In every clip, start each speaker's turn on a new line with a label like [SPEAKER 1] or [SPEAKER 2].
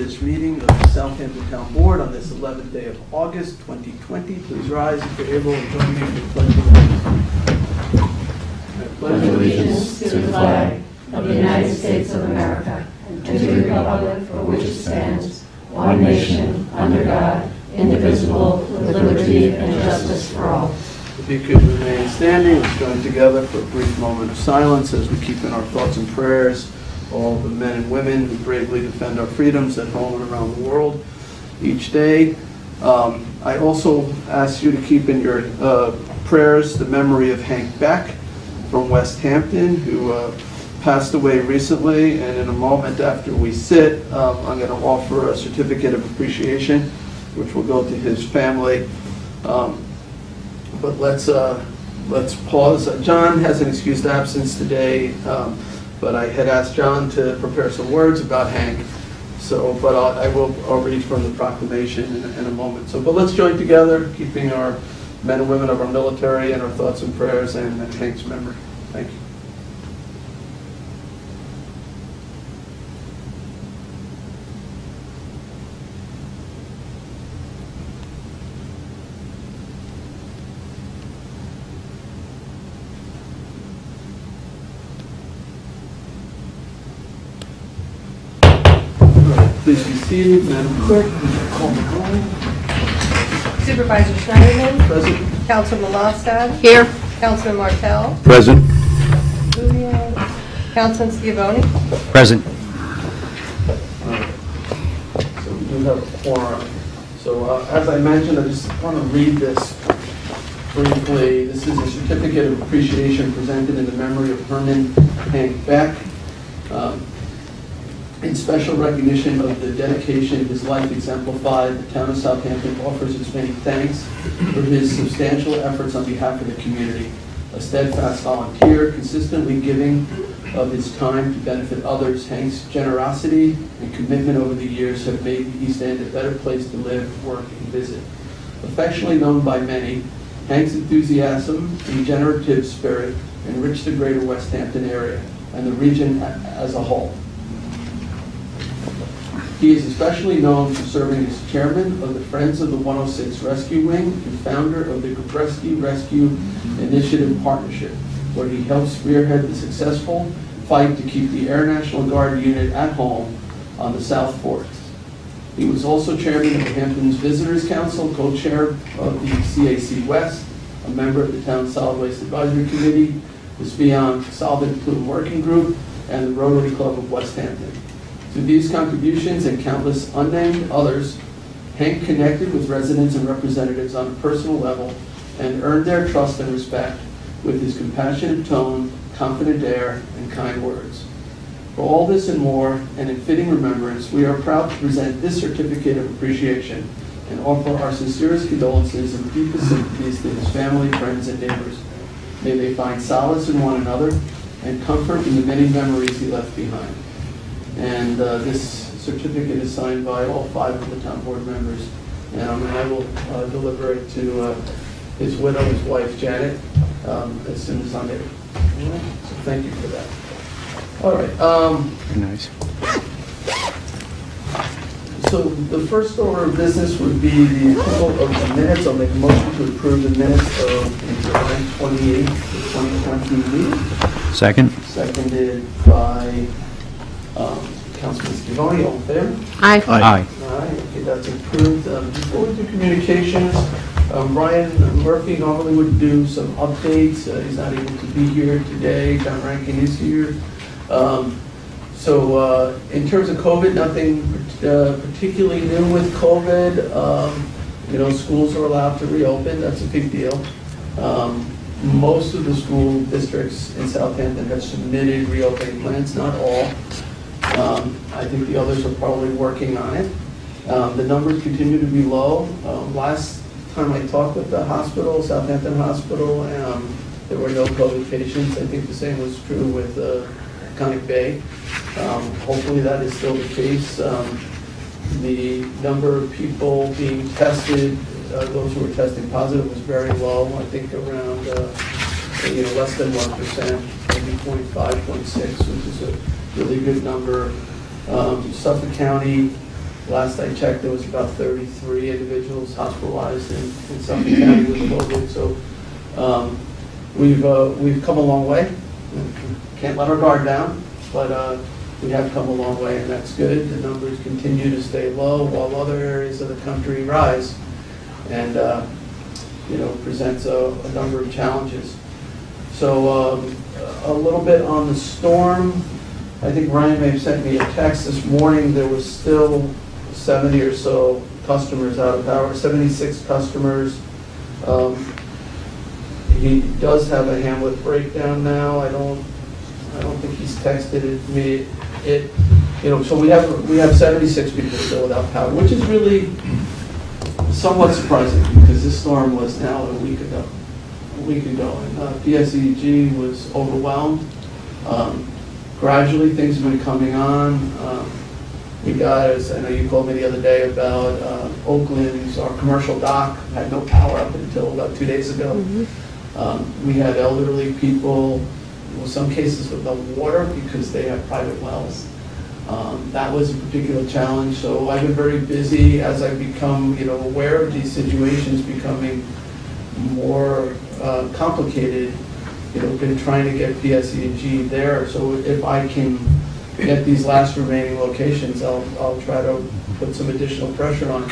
[SPEAKER 1] this meeting of the Southampton Town Board on this 11th day of August 2020. Please rise if you're able and join me in the pledge of allegiance. I
[SPEAKER 2] pledge allegiance to the flag of the United States of America and to the republic for which it stands, one nation, under God, indivisible, with liberty and justice for all.
[SPEAKER 1] If you could remain standing, let's join together for a brief moment of silence as we keep in our thoughts and prayers all the men and women who bravely defend our freedoms at home and around the world each day. I also ask you to keep in your prayers the memory of Hank Beck from West Hampton, who passed away recently. And in a moment after we sit, I'm going to offer a certificate of appreciation, which will go to his family. But let's pause. John has an excused absence today, but I had asked John to prepare some words about Hank. But I'll read from the proclamation in a moment. But let's join together, keeping our men and women of our military in our thoughts and prayers and Hank's memory. Thank you. Please be seated. Madam Clerk, would you call the roll?
[SPEAKER 3] Supervisor Schneiderman.
[SPEAKER 1] Present.
[SPEAKER 3] Councilman Molstad.
[SPEAKER 2] Here.
[SPEAKER 3] Councilman Martell.
[SPEAKER 4] Present.
[SPEAKER 3] Councilman Schiavone.
[SPEAKER 4] Present.
[SPEAKER 1] So we do have a quorum. So as I mentioned, I just want to read this briefly. This is a certificate of appreciation presented in the memory of Herman Hank Beck. In special recognition of the dedication his life exemplified, the town of Southampton offers its many thanks for his substantial efforts on behalf of the community. A steadfast volunteer, consistently giving of his time to benefit others, Hank's generosity and commitment over the years have made the East End a better place to live, work, and visit. Affectionately known by many, Hank's enthusiasm and generative spirit enriched the greater West Hampton area and the region as a whole. He is especially known for serving as chairman of the Friends of the 106 Rescue Wing and founder of the Gabreski Rescue Initiative Partnership, where he helped spearhead the successful fight to keep the Air National Guard unit at home on the South Fork. He was also chairman of the Hampton's Visitors Council, co-chair of the CAC West, a member of the Town Solid Waste Advisory Committee, the Spion Solvent Plume Working Group, and the Rotary Club of West Hampton. Through these contributions and countless unnamed others, Hank connected with residents and representatives on a personal level and earned their trust and respect with his compassionate tone, confident air, and kind words. For all this and more, and in fitting remembrance, we are proud to present this certificate of appreciation and offer our sincerest condolences and deepest sympathies to his family, friends, and neighbors. May they find solace in one another and comfort in the many memories he left behind. And this certificate is signed by all 5 of the town board members. And I will deliver it to his widow, his wife, Janet, as soon as I'm able. So thank you for that. All right.
[SPEAKER 4] Very nice.
[SPEAKER 1] So the first order of business would be the approval of the minutes. I'll make a motion to approve the minutes of the July 28th, 2020 meeting.
[SPEAKER 4] Second.
[SPEAKER 1] Seconded by Councilman Schiavone. All in favor?
[SPEAKER 2] Aye.
[SPEAKER 4] Aye.
[SPEAKER 1] Aye, okay, that's approved. Before we do communications, Brian Murphy normally would do some updates. He's not able to be here today. John Rankin is here. So in terms of COVID, nothing particularly new with COVID. Schools are allowed to reopen. That's a big deal. Most of the school districts in Southampton have submitted reopening plans, not all. I think the others are probably working on it. The numbers continue to be low. Last time I talked with the hospital, Southampton Hospital, there were no COVID patients. I think the same was true with Conic Bay. Hopefully that is still the case. The number of people being tested, those who were testing positive, was very low. I think around less than 1%, maybe 0.5, 0.6, which is a really good number. Suffolk County Last I checked, there was about 33 individuals hospitalized in Suffolk County with COVID. So we've come a long way. Can't let our guard down, but we have come a long way, and that's good. The numbers continue to stay low while other areas of the country rise, and presents a number of challenges. So a little bit on the storm. I think Ryan may have sent me a text this morning. There was still 70 or so customers out of power, 76 customers. He does have a Hamlet breakdown now. I don't think he's texted me. So we have 76 people still without power, which is really somewhat surprising because this storm was now a week ago. And PSEG was overwhelmed. Gradually, things have been coming on. We got, as I know you called me the other day about Oakland's, our commercial dock had no power up until about 2 days ago. We had elderly people, in some cases with no water because they have private wells. That was a particular challenge. So I've been very busy as I've become, aware of these situations becoming more complicated. Been trying to get PSEG there. So if I can get these last remaining locations, I'll try to put some additional pressure on.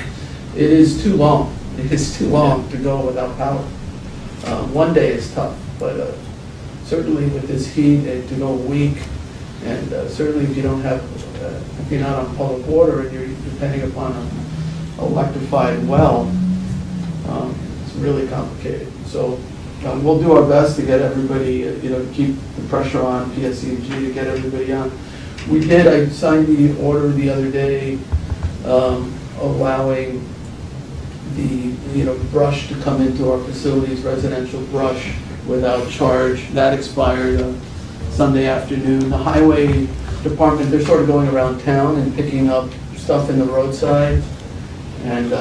[SPEAKER 1] It is too long. It is too long to go without power. One day is tough, but certainly with this heat, to go a week, and certainly if you don't have, if you're not on public water and you're depending upon an electrified well, it's really complicated. So we'll do our best to get everybody, to keep the pressure on PSEG to get everybody on. I signed the order the other day allowing the, brush to come into our facilities, residential brush, without charge. That expired Sunday afternoon. The highway department, they're sort of going around town and picking up stuff in the roadside. And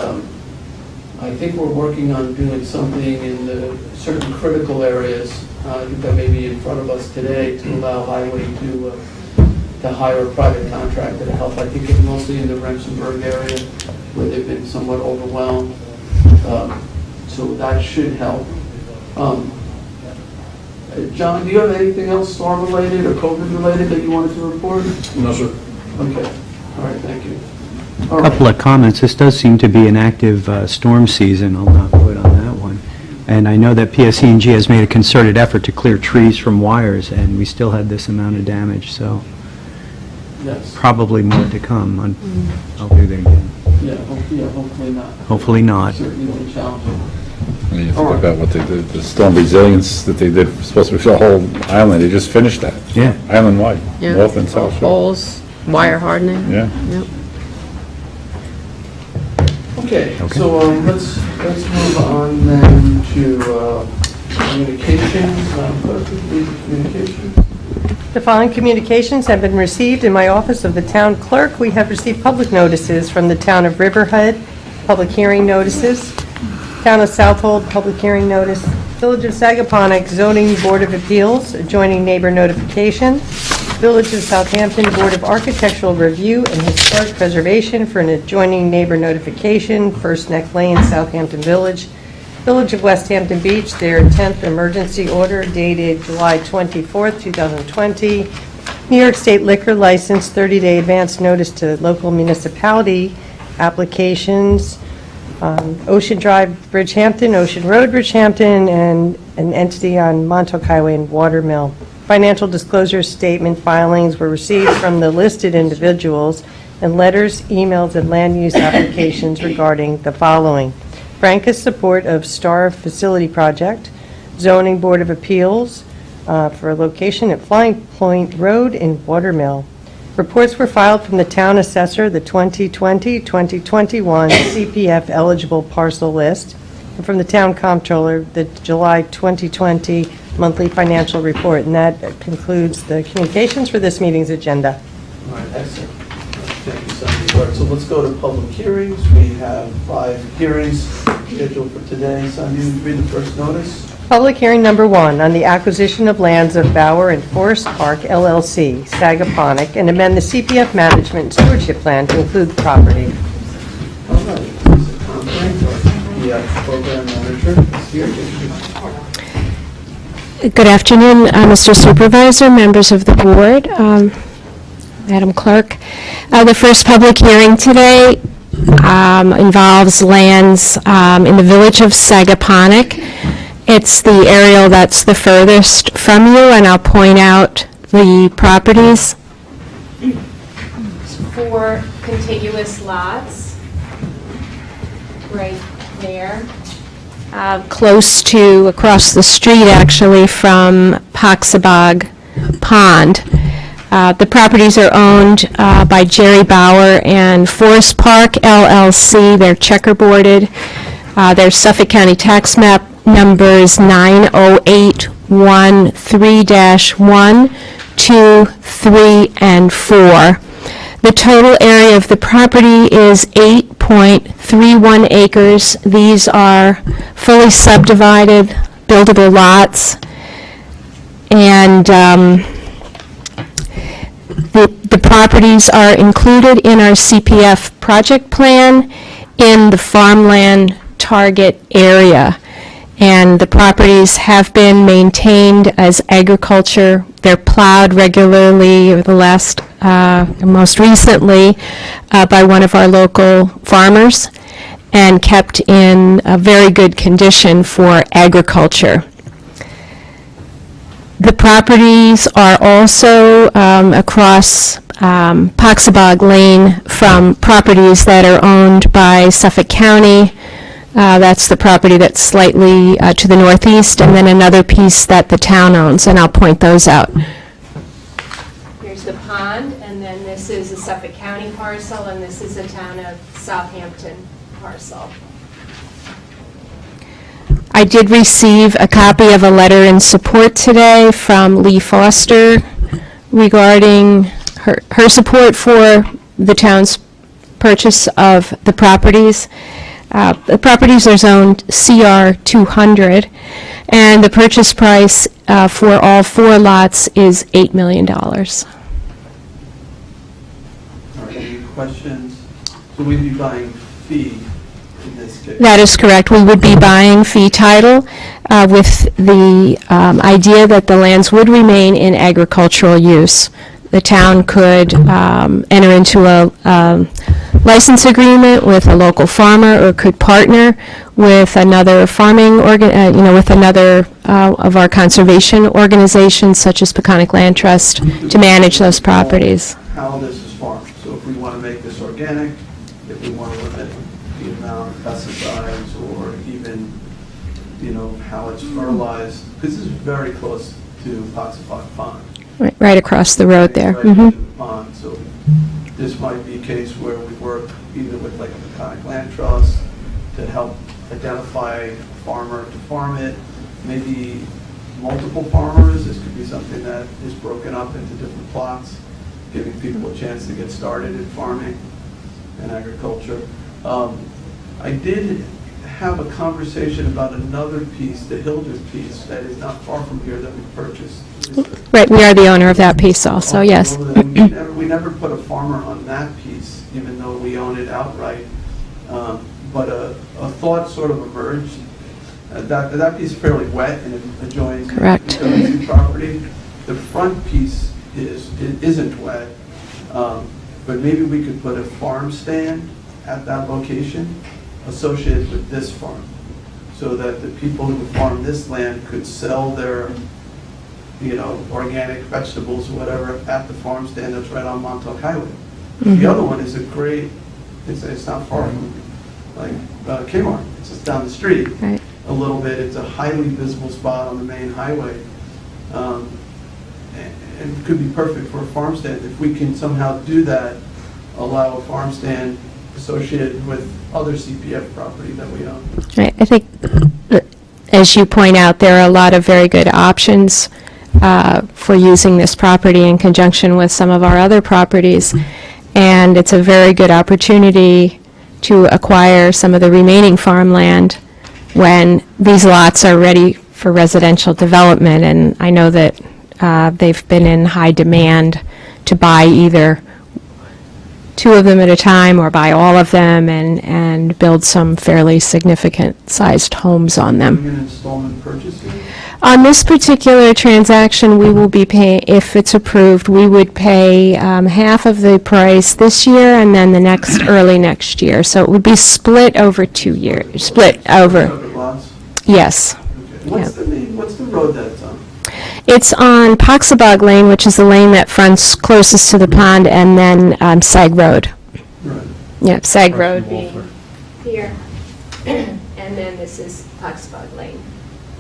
[SPEAKER 1] I think we're working on doing something in the certain critical areas. I think that may be in front of us today to allow highway to hire a private contractor to help. I think it's mostly in the Remsenburg area where they've been somewhat overwhelmed. So that should help. John, do you have anything else storm-related or COVID-related that you wanted to report?
[SPEAKER 5] No, sir.
[SPEAKER 1] Okay. All right, thank you.
[SPEAKER 4] A couple of comments. This does seem to be an active storm season. I'll not put on that one. And I know that PSE&G has made a concerted effort to clear trees from wires, and we still had this amount of damage, so
[SPEAKER 1] Yes.
[SPEAKER 4] probably more to come. I'll do that again.
[SPEAKER 1] Yeah, hopefully not.
[SPEAKER 4] Hopefully not.
[SPEAKER 1] Certainly will challenge it.
[SPEAKER 5] When you think about what they did, the storm resilience that they did, supposed to be for the whole island, they just finished that.
[SPEAKER 4] Yeah.
[SPEAKER 5] Island-wide,
[SPEAKER 2] Yeah.
[SPEAKER 5] north and south. shore.
[SPEAKER 2] Poles, wire hardening.
[SPEAKER 5] Yeah.
[SPEAKER 2] Yep.
[SPEAKER 1] Okay,
[SPEAKER 4] Okay.
[SPEAKER 1] so let's move on then to communications. Clerk, please, communications.
[SPEAKER 3] The following communications have been received in my office of the town clerk. We have received public notices from the town of Riverhead, public hearing notices, town of Southold, public hearing notice, village of Sagaponic zoning board of appeals, adjoining neighbor notification, village of Southampton board of architectural review and historic preservation for an adjoining neighbor notification, First Neck Lane, Southampton Village, Village of West Hampton Beach, their 10th emergency order dated July 24th, 2020. New York State liquor license, 30-day advance notice to local municipality applications. Ocean Drive, Bridgehampton, Ocean Road, Bridgehampton, and an entity on Montauk Highway and Watermill. Financial disclosure statement filings were received from the listed individuals, and letters, emails, and land use applications regarding the following: Franca's support of Star Facility Project, Zoning Board of Appeals for a location at Flying Point Road in Watermill. Reports were filed from the town assessor, the 2020-2021 CPF eligible parcel list, and from the town comptroller, the July 2020 monthly financial report. And that concludes the communications for this meeting's agenda.
[SPEAKER 1] All right, excellent. Thank you, Sandy. All right, so let's go to public hearings. We have 5 hearings scheduled for today. Sandy, will you read the first notice?
[SPEAKER 3] Public hearing number 1 on the acquisition of lands of Bauer and Forest Park LLC, Sagaponic, and amend the CPF management and stewardship plan to include the property.
[SPEAKER 1] All right, Lisa Conklin, the program manager, is here.
[SPEAKER 6] Good afternoon, Mr. Supervisor, members of the board, Madam Clerk. The first public hearing today involves lands in the village of Sagaponic. It's the aerial that's the furthest from you, and I'll point out the properties. 4 contiguous lots right there. Close to, across the street actually, from Poxabog Pond. The properties are owned by Jerry Bauer and Forest Park LLC. They're checkerboarded. Their Suffolk County tax map numbers 90813-1, 2, 3, and 4. The total area of the property is 8.31 acres. These are fully subdivided, buildable lots. And the properties are included in our CPF project plan in the farmland target area. And the properties have been maintained as agriculture. They're plowed regularly over the last, most recently, by one of our local farmers and kept in a very good condition for agriculture. The properties are also across Poxabog Lane from properties that are owned by Suffolk County. That's the property that's slightly to the northeast, and then another piece that the town owns, and I'll point those out. Here's the pond, and then this is a Suffolk County parcel, and this is a town of Southampton parcel. I did receive a copy of a letter in support today from Lee Foster regarding her support for the town's purchase of the properties. The properties are zoned CR 200, and the purchase price for all 4 lots is $8 million.
[SPEAKER 1] All right, any questions? So we'd be buying fee in this case?
[SPEAKER 6] That is correct. We would be buying fee title with the idea that the lands would remain in agricultural use. The town could enter into a license agreement with a local farmer, or could partner with another farming with another of our conservation organizations, such as Peconic Land Trust, to manage those properties.
[SPEAKER 1] How this is farmed. So if we want to make this organic, if we want to limit the amount of pesticides, or even, how it's fertilized, because this is very close to Poxabog Pond.
[SPEAKER 6] Right across the road there.
[SPEAKER 1] Right into the pond. So this might be a case where we work either with like a Peconic Land Trust to help identify a farmer to farm it, maybe multiple farmers. This could be something that is broken up into different plots, giving people a chance to get started in farming and agriculture. I did have a conversation about another piece, the Hildreth piece, that is not far from here that we purchased.
[SPEAKER 6] Right, we are the owner of that piece also, yes.
[SPEAKER 1] We never put a farmer on that piece, even though we own it outright. But a thought sort of emerged. That piece is fairly wet, and it adjoins
[SPEAKER 6] Correct.
[SPEAKER 1] the property. The front piece isn't wet, but maybe we could put a farm stand at that location associated with this farm, so that the people who farm this land could sell their organic vegetables or whatever at the farm stand that's right on Montauk Highway.
[SPEAKER 6] Mm-hmm.
[SPEAKER 1] The other one is a great, it's not far from Kmart, it's just down the street.
[SPEAKER 6] Right.
[SPEAKER 1] A little bit. It's a highly visible spot on the main highway, and could be perfect for a farm stand. If we can somehow do that, allow a farm stand associated with other CPF property that we own.
[SPEAKER 6] Right. I think, as you point out, there are a lot of very good options for using this property in conjunction with some of our other properties. and it's a very good opportunity to acquire some of the remaining farmland when these lots are ready for residential development. And I know that they've been in high demand to buy either two of them at a time or buy all of them and build some fairly significant-sized homes on them.
[SPEAKER 1] Doing an installment purchasing?
[SPEAKER 6] On this particular transaction, we will be paying, if it's approved, we would pay half of the price this year and then the next, early next year. So it would be split over 2 years, split over,
[SPEAKER 1] Separate lots?
[SPEAKER 6] yes.
[SPEAKER 1] Okay. What's the road that's on?
[SPEAKER 6] It's on Poxabog Lane, which is the lane that fronts closest to the pond, and then Sag Road.
[SPEAKER 1] Right.
[SPEAKER 6] Yep, Sag
[SPEAKER 1] Across
[SPEAKER 6] Road
[SPEAKER 1] from
[SPEAKER 6] being
[SPEAKER 1] Wolford.
[SPEAKER 6] here. And then this is Poxabog Lane,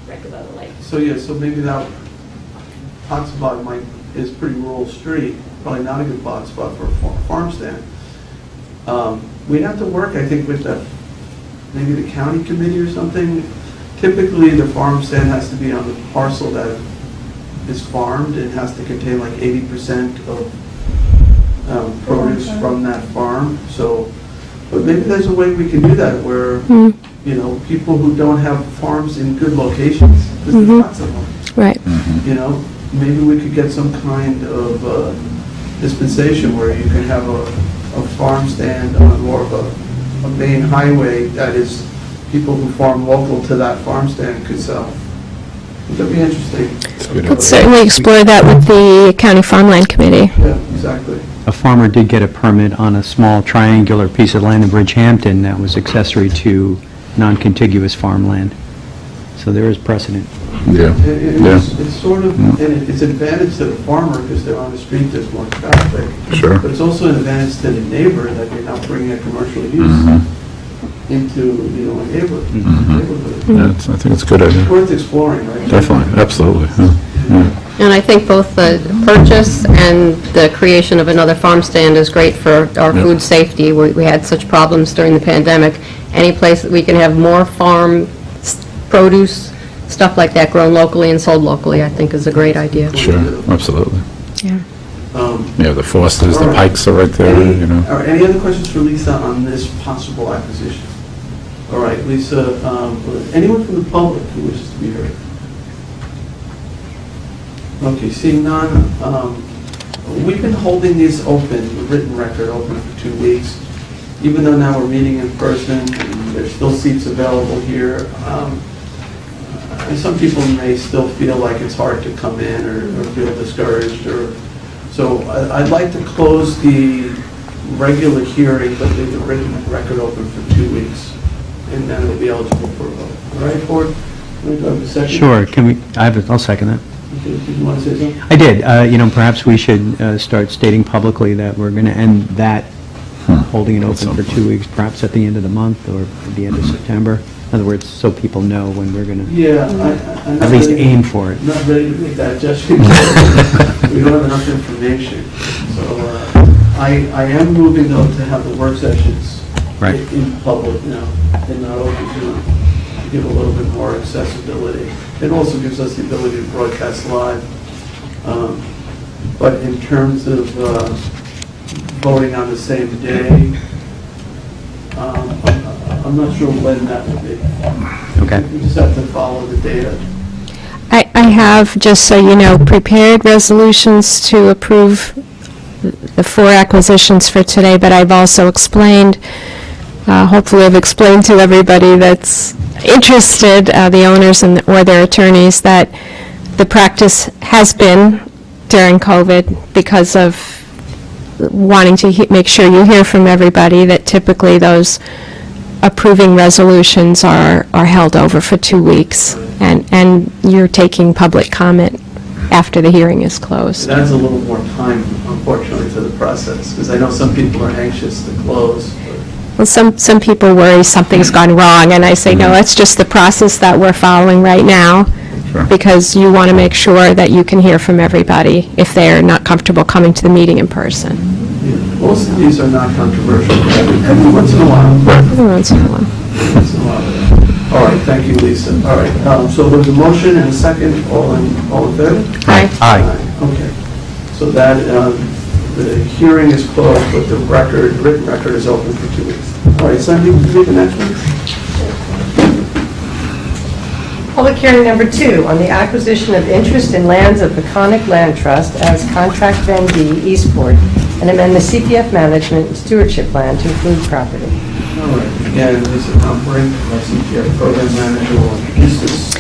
[SPEAKER 6] Recabella Lake.
[SPEAKER 1] So, yeah, so maybe that hotspot is pretty rural street, probably not a good hotspot for a farm stand. We'd have to work, I think, with maybe the county committee or something. Typically, the farm stand has to be on the parcel that is farmed. It has to contain like 80% of produce from that farm. So, but maybe there's a way we can do that where, you know, people who don't have farms in good locations, because there's lots of them,
[SPEAKER 6] Right.
[SPEAKER 1] you know, maybe we could get some kind of dispensation where you can have a farm stand on more of a main highway that is people who farm local to that farm stand could sell. Would that be interesting?
[SPEAKER 6] Could certainly explore that with the County Farmland Committee.
[SPEAKER 1] Yeah, exactly.
[SPEAKER 4] A farmer did get a permit on a small triangular piece of land in Bridgehampton that was accessory to non-contiguous farmland. So there is precedent.
[SPEAKER 5] Yeah, yeah,
[SPEAKER 1] It's sort of, and it's an advantage to the farmer because they're on the street, there's more traffic.
[SPEAKER 5] sure.
[SPEAKER 1] But it's also an advantage to the neighbor that you're not bringing a commercial use into, you know, a neighborhood.
[SPEAKER 5] Yeah, I think it's a good idea.
[SPEAKER 1] It's worth exploring, right?
[SPEAKER 5] Definitely, absolutely. Yeah.
[SPEAKER 2] And I think both the purchase and the creation of another farm stand is great for our
[SPEAKER 5] Yep.
[SPEAKER 2] food safety. We had such problems during the pandemic. Any place that we can have more farm produce, stuff like that grown locally and sold locally, I think is a great idea.
[SPEAKER 5] Sure, absolutely.
[SPEAKER 6] Yeah.
[SPEAKER 5] Yeah, the Fosters, the Pikes are right there, you know.
[SPEAKER 1] All right, any other questions for Lisa on this possible acquisition? All right, Lisa, anyone from the public who wishes to be heard? Okay, seeing none, we've been holding these open, the written record open for 2 weeks, even though now we're meeting in person, and there's still seats available here. And some people may still feel like it's hard to come in or feel discouraged, so I'd like to close the regular hearing, but leave the written record open for 2 weeks, and then it'll be eligible for a vote. All right, board? Do I have a second?
[SPEAKER 4] Sure, I'll second that.
[SPEAKER 1] Okay, did you want to say something?
[SPEAKER 4] I did. You know, perhaps we should start stating publicly that we're going to end that, holding it open for 2 weeks, perhaps at the end of the month or at the end of September. In other words, so people know when we're going to
[SPEAKER 1] Yeah, I'm not
[SPEAKER 4] at least
[SPEAKER 1] ready-
[SPEAKER 4] aim for it.
[SPEAKER 1] Not ready to make that judgment. We don't have enough information. So I am moving though to have the work sessions
[SPEAKER 4] Right.
[SPEAKER 1] in public now and not over Zoom to give a little bit more accessibility. It also gives us the ability to broadcast live. But in terms of voting on the same day, I'm not sure when that will be.
[SPEAKER 4] Okay.
[SPEAKER 1] We just have to follow the data.
[SPEAKER 6] I have, just so you know, prepared resolutions to approve the 4 acquisitions for today, but I've also explained, hopefully I've explained to everybody that's interested, the owners or their attorneys, that the practice has been during COVID, because of wanting to make sure you hear from everybody, that typically those approving resolutions are held over for 2 weeks, and you're taking public comment after the hearing is closed.
[SPEAKER 1] It adds a little more time, unfortunately, to the process, because I know some people are anxious to close.
[SPEAKER 6] Well, some people worry something's gone wrong, and I say, no, it's just the process that we're following right now,
[SPEAKER 5] Sure.
[SPEAKER 6] because you want to make sure that you can hear from everybody if they're not comfortable coming to the meeting in person.
[SPEAKER 1] Yeah, most of these are not controversial, every once in a while.
[SPEAKER 6] Every once in a while.
[SPEAKER 1] Once in a while. All right, thank you, Lisa. All right, so there's a motion and a second, all in favor?
[SPEAKER 6] Aye.
[SPEAKER 4] Aye.
[SPEAKER 1] Okay, so that The hearing is closed, but the written record is open for 2 weeks. All right, Sandy, can you read the next one?
[SPEAKER 3] Public hearing number 2 on the acquisition of interest in lands of Peconic Land Trust as contract vendee Eastport and amend the CPF management and stewardship plan to include property.
[SPEAKER 1] All right, again, Lisa Combrink, our CPF program manager, will introduce this.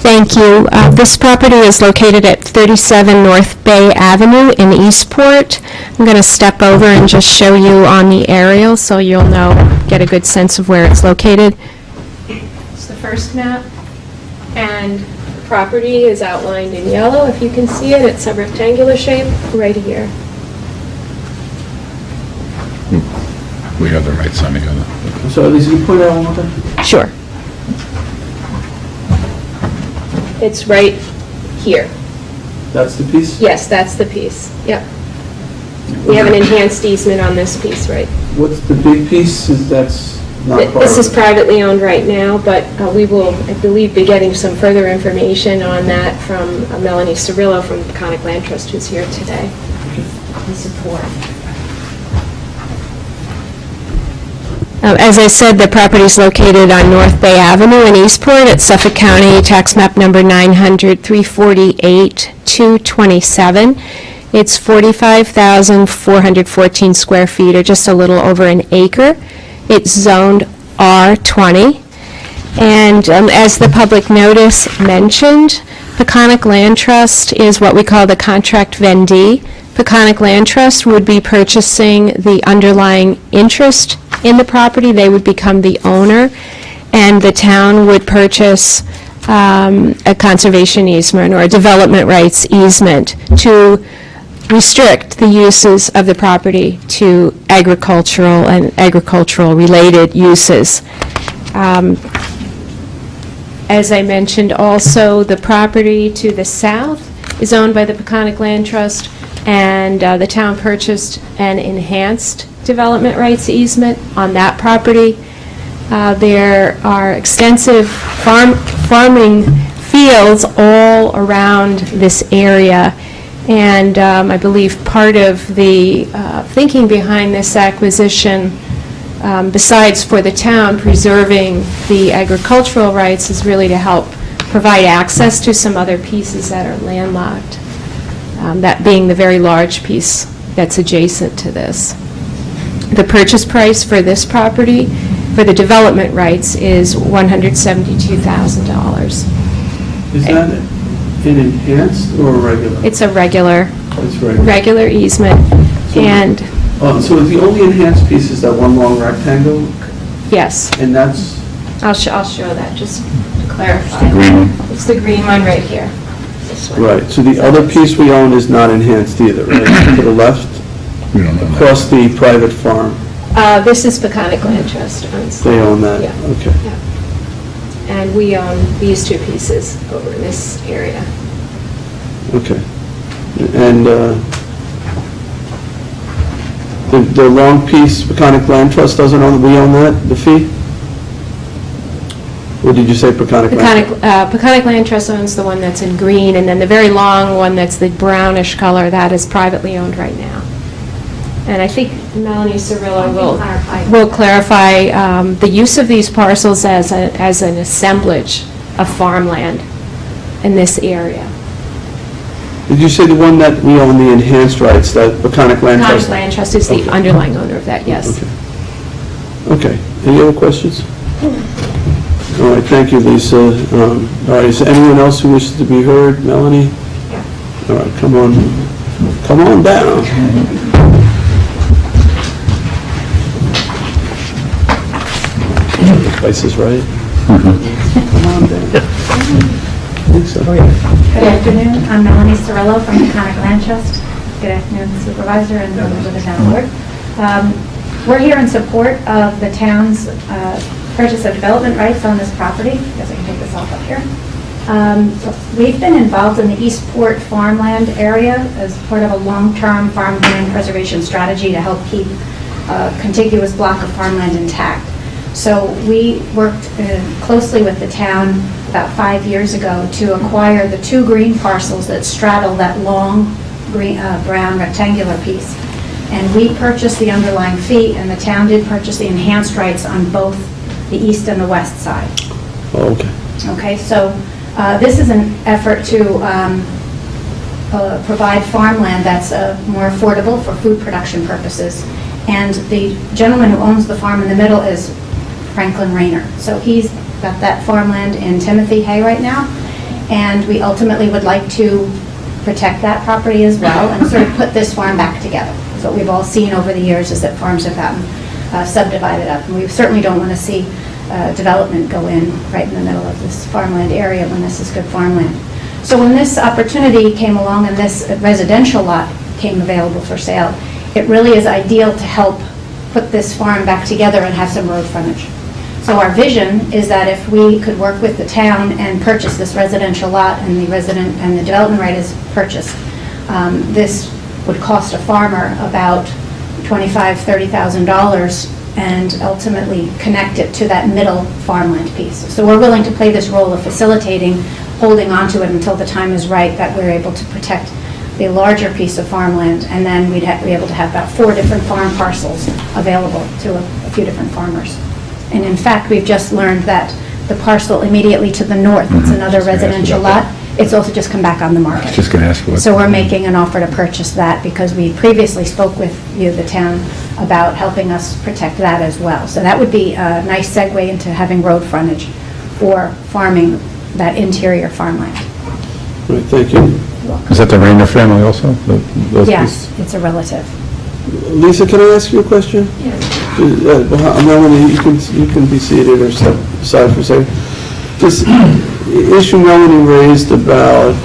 [SPEAKER 6] Thank you. This property is located at 37 North Bay Avenue in Eastport. I'm going to step over and just show you on the aerial so you'll get a good sense of where it's located. It's the first map, and the property is outlined in yellow. If you can see it, it's a rectangular shape right here.
[SPEAKER 5] We have the right sign together.
[SPEAKER 1] So, Lisa, can you point out one more time?
[SPEAKER 6] Sure. It's right here.
[SPEAKER 1] That's the piece?
[SPEAKER 6] Yes, that's the piece. Yep. We have an enhanced easement on this piece, right?
[SPEAKER 1] What's the big piece? That's not part of it?
[SPEAKER 6] This is privately owned right now, but we will, I believe, be getting some further information on that from Melanie Cirillo from Peconic Land Trust, who's here today. In support. As I said, the property is located on North Bay Avenue in Eastport at Suffolk County, tax map number 900-348-227. It's 45,414 square feet, or just a little over an acre. It's zoned R20. And as the public notice mentioned, Peconic Land Trust is what we call the contract vendee. Peconic Land Trust would be purchasing the underlying interest in the property. They would become the owner, and the town would purchase a conservation easement or a development rights easement to restrict the uses of the property to agricultural and agricultural-related uses. As I mentioned also, the property to the south is owned by the Peconic Land Trust, and the town purchased an enhanced development rights easement on that property. There are extensive farming fields all around this area, and I believe part of the thinking behind this acquisition, besides for the town preserving the agricultural rights, is really to help provide access to some other pieces that are landlocked, that being the very large piece that's adjacent to this. The purchase price for this property, for the development rights, is $172,000.
[SPEAKER 1] Is that an enhanced or a regular?
[SPEAKER 6] It's a regular
[SPEAKER 1] It's regular.
[SPEAKER 6] easement, and
[SPEAKER 1] So the only enhanced piece is that one long rectangle,
[SPEAKER 6] yes,
[SPEAKER 1] and that's,
[SPEAKER 6] I'll show that just to clarify.
[SPEAKER 5] The green one?
[SPEAKER 6] It's the green one right here. This one.
[SPEAKER 1] right, so the other piece we own is not enhanced either, right? To the left,
[SPEAKER 5] We don't know that.
[SPEAKER 1] across the private farm,
[SPEAKER 6] This is Peconic Land Trust owns.
[SPEAKER 1] they own that?
[SPEAKER 6] Yeah.
[SPEAKER 1] Okay.
[SPEAKER 6] Yeah. And we own these two pieces over in this area.
[SPEAKER 1] Okay. And the long piece, Peconic Land Trust doesn't own, we own that, the fee? Or did you say Peconic Land?
[SPEAKER 6] Peconic Land Trust owns the one that's in green, and then the very long one that's the brownish color, that is privately owned right now. And I think Melanie Cirillo will clarify the use of these parcels as an assemblage of farmland in this area.
[SPEAKER 1] Did you say the one that we own the enhanced rights, that Peconic Land
[SPEAKER 6] Peconic
[SPEAKER 1] Trust?
[SPEAKER 6] Land Trust is the
[SPEAKER 1] Okay.
[SPEAKER 6] underlying owner of that, yes.
[SPEAKER 1] Okay. Any other questions? All right, thank you, Lisa. All right, is there anyone else who wishes to be heard? Melanie? All right, come on down. The place is right. Come on down. I think so.
[SPEAKER 7] Good afternoon, I'm Melanie Cirillo from Peconic Land Trust. Good afternoon, Supervisor and members of the town board. We're here in support of the town's purchase of development rights on this property. I guess I can take this off up here. We've been involved in the Eastport farmland area as part of a long-term farmland preservation strategy to help keep a contiguous block of farmland intact. So we worked closely with the town about 5 years ago to acquire the two green parcels that straddle that long brown rectangular piece. And we purchased the underlying fee, and the town did purchase the enhanced rights on both the east and the west side.
[SPEAKER 1] Oh, okay.
[SPEAKER 7] Okay, so this is an effort to provide farmland that's more affordable for food production purposes. And the gentleman who owns the farm in the middle is Franklin Rayner. So he's got that farmland in Timothy Hay right now, and we ultimately would like to protect that property as well and sort of put this farm back together. So what we've all seen over the years is that farms have gotten subdivided up, and we certainly don't want to see development go in right in the middle of this farmland area when this is good farmland. So when this opportunity came along and this residential lot came available for sale, it really is ideal to help put this farm back together and have some road frontage. So our vision is that if we could work with the town and purchase this residential lot, and the development right is purchased, this would cost a farmer about $25,000, $30,000 and ultimately connect it to that middle farmland piece. So we're willing to play this role of facilitating, holding on to it until the time is right that we're able to protect the larger piece of farmland, and then we'd be able to have about 4 different farm parcels available to a few different farmers. And in fact, we've just learned that the parcel immediately to the north, it's another residential lot, it's also just come back on the market.
[SPEAKER 5] Just going to ask what.
[SPEAKER 7] So we're making an offer to purchase that because we previously spoke with you, the town, about helping us protect that as well. So that would be a nice segue into having road frontage for farming that interior farmland.
[SPEAKER 1] Right, thank you.
[SPEAKER 5] Is that the Rayner family also? Those
[SPEAKER 7] Yes, it's a relative.
[SPEAKER 1] Lisa, can I ask you a question?
[SPEAKER 2] Yes.
[SPEAKER 1] Melanie, you can be seated or step aside for a second. This issue Melanie raised about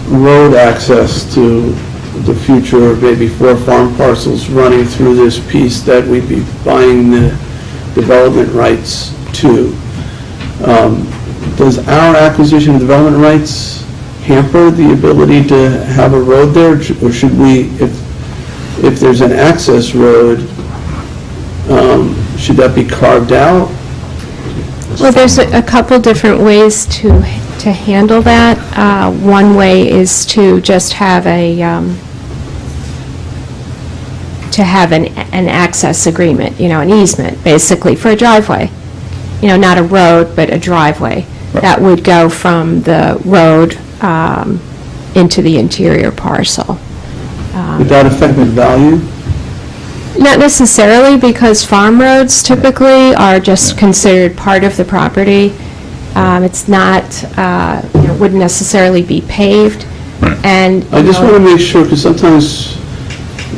[SPEAKER 1] road access to the future, maybe 4 farm parcels running through this piece that we'd be buying the development rights to. Does our acquisition of development rights hamper the ability to have a road there, or should we, if there's an access road, should that be carved out?
[SPEAKER 6] Well, there's a couple different ways to handle that. One way is to just have an access agreement, an easement, basically, for a driveway. Not a road, but a driveway that would go from the road into the interior parcel.
[SPEAKER 1] Would that affect the value?
[SPEAKER 6] Not necessarily, because farm roads typically are just considered part of the property. It's not, wouldn't necessarily be paved. And
[SPEAKER 1] I just want to make sure, because sometimes,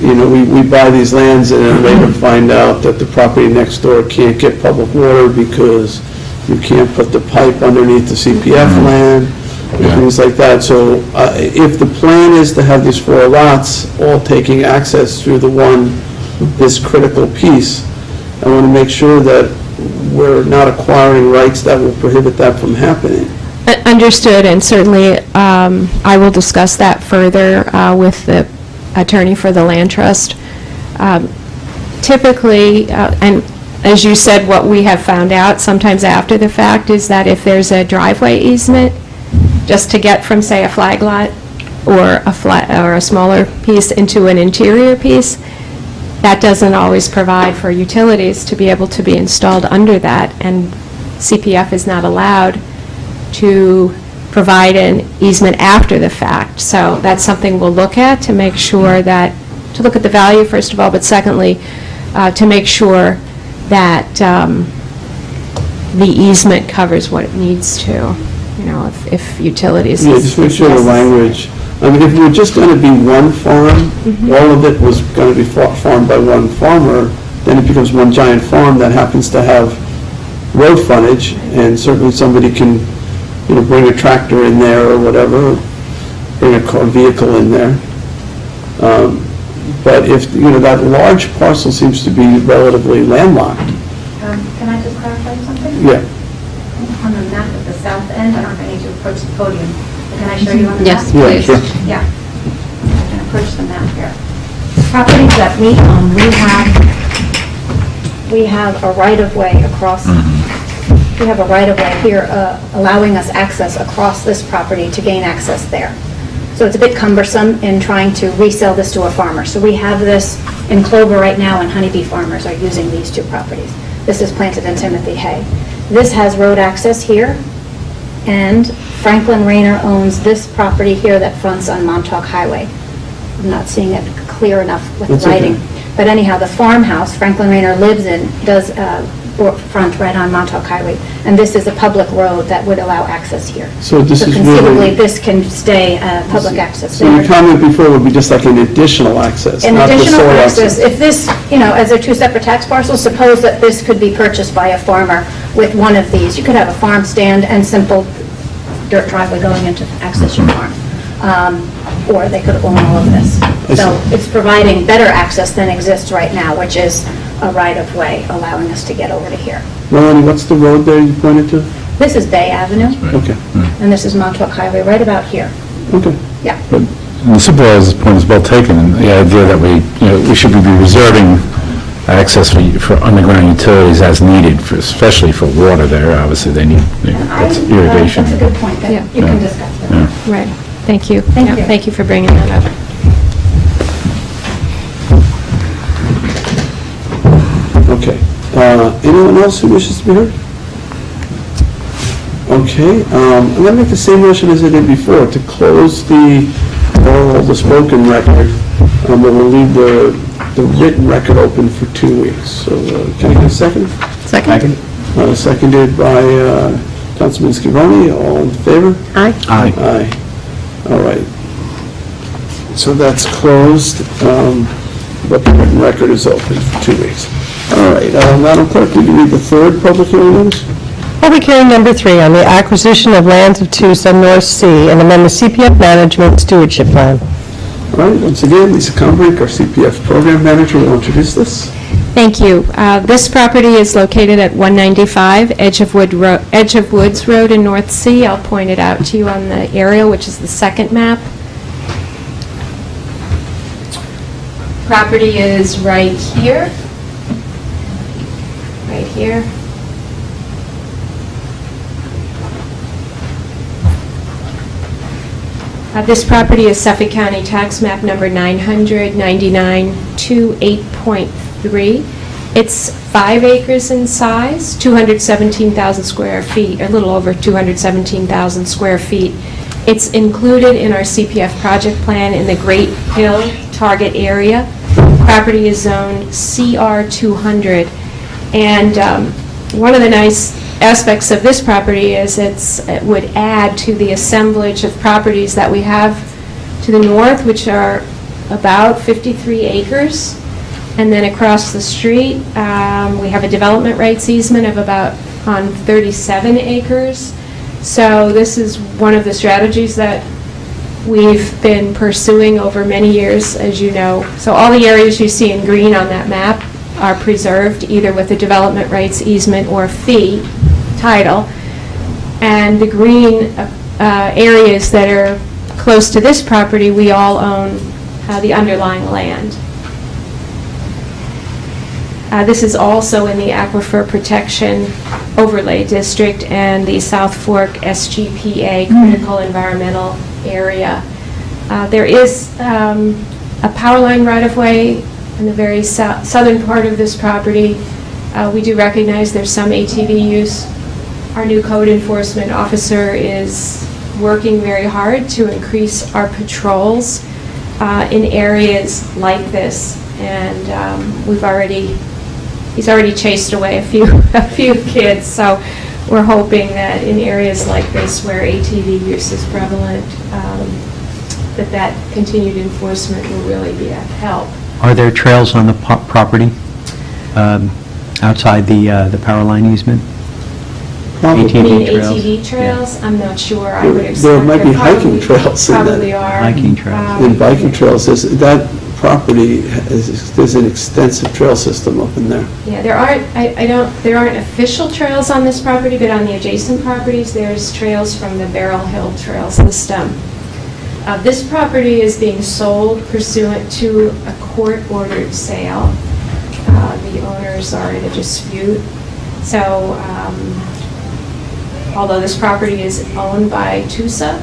[SPEAKER 1] we buy these lands and then later find out that the property next door can't get public water because you can't put the pipe underneath the CPF land, and things like that. So if the plan is to have these 4 lots all taking access through this critical piece, I want to make sure that we're not acquiring rights that will prohibit that from happening.
[SPEAKER 6] Understood, and certainly I will discuss that further with the attorney for the land trust. Typically, and as you said, what we have found out sometimes after the fact is that if there's a driveway easement, just to get from, say, a flag lot or a smaller piece into an interior piece, that doesn't always provide for utilities to be able to be installed under that, and CPF is not allowed to provide an easement after the fact. So that's something we'll look at to make sure that, to look at the value first of all, but secondly, to make sure that the easement covers what it needs to, if utilities.
[SPEAKER 1] Yeah, just make sure the language, if we're just going to be one farm, all of it was going to be farmed by one farmer, then it becomes one giant farm that happens to have road frontage, and certainly somebody can, bring a tractor in there or whatever, bring a vehicle in there. But if, that large parcel seems to be relatively landlocked.
[SPEAKER 7] Can I just clarify something?
[SPEAKER 1] Yeah.
[SPEAKER 7] On the map at the south end, I don't know if I need to approach the podium, but can I show you on the
[SPEAKER 2] Yes,
[SPEAKER 7] map?
[SPEAKER 1] Yeah,
[SPEAKER 2] please.
[SPEAKER 1] sure.
[SPEAKER 7] Yeah. I can approach the map here. Properties that we own, we have a right-of-way across, we have a right-of-way here allowing us access across this property to gain access there. So it's a bit cumbersome in trying to resell this to a farmer. So we have this in clover right now, and honeybee farmers are using these two properties. This is planted in Timothy Hay. This has road access here, and Franklin Rayner owns this property here that fronts on Montauk Highway. I'm not seeing it clear enough with the
[SPEAKER 1] That's okay.
[SPEAKER 7] writing. But anyhow, the farmhouse Franklin Rayner lives in does front right on Montauk Highway, and this is a public road that would allow access here.
[SPEAKER 1] So this is
[SPEAKER 7] conceivably,
[SPEAKER 1] really,
[SPEAKER 7] this can stay public access
[SPEAKER 1] so your
[SPEAKER 7] there.
[SPEAKER 1] comment before would be just like an additional access,
[SPEAKER 7] An
[SPEAKER 1] not the
[SPEAKER 7] additional
[SPEAKER 1] sole
[SPEAKER 7] access, if this, as they're two separate tax parcels, suppose that this could be purchased by a farmer with one of these. You could have a farm stand and simple dirt driveway going into access your farm. Or they could own all of this. So it's providing better access than exists right now, which is a right-of-way allowing us to get over to here.
[SPEAKER 1] Melanie, what's the road there you pointed to?
[SPEAKER 7] This is Bay Avenue,
[SPEAKER 1] Okay,
[SPEAKER 7] and this is Montauk Highway, right about here.
[SPEAKER 1] okay.
[SPEAKER 7] Yeah.
[SPEAKER 5] But the supervisor's point is well taken, and the idea that we should be reserving access for underground utilities as needed, especially for water there. Obviously, they need that's irrigation.
[SPEAKER 7] That's a good point, that
[SPEAKER 6] Yeah.
[SPEAKER 7] you can discuss that.
[SPEAKER 5] Yeah.
[SPEAKER 6] Right, thank you.
[SPEAKER 7] Thank
[SPEAKER 6] Yeah,
[SPEAKER 7] you.
[SPEAKER 6] Thank you for bringing that up.
[SPEAKER 1] Okay. Anyone else who wishes to be heard? Okay, I'm going to make the same motion as I did before, to close the spoken record, but we'll leave the written record open for 2 weeks. So can I get a second?
[SPEAKER 3] Second?
[SPEAKER 1] Seconded by Councilman Scavone. All in favor?
[SPEAKER 3] Aye.
[SPEAKER 5] Aye.
[SPEAKER 1] Aye. All right. So that's closed, but the written record is open for 2 weeks. All right, Madam Clerk, will you read the third public hearing notice?
[SPEAKER 3] Public hearing number 3 on the acquisition of lands of Tusa North Sea and amend the CPF Management Stewardship Plan.
[SPEAKER 1] All right, once again, Lisa Combrink, our CPF Program Manager, will introduce this.
[SPEAKER 6] Thank you. This property is located at 195 Edge of Woods Road in North Sea. I'll point it out to you on the aerial, which is the second map. Property is right here. Right here. This property is Suffolk County Tax Map number 999-28.3. It's 5 acres in size, 217,000 square feet, a little over 217,000 square feet. It's included in our CPF project plan in the Great Hill target area. Property is zoned CR 200. And one of the nice aspects of this property is it would add to the assemblage of properties that we have to the north, which are about 53 acres. And then across the street, we have a development rights easement of about on 37 acres. So this is one of the strategies that we've been pursuing over many years, as you know. So all the areas you see in green on that map are preserved either with a development rights easement or fee title. And the green areas that are close to this property, we all own the underlying land. This is also in the Aquifer Protection Overlay District and the South Fork SGPA Critical Environmental Area. There is a power line right-of-way in the very southern part of this property. We do recognize there's some ATV use. Our new code enforcement officer is working very hard to increase our patrols in areas like this, and he's already chased away a few kids. So we're hoping that in areas like this where ATV use is prevalent, that continued enforcement will really be a help.
[SPEAKER 4] Are there trails on the property outside the power line easement?
[SPEAKER 1] Probably.
[SPEAKER 6] You mean
[SPEAKER 4] trails?
[SPEAKER 6] ATV trails? I'm not sure. I would expect
[SPEAKER 1] There might be
[SPEAKER 6] there
[SPEAKER 1] hiking trails in that.
[SPEAKER 6] Probably are.
[SPEAKER 4] Hiking trails.
[SPEAKER 1] And biking trails, that property, there's an extensive trail system up in there.
[SPEAKER 6] Yeah, there aren't official trails on this property, but on the adjacent properties, there's trails from the Barrel Hill Trail system. This property is being sold pursuant to a court-ordered sale. The owners are in a dispute. So, although this property is owned by TUSA,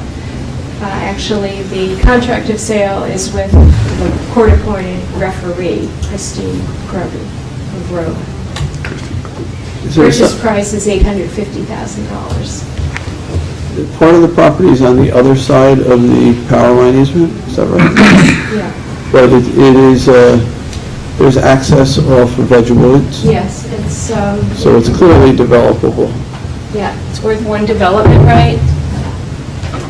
[SPEAKER 6] Actually, the contract of sale is with the court-appointed referee, Christine Groby of Rowe.
[SPEAKER 1] Is there
[SPEAKER 6] Purchase
[SPEAKER 1] some-
[SPEAKER 6] price is $850,000.
[SPEAKER 1] Part of the property is on the other side of the power line easement, is that right?
[SPEAKER 6] Yeah,
[SPEAKER 1] But it is, there's access off of Edgewoods,
[SPEAKER 6] yes, it's,
[SPEAKER 1] so it's clearly developable.
[SPEAKER 6] yeah, it's worth one development right.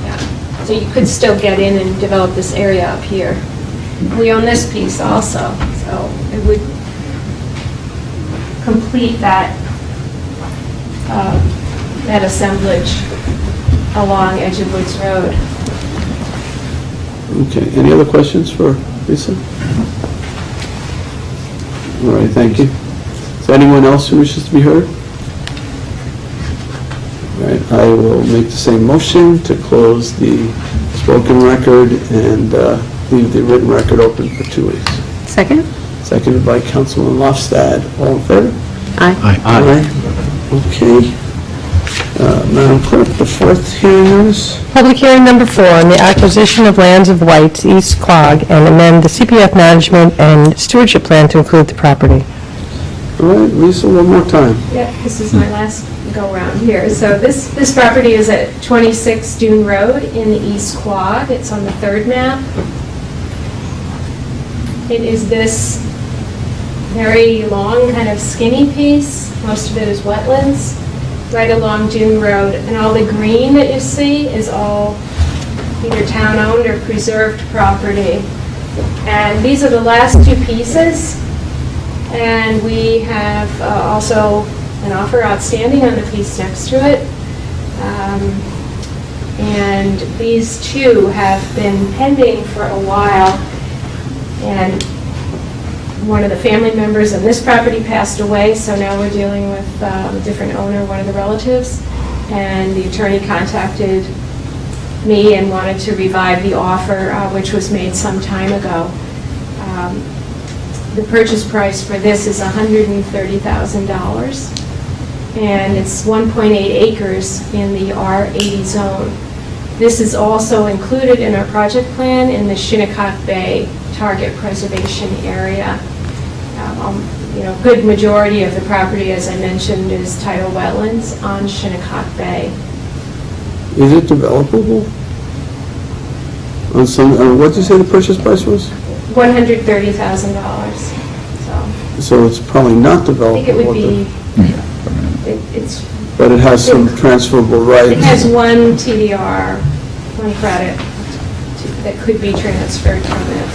[SPEAKER 6] Yeah. So you could still get in and develop this area up here. We own this piece also, so it would complete that, that assemblage along Edgewoods Road.
[SPEAKER 1] Okay, any other questions for Lisa? All right, thank you. Is there anyone else who wishes to be heard? All right, I will make the same motion to close the spoken record and leave the written record open for 2 weeks.
[SPEAKER 2] Second?
[SPEAKER 1] Seconded by Councilman Lofstad. All in favor?
[SPEAKER 2] Aye.
[SPEAKER 1] Aye. Okay. Madam Clerk, the fourth hearing notice?
[SPEAKER 3] Public hearing number 4 on the acquisition of lands of White's East Clog and amend the CPF management and stewardship plan to include the property.
[SPEAKER 1] All right, Lisa, one more time.
[SPEAKER 6] Yep, this is my last go-around here. So this property is at 26 Dune Road in the East Quad. It's on the third map. It is this very long, kind of skinny piece. Most of it is wetlands, right along Dune Road. And all the green that you see is all either town-owned or preserved property. And these are the last 2 pieces. And we have also an offer outstanding on the piece next to it. And these 2 have been pending for a while. And one of the family members on this property passed away, so now we're dealing with a different owner, one of the relatives. And the attorney contacted me and wanted to revive the offer, which was made some time ago. The purchase price for this is $130,000, and it's 1.8 acres in the R80 zone. This is also included in our project plan in the Shinnecock Bay Target Preservation Area. Good majority of the property, as I mentioned, is tidal wetlands on Shinnecock Bay.
[SPEAKER 1] Is it developable? On some, what did you say the purchase price was?
[SPEAKER 6] $130,000.
[SPEAKER 1] So it's probably not
[SPEAKER 6] I think it
[SPEAKER 1] developable.
[SPEAKER 6] would be, it's,
[SPEAKER 1] But it has some transferable rights.
[SPEAKER 6] it has one TDR, one credit that could be transferred from it.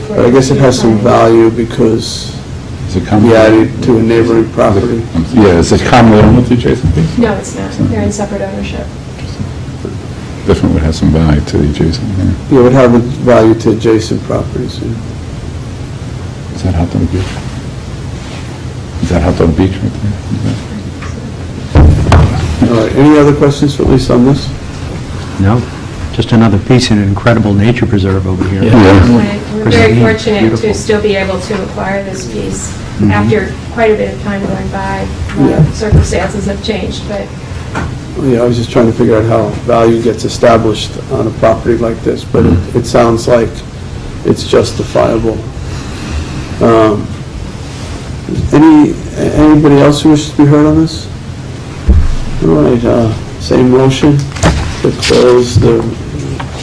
[SPEAKER 1] But I guess it has some value because
[SPEAKER 5] Is it
[SPEAKER 1] we
[SPEAKER 5] common?
[SPEAKER 1] added to a neighboring property.
[SPEAKER 5] Yeah, is it commonly owned with the adjacent piece?
[SPEAKER 6] No, it's not. They're in separate ownership.
[SPEAKER 5] Definitely would have some value to the adjacent, yeah.
[SPEAKER 1] Yeah, it would have a value to adjacent properties. Yeah.
[SPEAKER 5] Is that Hot Dog Beach? Is that Hot Dog Beach right there?
[SPEAKER 1] All right, any other questions for Lisa on this?
[SPEAKER 4] No, just another piece in an incredible nature preserve over here.
[SPEAKER 5] Yeah.
[SPEAKER 6] We're very
[SPEAKER 4] Pristine,
[SPEAKER 6] fortunate
[SPEAKER 4] beautiful.
[SPEAKER 6] to still be able to acquire this piece
[SPEAKER 1] Mm-hmm.
[SPEAKER 6] after quite a bit of time going by. Circumstances have changed, but
[SPEAKER 1] Yeah, I was just trying to figure out how value gets established on a property like this, but it sounds like it's justifiable. Anybody else who wishes to be heard on this? All right, same motion to close the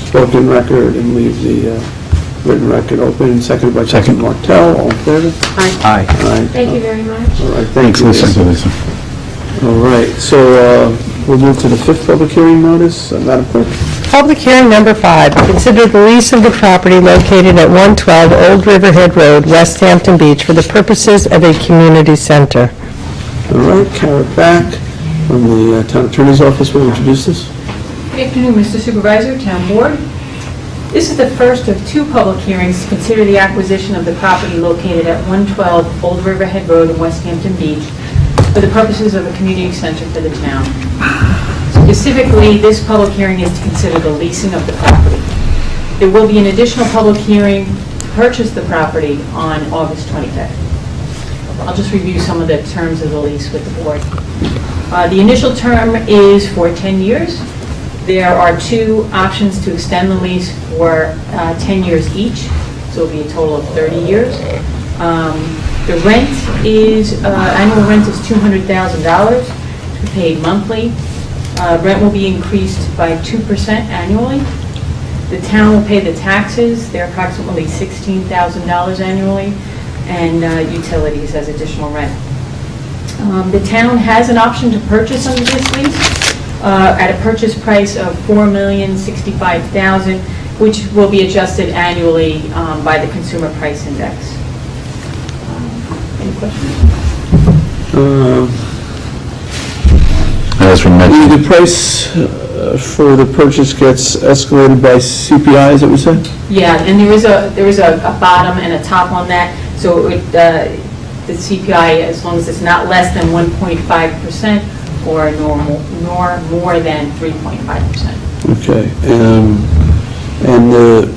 [SPEAKER 1] spoken record and leave the written record open, seconded by Councilman Martell. All in favor?
[SPEAKER 4] Aye.
[SPEAKER 1] Aye.
[SPEAKER 6] thank you very much.
[SPEAKER 1] All right, thank you,
[SPEAKER 5] Thanks,
[SPEAKER 1] Lisa.
[SPEAKER 5] Lisa.
[SPEAKER 1] All right, so we'll move to the 5th public hearing notice. Madam Clerk?
[SPEAKER 3] Public hearing number 5, consider the lease of the property located at 112 Old Riverhead Road, West Hampton Beach, for the purposes of a community center.
[SPEAKER 1] All right, Kara Back from the Town Attorney's Office will introduce this.
[SPEAKER 8] Good afternoon, Mr. Supervisor, Town Board. This is the first of 2 public hearings to consider the acquisition of the property located at 112 Old Riverhead Road in West Hampton Beach for the purposes of a community center for the town. Specifically, this public hearing is to consider the leasing of the property. There will be an additional public hearing to purchase the property on August 25th. I'll just review some of the terms of the lease with the board. The initial term is for 10 years. There are 2 options to extend the lease for 10 years each, so it'll be a total of 30 years. The rent is, annual rent is $200,000, to be paid monthly. Rent will be increased by 2% annually. The town will pay the taxes, they're approximately $16,000 annually, and utilities as additional rent. The town has an option to purchase under this lease at a purchase price of $4,065,000, which will be adjusted annually by the Consumer Price Index. Any questions?
[SPEAKER 5] As we mentioned,
[SPEAKER 1] The price for the purchase gets escalated by CPI, is that what you said?
[SPEAKER 8] Yeah, and there is a bottom and a top on that, so the CPI, as long as it's not less than 1.5% or nor more than 3.5%.
[SPEAKER 1] Okay, and the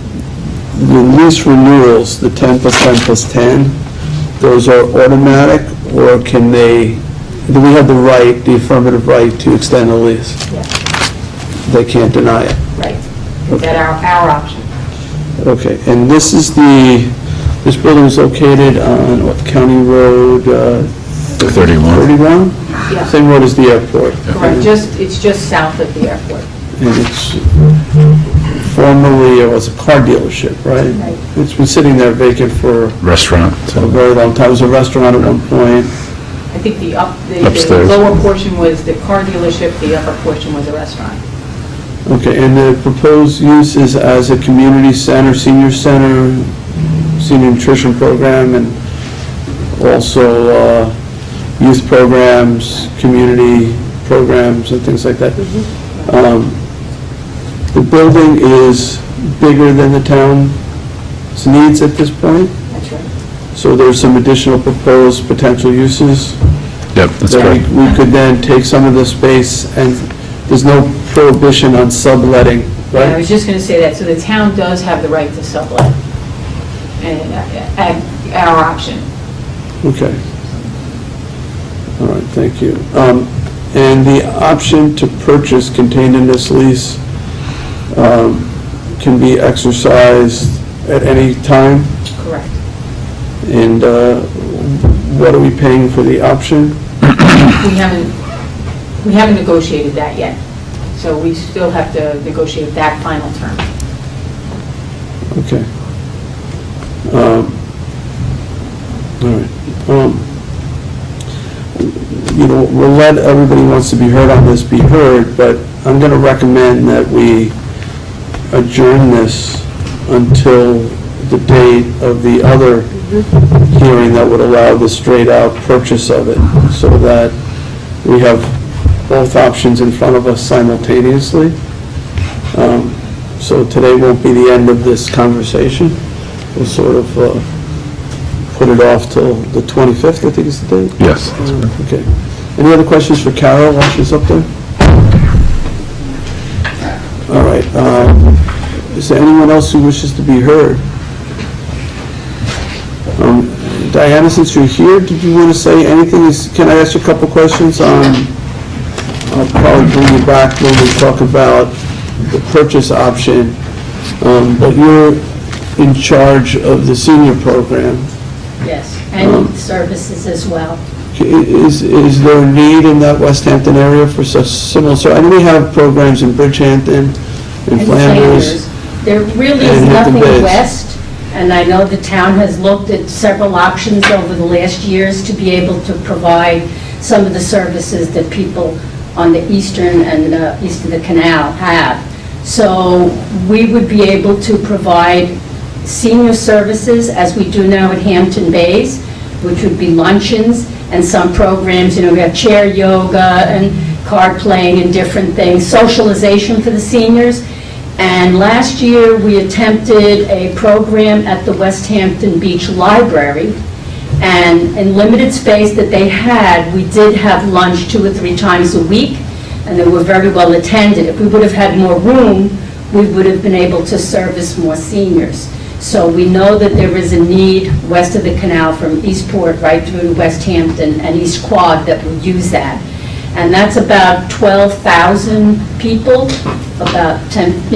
[SPEAKER 1] lease renewals, the 10 plus 10 plus 10, those are automatic, or do we have the affirmative right to extend the lease?
[SPEAKER 8] Yes,
[SPEAKER 1] They can't deny it?
[SPEAKER 8] right. Is that our option?
[SPEAKER 1] Okay, and this building is located on what, County Road
[SPEAKER 5] 31.
[SPEAKER 1] 31?
[SPEAKER 8] Yeah,
[SPEAKER 1] Same road as the airport.
[SPEAKER 8] correct. It's just south of the airport.
[SPEAKER 1] And it's formerly, it was a car dealership, right?
[SPEAKER 8] Right.
[SPEAKER 1] It's been sitting there vacant for
[SPEAKER 5] Restaurant.
[SPEAKER 1] a very long time. It was a restaurant at one point.
[SPEAKER 8] I think the
[SPEAKER 5] Upstairs.
[SPEAKER 8] lower portion was the car dealership, the upper portion was a restaurant.
[SPEAKER 1] Okay, and the proposed use is as a community center, senior nutrition program, and also youth programs, community programs, and things like that. The building is bigger than the town's needs at this point,
[SPEAKER 8] That's right.
[SPEAKER 1] so there's some additional proposed potential uses.
[SPEAKER 5] Yep, that's
[SPEAKER 1] That
[SPEAKER 5] correct.
[SPEAKER 1] we could then take some of the space, and there's no prohibition on subletting,
[SPEAKER 8] Yeah, I
[SPEAKER 1] right?
[SPEAKER 8] was just going to say that, so the town does have the right to sublet, and at our option.
[SPEAKER 1] Okay. All right, thank you. And the option to purchase contained in this lease can be exercised at any time?
[SPEAKER 8] Correct.
[SPEAKER 1] And what are we paying for the option?
[SPEAKER 8] We haven't negotiated that yet, so we still have to negotiate that final term.
[SPEAKER 1] Okay. All right. We'll let everybody who wants to be heard on this be heard, but I'm going to recommend that we adjourn this until the date of the other hearing that would allow the straight-out purchase of it, so that we have both options in front of us simultaneously. So today won't be the end of this conversation. We'll sort of put it off till the 25th, I think is the date?
[SPEAKER 5] Yes, that's correct.
[SPEAKER 1] Okay. Any other questions for Carol while she's up there? All right. Is there anyone else who wishes to be heard? Diana, since you're here, did you want to say anything? Can I ask you a couple questions? I'll probably bring you back when we talk about the purchase option, but you're in charge of the senior program.
[SPEAKER 2] Yes, and services as well.
[SPEAKER 1] Is there a need in that West Hampton area for such similar, so I know we have programs in Bridgehampton, in
[SPEAKER 2] And
[SPEAKER 1] Flanders.
[SPEAKER 2] There really is
[SPEAKER 1] and Hampton
[SPEAKER 2] nothing
[SPEAKER 1] Bays.
[SPEAKER 2] west, and I know the town has looked at several options over the last years to be able to provide some of the services that people on the eastern and east of the canal have. So we would be able to provide senior services, as we do now at Hampton Bays, which would be luncheons and some programs, we have chair yoga and card playing and different things, socialization for the seniors. And last year, we attempted a program at the West Hampton Beach Library, and in limited space that they had, we did have lunch 2 or 3 times a week, and they were very well attended. If we would have had more room, we would have been able to service more seniors. So we know that there is a need west of the canal from Eastport right through to West Hampton and East Quad that will use that. And that's about 12,000 people, about 10,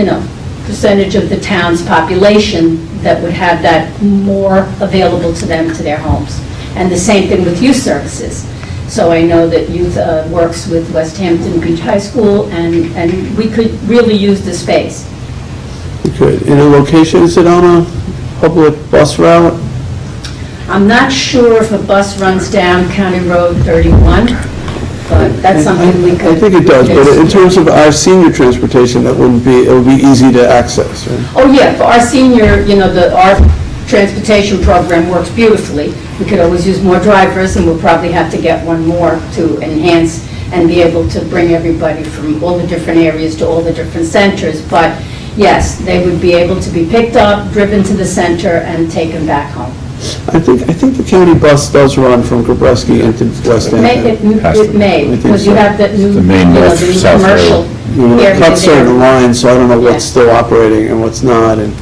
[SPEAKER 2] percentage of the town's population that would have that more available to them, to their homes. And the same thing with youth services. So I know that youth works with West Hampton Beach High School, and we could really use the space.
[SPEAKER 1] Good. In a location, is it on a public bus route?
[SPEAKER 2] I'm not sure if a bus runs down County Road 31, but that's something we could...
[SPEAKER 1] I think it does, but in terms of our senior transportation, it would be easy to access, right?
[SPEAKER 2] Oh, yeah, for our senior, our transportation program works beautifully. We could always use more drivers, and we'll probably have to get one more to enhance and be able to bring everybody from all the different areas to all the different centers. But yes, they would be able to be picked up, driven to the center, and taken back home.
[SPEAKER 1] I think the county bus does run from Gabreski into West Hampton.
[SPEAKER 2] It may, because you have the new,
[SPEAKER 5] The main
[SPEAKER 2] the
[SPEAKER 5] north,
[SPEAKER 2] new
[SPEAKER 5] south
[SPEAKER 2] commercial
[SPEAKER 1] You
[SPEAKER 2] area
[SPEAKER 1] cut certain
[SPEAKER 2] there.
[SPEAKER 1] lines, so I don't know
[SPEAKER 2] Yeah.
[SPEAKER 1] what's still operating and what's not, and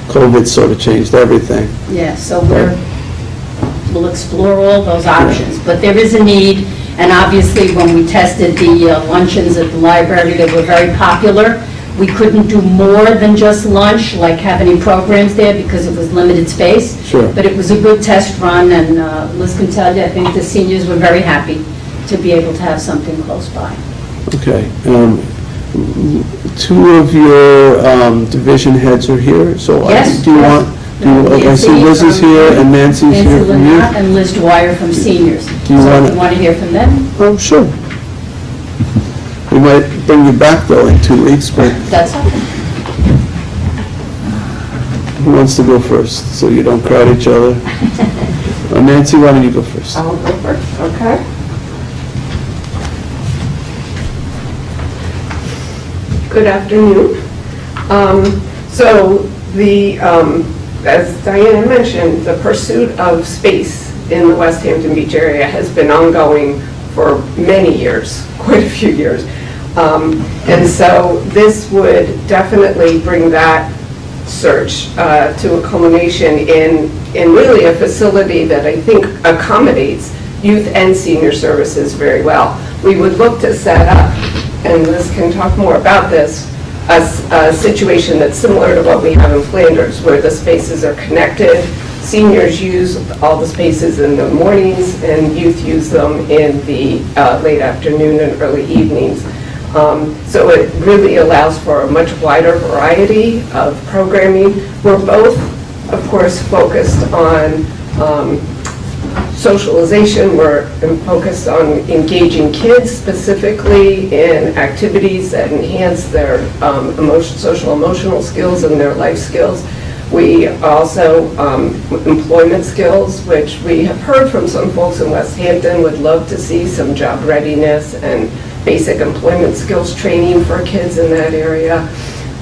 [SPEAKER 1] COVID sort of changed everything.
[SPEAKER 2] Yeah, so we'll explore all those options, but there is a need, and obviously, when we tested the luncheons at the library, they were very popular. We couldn't do more than just lunch, like have any programs there, because it was limited space.
[SPEAKER 1] Sure.
[SPEAKER 2] But it was a good test run, and Liz can tell you, I think the seniors were very happy to be able to have something close by.
[SPEAKER 1] Okay. Two of your division heads are here, so
[SPEAKER 2] Yes,
[SPEAKER 1] do you
[SPEAKER 2] yes.
[SPEAKER 1] want, I see Liz is here and Nancy's here
[SPEAKER 2] Nancy
[SPEAKER 1] from you.
[SPEAKER 2] Lynott and Liz Dwyer from seniors.
[SPEAKER 1] Do you
[SPEAKER 2] So
[SPEAKER 1] wanna-
[SPEAKER 2] if you want to hear from them,
[SPEAKER 1] Oh, sure. We might bring you back though in 2 weeks, but
[SPEAKER 2] that's okay.
[SPEAKER 1] who wants to go first, so you don't crowd each other? Nancy, why don't you go first?
[SPEAKER 3] I'll go first, okay. Good afternoon. So as Diana mentioned, the pursuit of space in the West Hampton Beach area has been ongoing for many years, quite a few years. And so this would definitely bring that search to a culmination in really a facility that I think accommodates youth and senior services very well. We would look to set up, and Liz can talk more about this, a situation that's similar to what we have in Flanders, where the spaces are connected. Seniors use all the spaces in the mornings, and youth use them in the late afternoon and early evenings. So it really allows for a much wider variety of programming. We're both, of course, focused on socialization. We're focused on engaging kids specifically in activities that enhance their social emotional skills and their life skills. We also, employment skills, which we have heard from some folks in West Hampton would love to see some job readiness and basic employment skills training for kids in that area.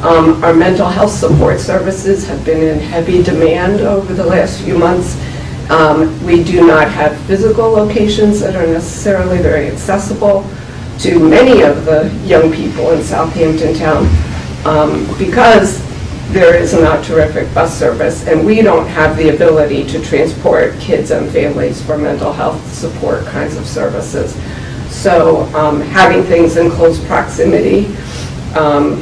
[SPEAKER 3] Our mental health support services have been in heavy demand over the last few months. We do not have physical locations that are necessarily very accessible to many of the young people in Southampton town because there is not terrific bus service, and we don't have the ability to transport kids and families for mental health support kinds of services. So having things in close proximity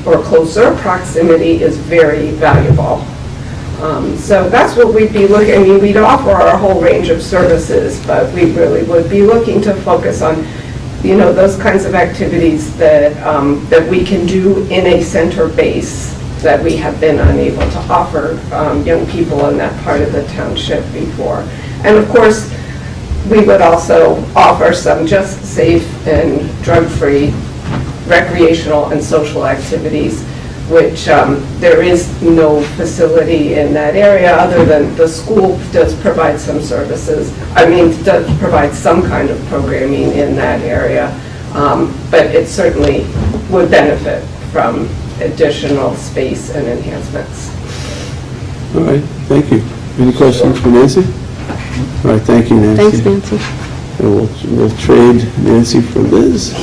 [SPEAKER 3] or closer proximity is very valuable. So that's what we'd be looking, I mean, we'd offer our whole range of services, but we really would be looking to focus on, those kinds of activities that, that we can do in a center base that we have been unable to offer young people in that part of the township before. And of course, we would also offer some just safe and drug-free recreational and social activities, which there is no facility in that area other than the school does provide some services. Does provide some kind of programming in that area, but it certainly would benefit from additional space and enhancements.
[SPEAKER 1] All right, thank you. Any questions for Nancy? All right, thank you, Nancy.
[SPEAKER 6] Thanks, Nancy.
[SPEAKER 1] And we'll trade Nancy for Liz.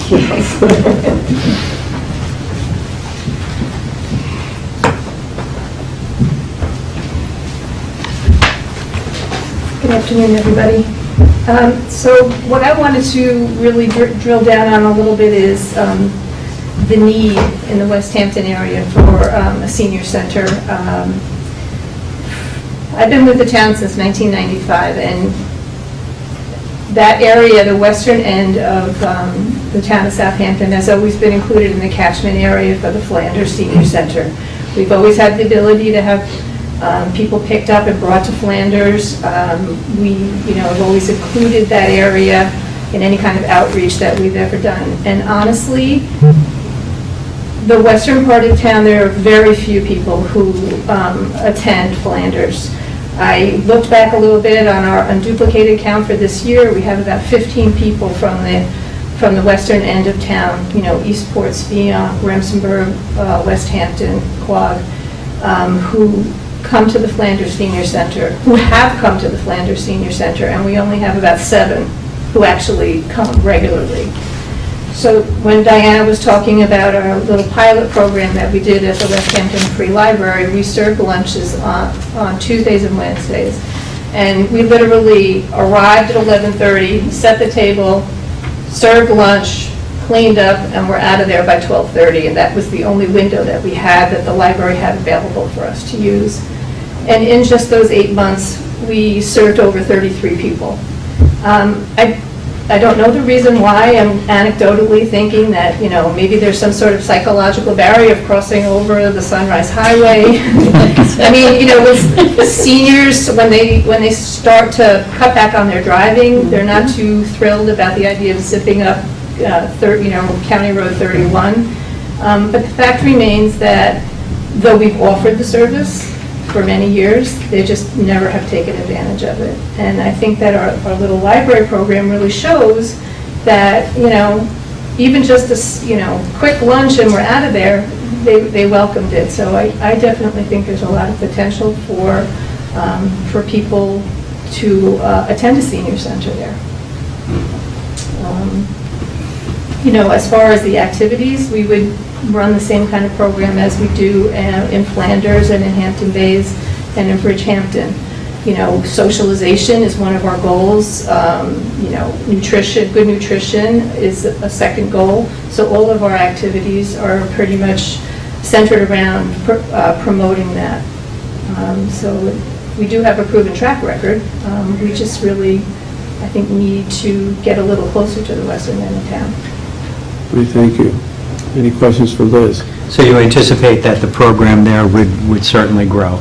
[SPEAKER 7] Good afternoon, everybody. So what I wanted to really drill down on a little bit is the need in the West Hampton area for a senior center. I've been with the town since 1995, and that area, the western end of the town of Southampton, has always been included in the catchment area for the Flanders Senior Center. We've always had the ability to have people picked up and brought to Flanders. We, have always included that area in any kind of outreach that we've ever done. And honestly, the western part of town, there are very few people who attend Flanders. I looked back a little bit on our unduplicated count for this year. We have about 15 people from the western end of town, Eastport, Spion, Remsenburg, West Hampton, Quogue, who come to the Flanders Senior Center, who have come to the Flanders Senior Center, and we only have about 7 who actually come regularly. So when Diana was talking about our little pilot program that we did at the West Hampton Free Library, we served lunches on Tuesdays and Wednesdays. And we literally arrived at 11:30, set the table, served lunch, cleaned up, and we're out of there by 12:30. And that was the only window that we had, that the library had available for us to use. And in just those 8 months, we served over 33 people. I don't know the reason why. I'm anecdotally thinking that, maybe there's some sort of psychological barrier of crossing over the Sunrise Highway. I mean, with seniors, when they start to cut back on their driving, they're not too thrilled about the idea of zipping up, County Road 31. But the fact remains that though we've offered the service for many years, they just never have taken advantage of it. And I think that our little library program really shows that, even just a, quick lunch and we're out of there, they welcomed it. So I definitely think there's a lot of potential for people to attend a senior center there. As far as the activities, we would run the same kind of program as we do in Flanders and in Hampton Bays and in Bridgehampton. Socialization is one of our goals. Nutrition, good nutrition is a second goal. So all of our activities are pretty much centered around promoting that. So we do have a proven track record. We just really, I think, need to get a little closer to the western end of town.
[SPEAKER 1] Thank you. Any questions for Liz?
[SPEAKER 4] So you anticipate that the program there would certainly grow?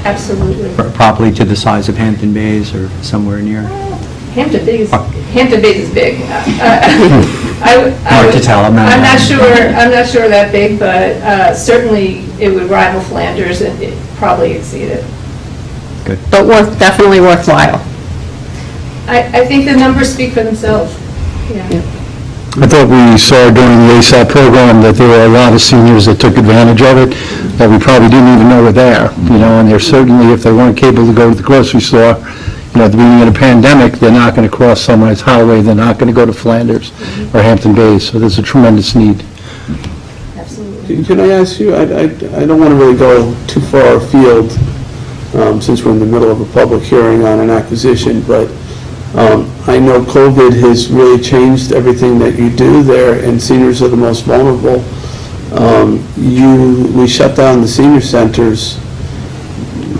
[SPEAKER 7] Absolutely.
[SPEAKER 4] Probably to the size of Hampton Bays or somewhere near?
[SPEAKER 7] Hampton Bays is big.
[SPEAKER 4] Hard to tell. I'm
[SPEAKER 7] not sure that big, but certainly it would rival Flanders and it probably exceed it.
[SPEAKER 4] Good.
[SPEAKER 3] But definitely worthwhile.
[SPEAKER 7] I think the numbers speak for themselves. Yeah.
[SPEAKER 9] I thought we saw during the ASAP program that there were a lot of seniors that took advantage of it, that we probably didn't even know were there, and they're certainly, if they weren't capable to go to the grocery store, at the beginning of the pandemic, they're not going to cross Sunrise Highway, they're not going to go to Flanders or Hampton Bays, so there's a tremendous need.
[SPEAKER 7] Absolutely.
[SPEAKER 1] Can I ask you, I don't want to really go too far afield, since we're in the middle of a public hearing on an acquisition, but I know COVID has really changed everything that you do there, and seniors are the most vulnerable. We shut down the senior centers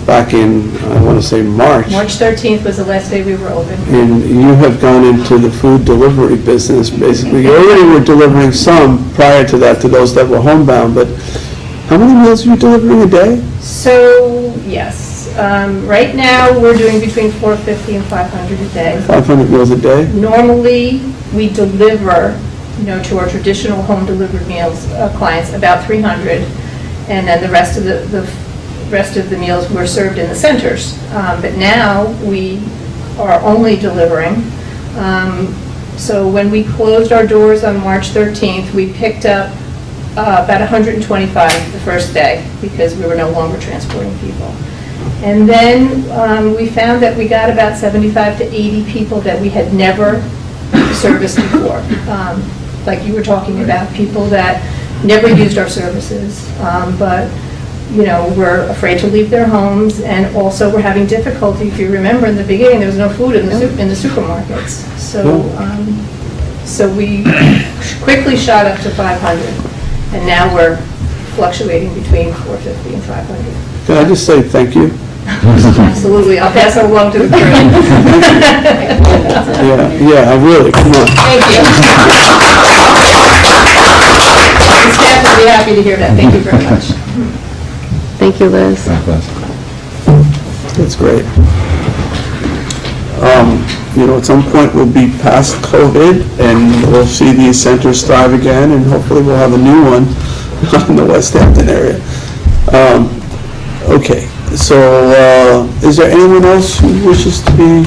[SPEAKER 1] back in, I want to say March.
[SPEAKER 7] March 13th was the last day we were open.
[SPEAKER 1] And you have gone into the food delivery business, basically. You already were delivering some prior to that to those that were homebound, but how many meals are you delivering a day?
[SPEAKER 7] So, yes. Right now, we're doing between 450 and 500 a day.
[SPEAKER 1] 500 meals a day?
[SPEAKER 7] Normally, we deliver, to our traditional home delivered meals clients about 300, and then the rest of the meals were served in the centers. But now we are only delivering. So when we closed our doors on March 13th, we picked up about 125 the first day because we were no longer transporting people. And then we found that we got about 75 to 80 people that we had never serviced before. Like you were talking about, people that never used our services. But
[SPEAKER 3] were afraid to leave their homes, and also were having difficulty. If you remember, in the beginning, there was no food in the supermarkets. So we quickly shot up to 500, and now we're fluctuating between 450 and 500.
[SPEAKER 1] Can I just say thank you?
[SPEAKER 3] Absolutely, I'll pass it along to the crew.
[SPEAKER 1] Yeah, really, come on.
[SPEAKER 3] Thank you. The staff will be happy to hear that. Thank you very much.
[SPEAKER 6] Thank you, Liz.
[SPEAKER 1] That's great. At some point, we'll be past COVID, and we'll see these centers thrive again, and hopefully we'll have a new one in the West Hampton area. Okay, so is there anyone else who wishes to be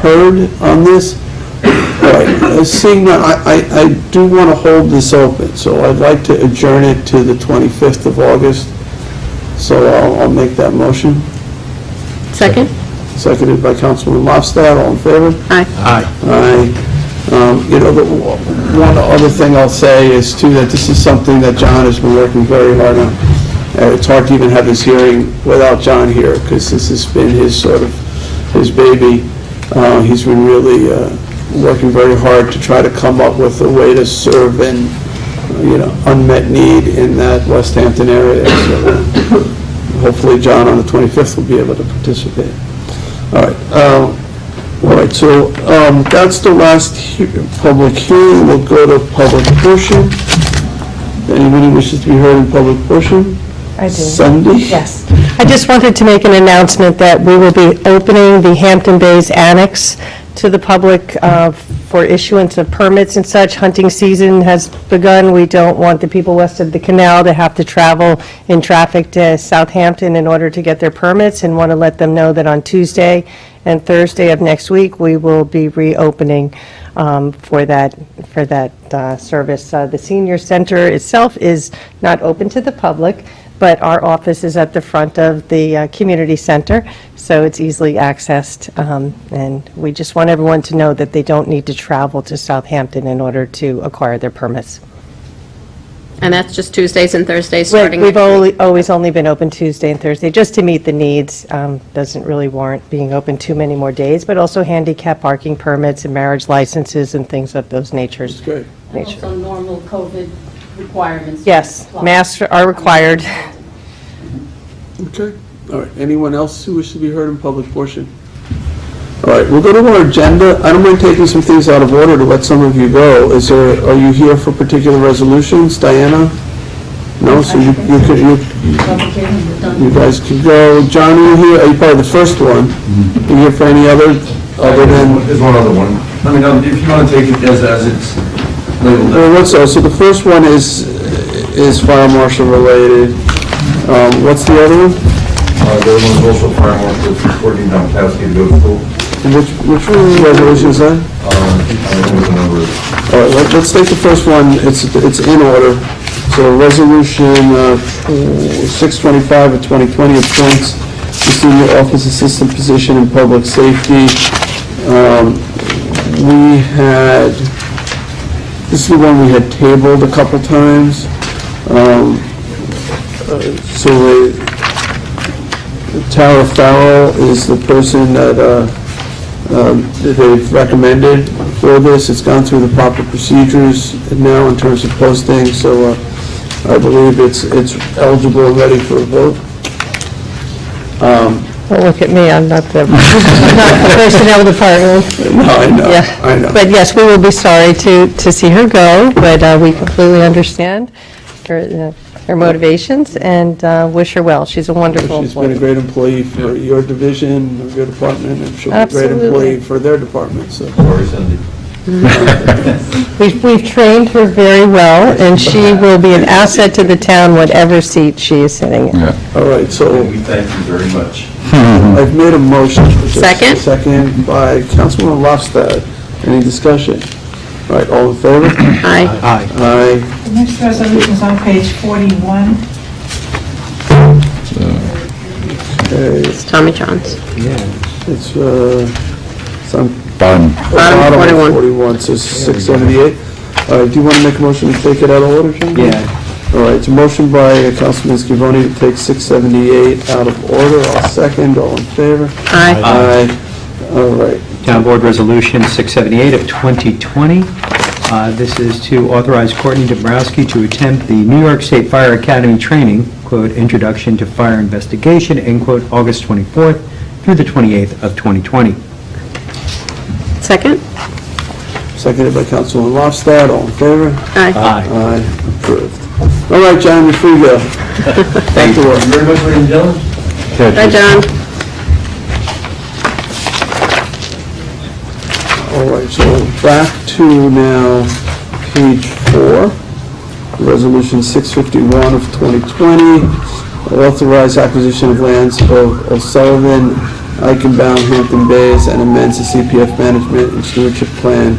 [SPEAKER 1] heard on this? All right, seeing that, I do want to hold this open, so I'd like to adjourn it to the 25th of August. So I'll make that motion.
[SPEAKER 6] Second?
[SPEAKER 1] Seconded by Councilman Lofstad. All in favor?
[SPEAKER 6] Aye.
[SPEAKER 1] Aye. One other thing I'll say is too that this is something that John has been working very hard on. It's hard to even have this hearing without John here, because this has been his baby. He's been really working very hard to try to come up with a way to serve an unmet need in that West Hampton area. So hopefully John on the 25th will be able to participate. All right, so that's the last public hearing. We'll go to public portion. Anybody wishes to be heard in public portion?
[SPEAKER 3] I do.
[SPEAKER 1] Sunday?
[SPEAKER 3] Yes. I just wanted to make an announcement that we will be opening the Hampton Bays Annex to the public for issuance of permits and such. Hunting season has begun. We don't want the people west of the canal to have to travel in traffic to Southampton in order to get their permits, and want to let them know that on Tuesday and Thursday of next week, we will be reopening for that service. The senior center itself is not open to the public, but our office is at the front of the community center, so it's easily accessed, and we just want everyone to know that they don't need to travel to Southampton in order to acquire their permits.
[SPEAKER 6] And that's just Tuesdays and Thursdays starting
[SPEAKER 3] We've
[SPEAKER 6] next week?
[SPEAKER 3] always only been open Tuesday and Thursday, just to meet the needs. Doesn't really warrant being open too many more days, but also handicap parking permits and marriage licenses and things of those natures.
[SPEAKER 1] That's great.
[SPEAKER 2] And also normal COVID requirements.
[SPEAKER 3] Yes, masks are required.
[SPEAKER 1] Okay. All right. Anyone else who wishes to be heard in public portion? All right. We'll go to our agenda. I don't mind taking some things out of order to let some of you go. Are you here for particular resolutions? Diana? No? So you guys can go. John, are you here? Are you part of the first one? Are you here for any other than?
[SPEAKER 10] There's one other one. I mean, if you want to take it as it's labeled.
[SPEAKER 1] So the first one is fire marshal related. What's the other one?
[SPEAKER 10] The other one is also fire marshal, it's reporting Domkowski to go to school.
[SPEAKER 1] Which resolution is that?
[SPEAKER 10] I don't know what the number is.
[SPEAKER 1] All right, let's take the first one. It's in order. So resolution 625 of 2020 appoints the senior office assistant position in public safety. This is the one we had tabled a couple times. So Tara Farrell is the person that they've recommended for this. It's gone through the proper procedures now in terms of posting, so I believe it's eligible and ready for a vote.
[SPEAKER 3] Don't look at me, I'm not the personnel department.
[SPEAKER 1] No, I know,
[SPEAKER 3] Yeah.
[SPEAKER 1] I know.
[SPEAKER 3] But yes, we will be sorry to see her go, but we completely understand her motivations and wish her well. She's a wonderful
[SPEAKER 1] She's been a
[SPEAKER 3] employee.
[SPEAKER 1] great employee for your division, or your department, and she'll be a great
[SPEAKER 3] Absolutely.
[SPEAKER 1] employee for their department, so.
[SPEAKER 10] Sorry, Cindy.
[SPEAKER 3] We've trained her very well, and she will be an asset to the town, whatever seat she is sitting in.
[SPEAKER 1] All right, so
[SPEAKER 10] We thank you very much.
[SPEAKER 1] I've made a motion.
[SPEAKER 6] Second.
[SPEAKER 1] Second by Councilwoman Lofstad. Any discussion? All right, all in favor?
[SPEAKER 6] Aye.
[SPEAKER 4] Aye.
[SPEAKER 1] Aye.
[SPEAKER 8] The next resolution is on page 41.
[SPEAKER 1] Okay,
[SPEAKER 6] It's Tommy John's.
[SPEAKER 1] it's on
[SPEAKER 5] Bottom.
[SPEAKER 6] Bottom 41.
[SPEAKER 1] 41, so 678. All right, do you want to make a motion to take it out of order, John?
[SPEAKER 4] Yeah.
[SPEAKER 1] All right, it's a motion by Councilman Scavone to take 678 out of order. I'll second. All in favor?
[SPEAKER 3] Aye.
[SPEAKER 1] Aye. All right.
[SPEAKER 4] Town Board Resolution 678 of 2020. This is to authorize Courtney Dombrowski to attend the New York State Fire Academy training, quote, Introduction to Fire Investigation, end quote, August 24th through the 28th of 2020.
[SPEAKER 3] Second?
[SPEAKER 1] Seconded by Councilman Lofstad. All in favor?
[SPEAKER 3] Aye.
[SPEAKER 1] Aye. Approved. All right, John, you're free to go. Thank you.
[SPEAKER 10] Thank you very much, ladies and gentlemen.
[SPEAKER 3] Bye, John.
[SPEAKER 1] All right, so back to now page 4, Resolution 651 of 2020, authorize acquisition of lands of O'Sullivan, Eichenbaum, Hampton Bays, and amends the CPF management and stewardship plan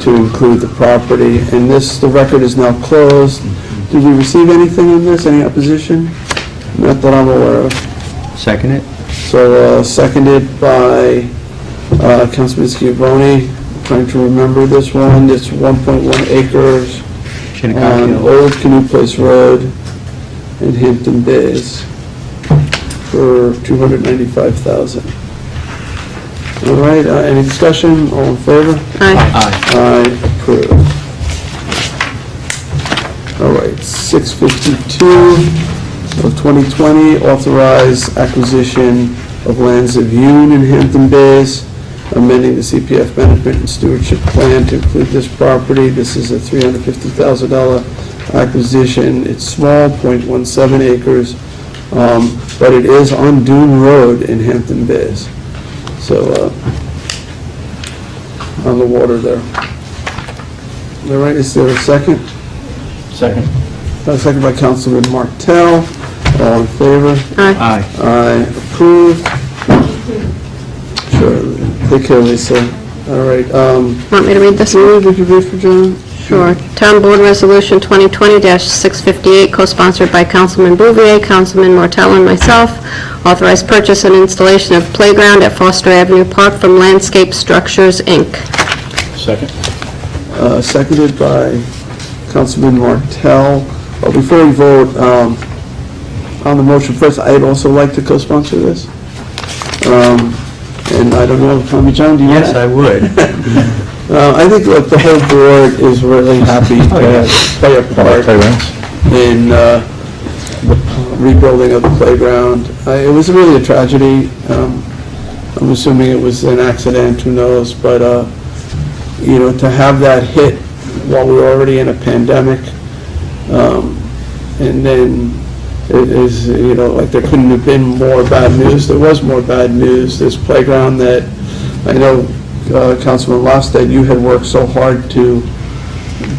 [SPEAKER 1] to include the property. And this, the record is now closed. Did we receive anything on this, any opposition? Not that I'm aware of.
[SPEAKER 4] Second it?
[SPEAKER 1] So, seconded by Councilman Scavone. Trying to remember this one. It's 1.1 acres
[SPEAKER 4] Shinnecock
[SPEAKER 1] on
[SPEAKER 4] Hill.
[SPEAKER 1] Old Canoe Place Road in Hampton Bays for $295,000. All right, any discussion? All in favor?
[SPEAKER 3] Aye.
[SPEAKER 4] Aye.
[SPEAKER 1] Aye, approved. All right, 652 of 2020, authorize acquisition of lands of Yoon in Hampton Bays, amending the CPF management and stewardship plan to include this property. This is a $350,000 acquisition. It's small, 0.17 acres, but it is on Dune Road in Hampton Bays. So, on the water there. All right, is there a second?
[SPEAKER 10] Second.
[SPEAKER 1] Second by Councilman Martell. All in favor?
[SPEAKER 4] Aye.
[SPEAKER 1] Aye, approved. Sure, take care, Lisa. All right,
[SPEAKER 3] Want me to read this?
[SPEAKER 1] would you read for John?
[SPEAKER 3] Sure. Town Board Resolution 2020-658, co-sponsored by Councilman Bouvier, Councilman Martell, and myself, authorize purchase and installation of playground at Foster Avenue Park from Landscape Structures, Inc.
[SPEAKER 10] Second.
[SPEAKER 1] Seconded by Councilman Martell. Before we vote on the motion first, I'd also like to co-sponsor this. And I don't know, Tommy John, do you?
[SPEAKER 4] Yes, I would.
[SPEAKER 1] I think that the whole board is really happy to play a part
[SPEAKER 5] Playgrounds?
[SPEAKER 1] in the rebuilding of the playground. It was really a tragedy. I'm assuming it was an accident, who knows, but, you know, to have that hit while we were already in a pandemic, and then it is, you know, like there couldn't have been more bad news. There was more bad news. This playground that I know Councilman Lofstad, you had worked so hard to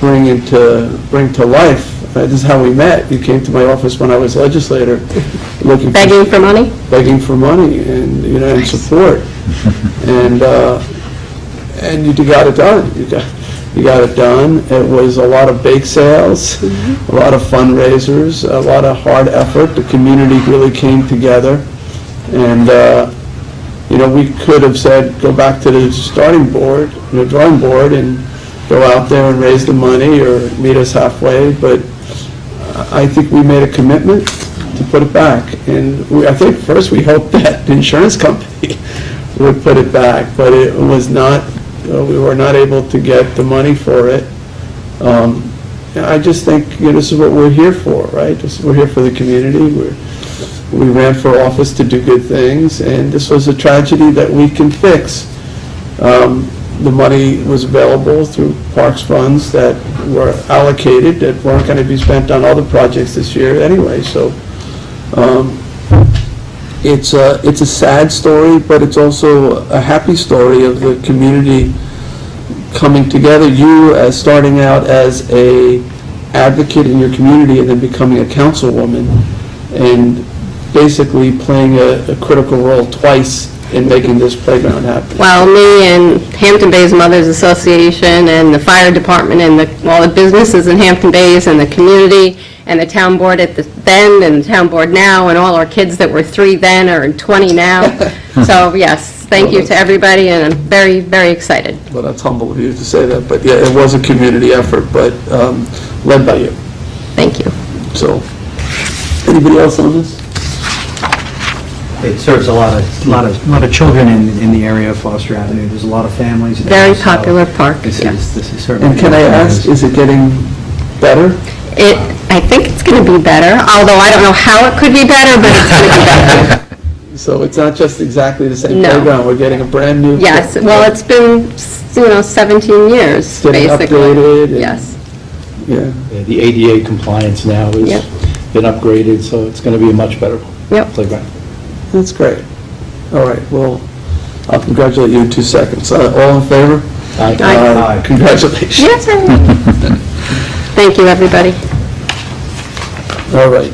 [SPEAKER 1] bring to life. This is how we met. You came to my office when I was legislator, looking
[SPEAKER 3] Begging for money?
[SPEAKER 1] begging for money and, you know, and support. And you got it done. You got it done. It was a lot of bake sales, a lot of fundraisers, a lot of hard effort. The community really came together. And, you know, we could have said, go back to the drawing board, and go out there and raise the money or meet us halfway. But I think we made a commitment to put it back. And I think first we hoped that the insurance company would put it back, but it was not. We were not able to get the money for it. I just think, you know, this is what we're here for, right? We're here for the community. We ran for office to do good things, and this was a tragedy that we can fix. The money was available through Parks funds that were allocated, that weren't going to be spent on other projects this year anyway. So it's a sad story, but it's also a happy story of the community coming together. You as starting out as a advocate in your community and then becoming a councilwoman and basically playing a critical role twice in making this playground happen.
[SPEAKER 3] Well, me and Hampton Bays Mothers Association and the fire department and all the businesses in Hampton Bays and the community and the town board at the then and the town board now and all our kids that were 3 then are 20 now. So yes, thank you to everybody, and I'm very, very excited.
[SPEAKER 1] Well, that's humble of you to say that, but yeah, it was a community effort, but led by you.
[SPEAKER 3] Thank you.
[SPEAKER 1] So, anybody else on this?
[SPEAKER 4] It serves a lot of children in the area of Foster Avenue. There's a lot of families there.
[SPEAKER 6] Very
[SPEAKER 4] so
[SPEAKER 6] popular park,
[SPEAKER 4] This
[SPEAKER 6] yes.
[SPEAKER 4] is certainly...
[SPEAKER 1] And can I ask, is it getting better?
[SPEAKER 6] I think it's going to be better, although I don't know how it could be better, but it's going to be better.
[SPEAKER 1] So it's not just exactly the same
[SPEAKER 6] No.
[SPEAKER 1] playground, we're getting a brand new...
[SPEAKER 6] Yes, well, it's been, 17 years,
[SPEAKER 1] Getting
[SPEAKER 6] basically.
[SPEAKER 1] updated and-
[SPEAKER 6] Yes.
[SPEAKER 1] Yeah,
[SPEAKER 9] Yeah, the ADA compliance now has
[SPEAKER 6] Yep.
[SPEAKER 9] been upgraded, so it's going to be a much better
[SPEAKER 6] Yep.
[SPEAKER 9] playground.
[SPEAKER 1] that's great. All right, well, I'll congratulate you in 2 seconds. All in favor?
[SPEAKER 6] Aye.
[SPEAKER 1] Congratulations.
[SPEAKER 6] Yes, I will. Thank you, everybody.
[SPEAKER 1] All right,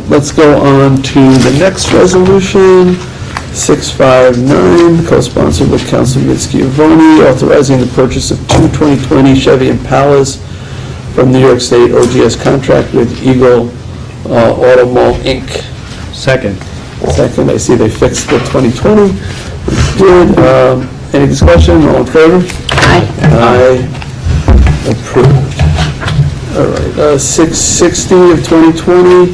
[SPEAKER 1] let's go on to the next resolution, 659, co-sponsored with Councilman Schiavone, authorizing the purchase of two 2020 Chevy Impalas from New York State OGS contract with Eagle Auto Mall, Inc.
[SPEAKER 4] Second.
[SPEAKER 1] Second, I see they fixed the 2020. Good. Any discussion? All in favor?
[SPEAKER 6] Aye.
[SPEAKER 1] Aye. Approved. All right, 660 of 2020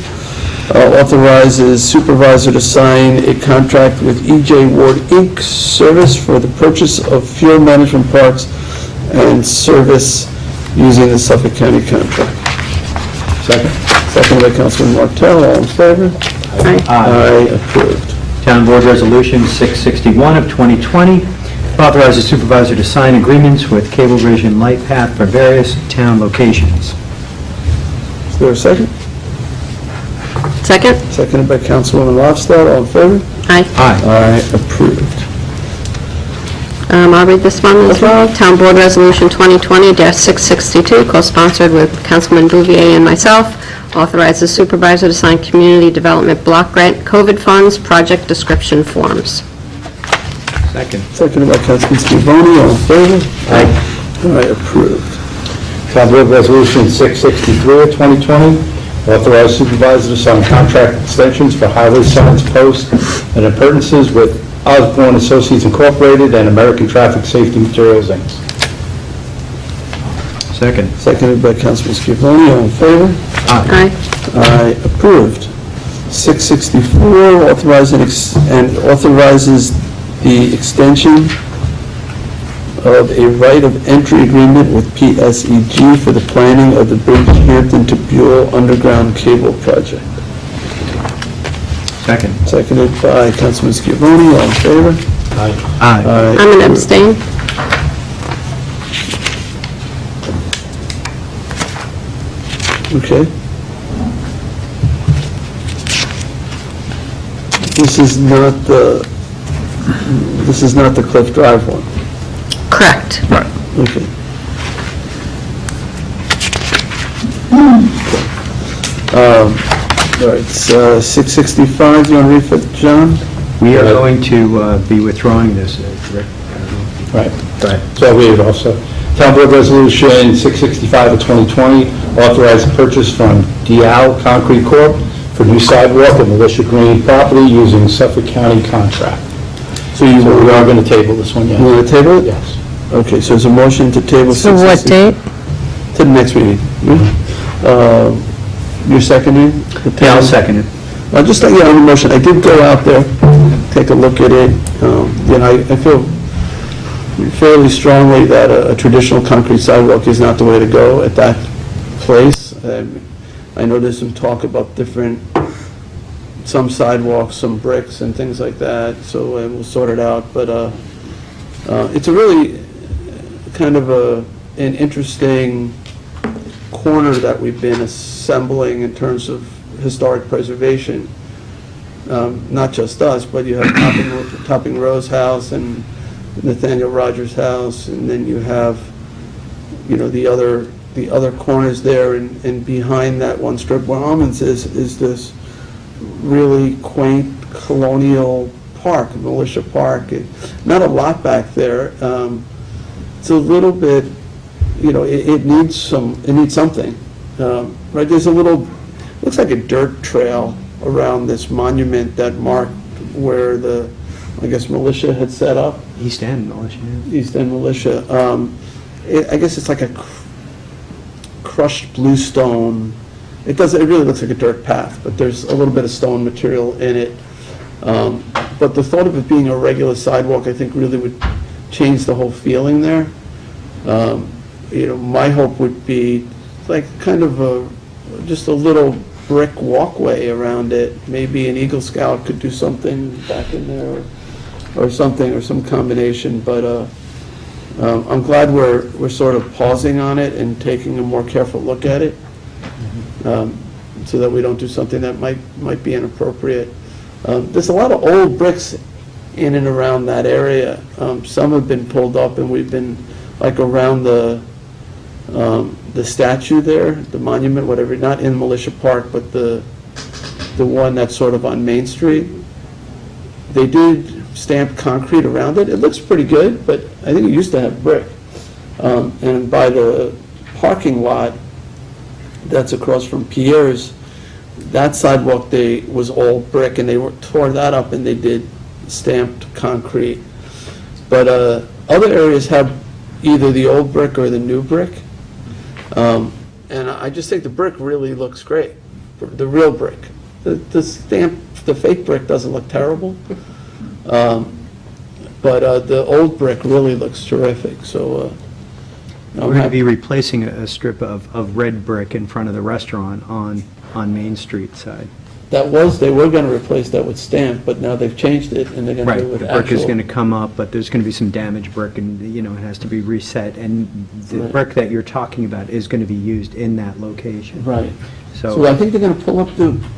[SPEAKER 1] authorizes supervisor to sign a contract with EJ Ward, Inc. Service for the purchase of fuel management parts and service using the Suffolk County contract.
[SPEAKER 9] Second.
[SPEAKER 1] Second by Councilman Martell, all in favor?
[SPEAKER 6] Aye.
[SPEAKER 1] Aye, approved.
[SPEAKER 4] Town Board Resolution 661 of 2020 authorizes supervisor to sign agreements with Cablevision Lightpath for various town locations.
[SPEAKER 1] Is there a second?
[SPEAKER 6] Second?
[SPEAKER 1] Seconded by Councilwoman Lofstad, all in favor?
[SPEAKER 6] Aye.
[SPEAKER 4] Aye.
[SPEAKER 1] Aye, approved.
[SPEAKER 6] I'll read this one as well. Town Board Resolution 2020-662, co-sponsored with Councilman Bouvier and myself, authorizes supervisor to sign community development block grant COVID funds project description forms.
[SPEAKER 4] Second.
[SPEAKER 1] Seconded by Councilman Schiavone, all in favor? Aye. Aye, approved.
[SPEAKER 9] Town Board Resolution 663 of 2020, authorize supervisor to sign contract extensions for highway signs, posts, and appurtenances with Osborne Associates Incorporated and American Traffic Safety Materials, Inc.
[SPEAKER 4] Second.
[SPEAKER 1] Seconded by Councilman Schiavone, all in favor?
[SPEAKER 6] Aye.
[SPEAKER 1] Aye, approved. 664, authorizes the extension of a right of entry agreement with PSEG for the planning of the Hampton to Buell Underground Cable Project.
[SPEAKER 4] Second.
[SPEAKER 1] Seconded by Councilman Schiavone, all in favor?
[SPEAKER 4] Aye.
[SPEAKER 1] Aye,
[SPEAKER 6] I'm going to
[SPEAKER 1] approved.
[SPEAKER 6] abstain.
[SPEAKER 1] Okay. This is not the Cliff Drive one.
[SPEAKER 6] Correct.
[SPEAKER 1] Okay. All right, it's 665, you want to read for John?
[SPEAKER 4] We are going to be withdrawing this, Rick.
[SPEAKER 9] Right.
[SPEAKER 4] Go ahead.
[SPEAKER 9] So I'll read it also. Town Board Resolution 665 of 2020, authorize purchase from Dial Concrete Corp. for new sidewalk at Militia Green property using Suffolk County contract. So we are going to table this one, yes.
[SPEAKER 1] You want to table it?
[SPEAKER 9] Yes.
[SPEAKER 1] Okay, so there's a motion to table
[SPEAKER 3] So what
[SPEAKER 1] 660
[SPEAKER 3] date?
[SPEAKER 1] To the next meeting. You're seconding? the
[SPEAKER 4] Yeah, I'll
[SPEAKER 1] table?
[SPEAKER 4] second it.
[SPEAKER 1] Just on the motion, I did go out there, take a look at it. I feel fairly strongly that a traditional concrete sidewalk is not the way to go at that place. I know there's some talk about some sidewalks, some bricks and things like that, so we'll sort it out. But it's a really kind of an interesting corner that we've been assembling in terms of historic preservation. Not just us, but you have Topping Rose House and Nathaniel Rogers' house, and then you have, the other corners there, and behind that one strip where Almonds is this really quaint colonial park, Militia Park. Not a lot back there. It's a little bit, it needs something. Right, there's a little, looks like a dirt trail around this monument that marked where the, I guess, militia had set up,
[SPEAKER 4] East End Militia.
[SPEAKER 1] East End Militia. I guess it's like a crushed bluestone it really looks like a dirt path, but there's a little bit of stone material in it. But the thought of it being a regular sidewalk, I think really would change the whole feeling there. My hope would be like kind of just a little brick walkway around it. Maybe an Eagle Scout could do something back in there or something, or some combination, but I'm glad we're sort of pausing on it and taking a more careful look at it, so that we don't do something that might be inappropriate. There's a lot of old bricks in and around that area. Some have been pulled up, and we've been like around the statue there, the monument, whatever, not in Militia Park, but the one that's sort of on Main Street. They did stamp concrete around it. It looks pretty good, but I think it used to have brick. And by the parking lot that's across from Pierre's, that sidewalk was all brick, and they tore that up and they did stamped concrete. But other areas have either the old brick or the new brick. And I just think the brick really looks great, the real brick. The fake brick doesn't look terrible. But the old brick really looks terrific, so.
[SPEAKER 4] We're going to be replacing a strip of red brick in front of the restaurant on Main Street side.
[SPEAKER 1] They were going to replace that with stamp, but now they've changed it, and they're going to
[SPEAKER 4] Right,
[SPEAKER 1] do it with
[SPEAKER 4] the
[SPEAKER 1] actual.
[SPEAKER 4] brick is going to come up, but there's going to be some damaged brick, and, it has to be reset, and the
[SPEAKER 1] Right.
[SPEAKER 4] brick that you're talking about is going to be used in that location.
[SPEAKER 1] Right. So
[SPEAKER 4] So,
[SPEAKER 1] I think they're going to pull up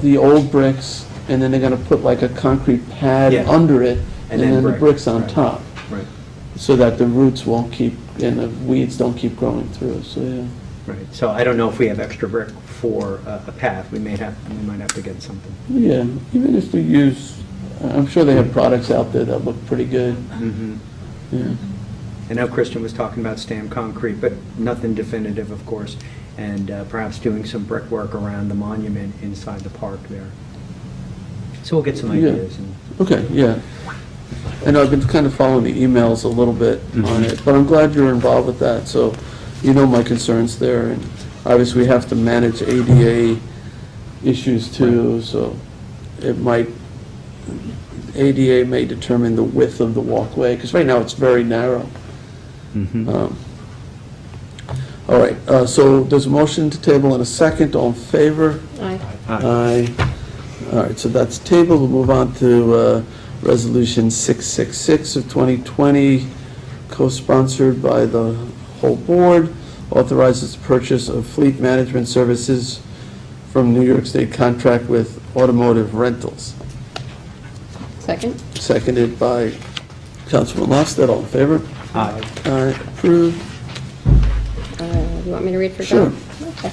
[SPEAKER 1] the old bricks, and then they're going to put like a concrete pad
[SPEAKER 4] Yeah.
[SPEAKER 1] under it, and then the
[SPEAKER 4] brick.
[SPEAKER 1] bricks on
[SPEAKER 4] Right.
[SPEAKER 1] top,
[SPEAKER 4] right,
[SPEAKER 1] so that the roots won't keep, and the weeds don't keep growing through, so yeah.
[SPEAKER 4] right. So I don't know if we have extra brick for a path. We might have to get something.
[SPEAKER 1] Yeah, even if we use, I'm sure they have products out there that look pretty good, yeah.
[SPEAKER 4] I know Christian was talking about stamped concrete, but nothing definitive, of course, and perhaps doing some brickwork around the monument inside the park there. So we'll get some
[SPEAKER 1] Yeah.
[SPEAKER 4] ideas. And
[SPEAKER 1] Okay, yeah. I know I've been kind of following the emails a little bit on it, but I'm glad you're involved with that, so you know my concerns there, and obviously we have to manage ADA issues too, so ADA may determine the width of the walkway, because right now it's very narrow. All right, so there's a motion to table in a second, all in favor?
[SPEAKER 2] Aye.
[SPEAKER 1] Aye. All right, so that's tabled. We'll move on to Resolution 666 of 2020, co-sponsored by the whole board, authorizes the purchase of fleet management services from New York State contract with automotive rentals.
[SPEAKER 2] Second?
[SPEAKER 1] Seconded by Councilman Lofstad. All in favor?
[SPEAKER 4] Aye.
[SPEAKER 1] Aye, approved.
[SPEAKER 2] You want me to read for
[SPEAKER 1] Sure.
[SPEAKER 2] John? Okay.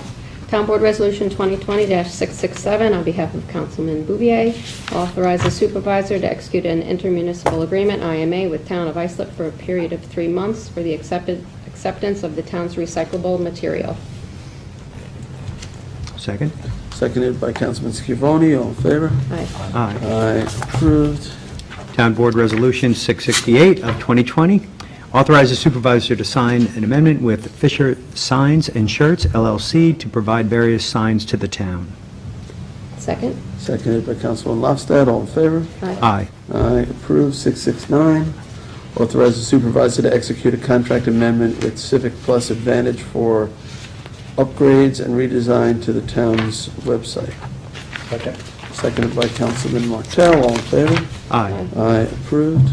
[SPEAKER 2] Town Board Resolution 2020-667, on behalf of Councilman Bouvier, authorize the supervisor to execute an intermunicipal agreement, IMA, with Town of Islip for a period of 3 months for the acceptance of the town's recyclable material.
[SPEAKER 4] Second?
[SPEAKER 1] Seconded by Councilman Scavone. All in favor?
[SPEAKER 2] Aye.
[SPEAKER 4] Aye.
[SPEAKER 1] Aye, approved.
[SPEAKER 4] Town Board Resolution 668 of 2020, authorize the supervisor to sign an amendment with Fisher Signs and Shirts, LLC, to provide various signs to the town.
[SPEAKER 2] Second?
[SPEAKER 1] Seconded by Councilman Lofstad. All in favor?
[SPEAKER 4] Aye.
[SPEAKER 1] Aye, approved. 669, authorize the supervisor to execute a contract amendment with Civic Plus Advantage for upgrades and redesign to the town's website.
[SPEAKER 4] Second.
[SPEAKER 1] Seconded by Councilman Martell. All in favor?
[SPEAKER 4] Aye.
[SPEAKER 1] Aye, approved.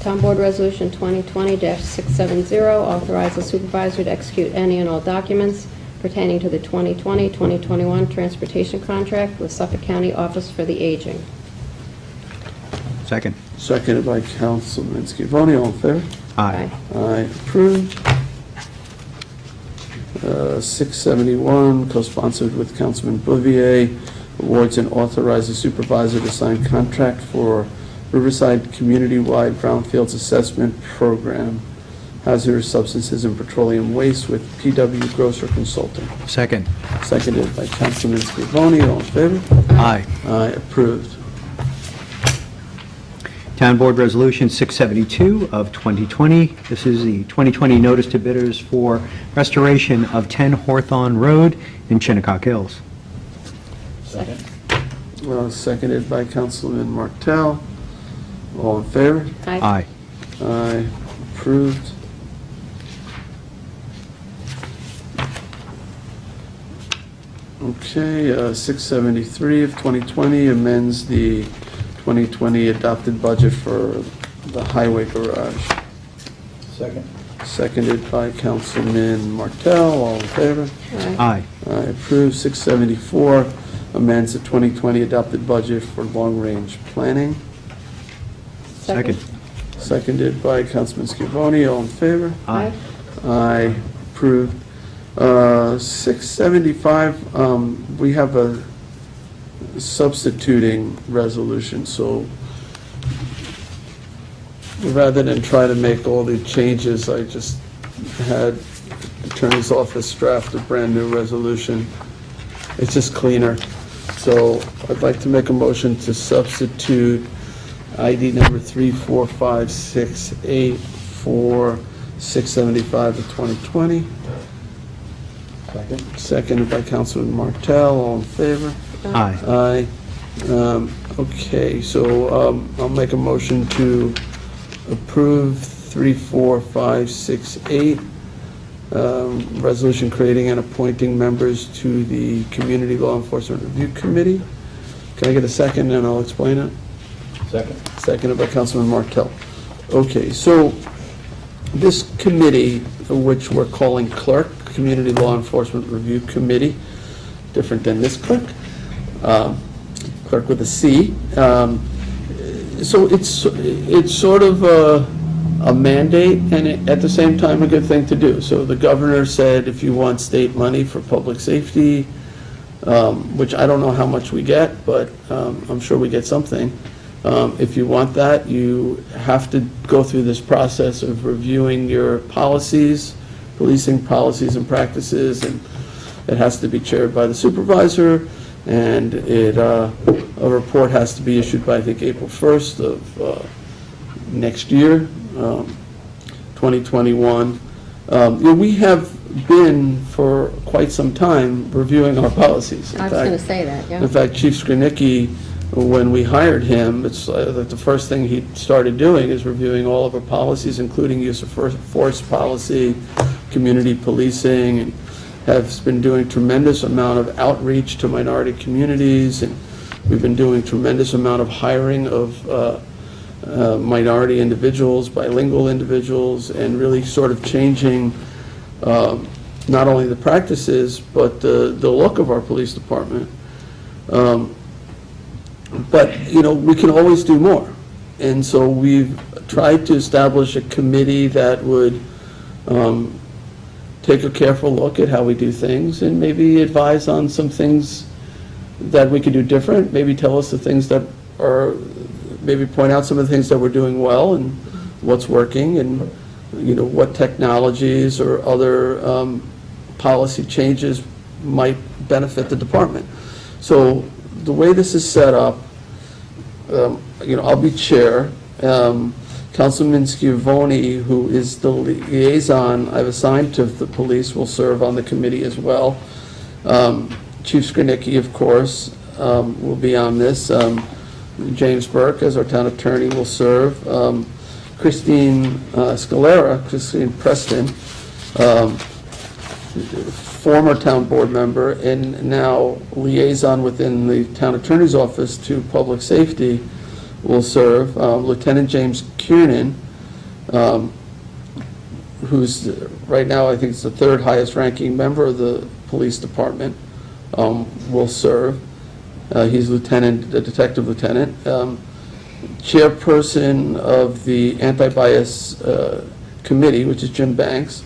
[SPEAKER 2] Town Board Resolution 2020-670, authorize the supervisor to execute any and all documents pertaining to the 2020-2021 transportation contract with Suffolk County Office for the Aging.
[SPEAKER 4] Second.
[SPEAKER 1] Seconded by Councilman Scavone. All in favor?
[SPEAKER 4] Aye.
[SPEAKER 1] Aye, approved. 671, co-sponsored with Councilman Bouvier, awards and authorizes supervisor to sign contract for Riverside Community-Wide Brownfields Assessment Program, hazardous substances and petroleum waste with PW Grosser Consulting.
[SPEAKER 4] Second.
[SPEAKER 1] Seconded by Councilman Scavone. All in favor?
[SPEAKER 4] Aye.
[SPEAKER 1] Aye, approved.
[SPEAKER 4] Town Board Resolution 672 of 2020. This is the 2020 notice to bidders for restoration of 10 Hawthorne Road in Shinnecock Hills.
[SPEAKER 2] Second.
[SPEAKER 1] Seconded by Councilman Martell. All in favor?
[SPEAKER 4] Aye.
[SPEAKER 1] Aye. Approved. Okay, 673 of 2020 amends the 2020 adopted budget for the highway garage.
[SPEAKER 2] Second.
[SPEAKER 1] Seconded by Councilman Martell. All in favor?
[SPEAKER 4] Aye.
[SPEAKER 1] Aye. Approved. 674 amends the 2020 adopted budget for long-range planning.
[SPEAKER 4] Second.
[SPEAKER 1] Seconded by Councilman Scavone. All in favor?
[SPEAKER 4] Aye.
[SPEAKER 1] Aye. Approved. 675, we have a substituting resolution, so rather than try to make all the changes, I just had Attorney's Office draft a brand-new resolution. It's just cleaner. So I'd like to make a motion to substitute ID number 34568 for 675 of 2020.
[SPEAKER 2] Second.
[SPEAKER 1] Seconded by Councilman Martell. All in favor?
[SPEAKER 4] Aye.
[SPEAKER 1] Aye. Okay, so I'll make a motion to approve 34568, resolution creating and appointing members to the Community Law Enforcement Review Committee. Can I get a second and I'll explain it?
[SPEAKER 2] Second.
[SPEAKER 1] Seconded by Councilman Martell. Okay, so this committee, which we're calling clerk, Community Law Enforcement Review Committee, different than this clerk, clerk with a C. So it's sort of a mandate and at the same time a good thing to do. So the governor said if you want state money for public safety, which I don't know how much we get, but I'm sure we get something. If you want that, you have to go through this process of reviewing your policies, policing policies and practices, and it has to be chaired by the supervisor, and a report has to be issued by, I think, April 1st of next year, 2021. We have been for quite some time reviewing our policies.
[SPEAKER 11] I was going to say that, yeah.
[SPEAKER 1] In fact, Chief Skrinicki, when we hired him, it's like the first thing he started doing is reviewing all of our policies, including use of force policy, community policing, and has been doing tremendous amount of outreach to minority communities, and we've been doing tremendous amount of hiring of minority individuals, bilingual individuals, and really sort of changing not only the practices, but the look of our police department. But, we can always do more. And so we've tried to establish a committee that would take a careful look at how we do things and maybe advise on some things that we could do different, maybe tell us the things that are, maybe point out some of the things that we're doing well and what's working, and, what technologies or other policy changes might benefit the department. So the way this is set up, I'll be chair. Councilman Scavone, who is the liaison I've assigned to the police, will serve on the committee as well. Chief Skrinicki, of course, will be on this. James Burke, as our town attorney, will serve. Christine Preston, former town board member and now liaison within the town attorney's office to public safety, will serve. Lieutenant James Kiernan, who's right now, I think, is the third highest ranking member of the police department, will serve. He's detective lieutenant. Chairperson of the anti-bias committee, which is Jim Banks.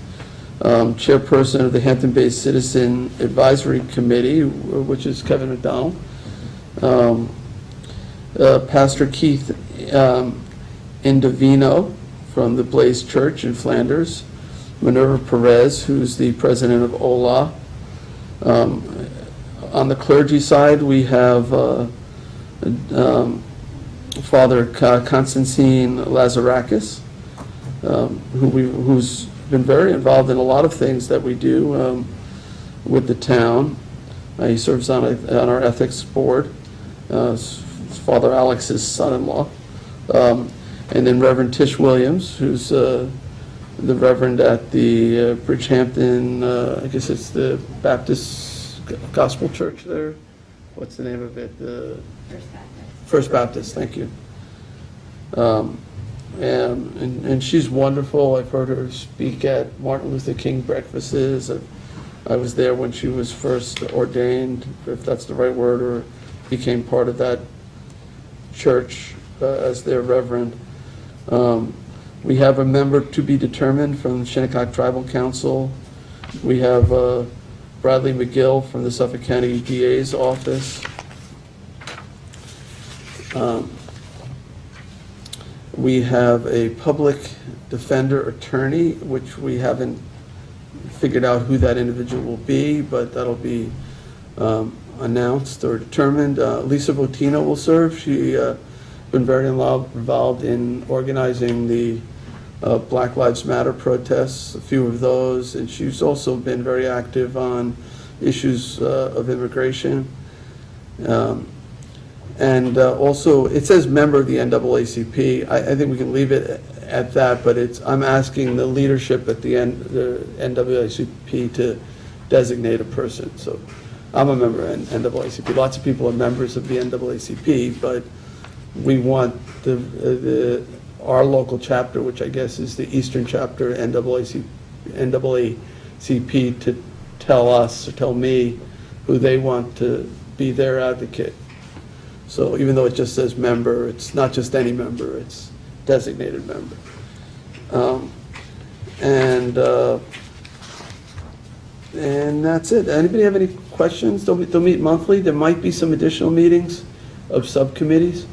[SPEAKER 1] Chairperson of the Hampton-based Citizen Advisory Committee, which is Kevin McDonald. Pastor Keith Indovino from the Blaze Church in Flanders. Minerva Perez, who's the president of OLA. On the clergy side, we have Father Konstantin Lazarakis, who's been very involved in a lot of things that we do with the town. He serves on our ethics board. Father Alex's son-in-law. And then Reverend Tish Williams, who's the Reverend at the Bridgehampton, I guess it's the Baptist Gospel Church there. What's the name of it? First Baptist, thank you. And she's wonderful. I've heard her speak at Martin Luther King breakfasts. I was there when she was first ordained, if that's the right word, or became part of that church as their reverend. We have a member to be determined from Shinnecock Tribal Council. We have Bradley McGill from the Suffolk County DA's office. We have a public defender attorney, which we haven't figured out who that individual will be, but that'll be announced or determined. Lisa Botino will serve. She been very involved in organizing the Black Lives Matter protests, a few of those, and she's also been very active on issues of immigration. And also, it says member of the NAACP. I think we can leave it at that, but I'm asking the leadership at the NAACP to designate a person. So I'm a member of NAACP. Lots of people are members of the NAACP, but we want our local chapter, which I guess is the Eastern chapter, NAACP, to tell us, or tell me, who they want to be their advocate. So even though it just says member, it's not just any member, it's designated member. And that's it. Anybody have any questions? They'll meet monthly. There might be some additional meetings of subcommittees.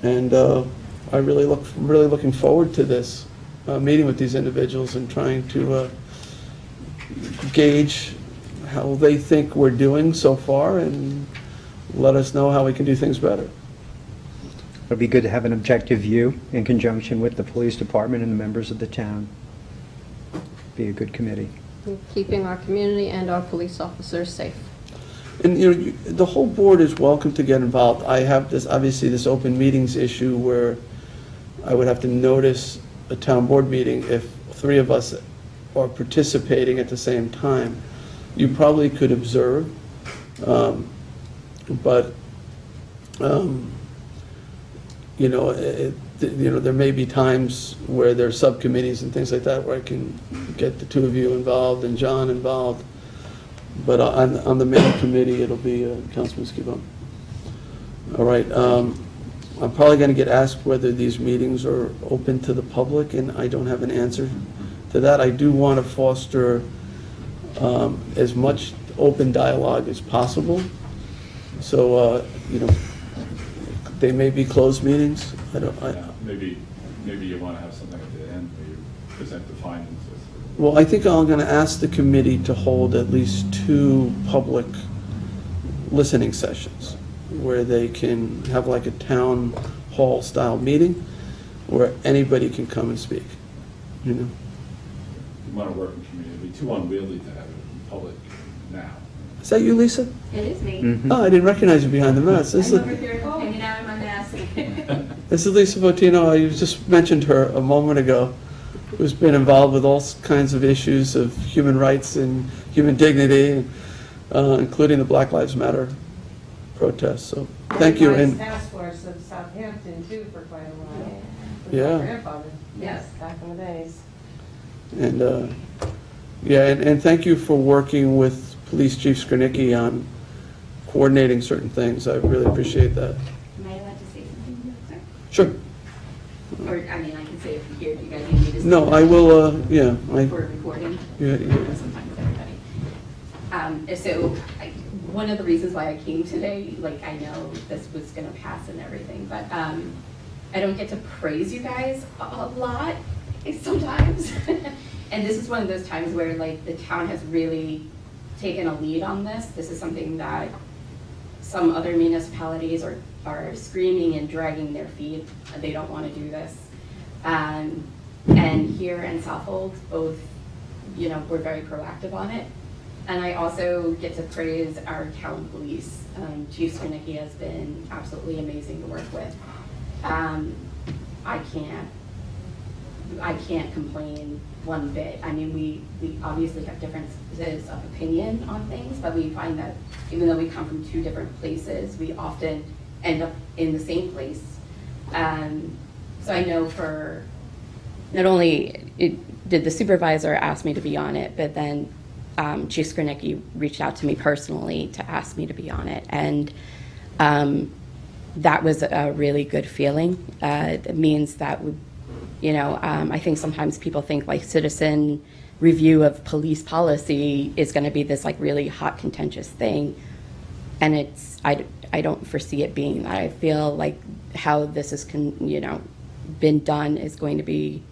[SPEAKER 1] And I'm really looking forward to this, meeting with these individuals and trying to gauge how they think we're doing so far and let us know how we can do things better.
[SPEAKER 4] It'll be good to have an objective view in conjunction with the police department and the members of the town. Be a good committee.
[SPEAKER 2] Keeping our community and our police officers safe.
[SPEAKER 1] And the whole board is welcome to get involved. I have this open meetings issue where I would have to notice a town board meeting if 3 of us are participating at the same time. You probably could observe, but there may be times where there's subcommittees and things like that where I can get the 2 of you involved and John involved. But on the main committee, it'll be Councilman Skibon. All right. I'm probably going to get asked whether these meetings are open to the public, and I don't have an answer to that. I do want to foster as much open dialogue as possible. So, they may be closed meetings.
[SPEAKER 11] Maybe you want to have something at the end where you present the findings.
[SPEAKER 1] Well, I think I'm going to ask the committee to hold at least 2 public listening sessions where they can have like a town hall style meeting where anybody can come and speak.
[SPEAKER 11] You want to work in community. It'd be too unwieldy to have it in public now.
[SPEAKER 1] Is that you, Lisa?
[SPEAKER 12] It is me.
[SPEAKER 4] Mm-hmm.
[SPEAKER 1] Oh, I didn't recognize you behind the mask.
[SPEAKER 12] I'm over here hanging out in my mask.
[SPEAKER 1] This is Lisa Botino. I just mentioned her a moment ago, who's been involved with all kinds of issues of human rights and human dignity, including the Black Lives Matter protests. So thank you. And
[SPEAKER 3] task force of Southampton too for quite a while. With
[SPEAKER 1] Yeah.
[SPEAKER 3] my grandfather.
[SPEAKER 12] Yes.
[SPEAKER 3] Back in the days.
[SPEAKER 1] And and thank you for working with Police Chief Skrnicki on coordinating certain things. I really appreciate that.
[SPEAKER 12] Am I allowed to say something, sir?
[SPEAKER 1] Sure.
[SPEAKER 12] Or, I mean, I can say it from here if you guys need me to say
[SPEAKER 1] No, I will, yeah.
[SPEAKER 12] For recording.
[SPEAKER 1] Yeah.
[SPEAKER 12] Sometimes everybody. One of the reasons why I came today, I know this was gonna pass and everything, but I don't get to praise you guys a lot sometimes. And this is one of those times where the town has really taken a lead on this. This is something that some other municipalities are screaming and dragging their feet. They don't want to do this. And here in Suffolk, both, we're very proactive on it. And I also get to praise our town police. Chief Skornicki has been absolutely amazing to work with. I can't complain one bit. I mean, we obviously have differences of opinion on things, but we find that even though we come from two different places, we often end up in the same place. So I know for, not only did the supervisor ask me to be on it, but then Chief Skornicki reached out to me personally to ask me to be on it. And that was a really good feeling. It means that, I think sometimes people think like citizen review of police policy is going to be this like really hot, contentious thing. And I don't foresee it being that. I feel like how this is, been done is going to be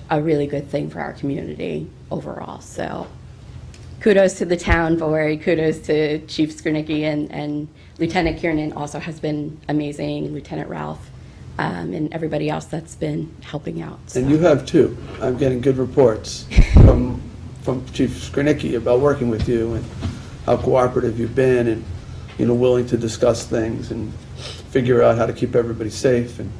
[SPEAKER 12] a really good thing for our community overall. So kudos to the town board, kudos to Chief Skornicki, and Lieutenant Kiernan also has been amazing, Lieutenant Ralph, and everybody else that's been helping out. So.
[SPEAKER 1] And you have too. I'm getting good reports from Chief Skornicki about working with you and how cooperative you've been, and willing to discuss things and figure out how to keep everybody safe, and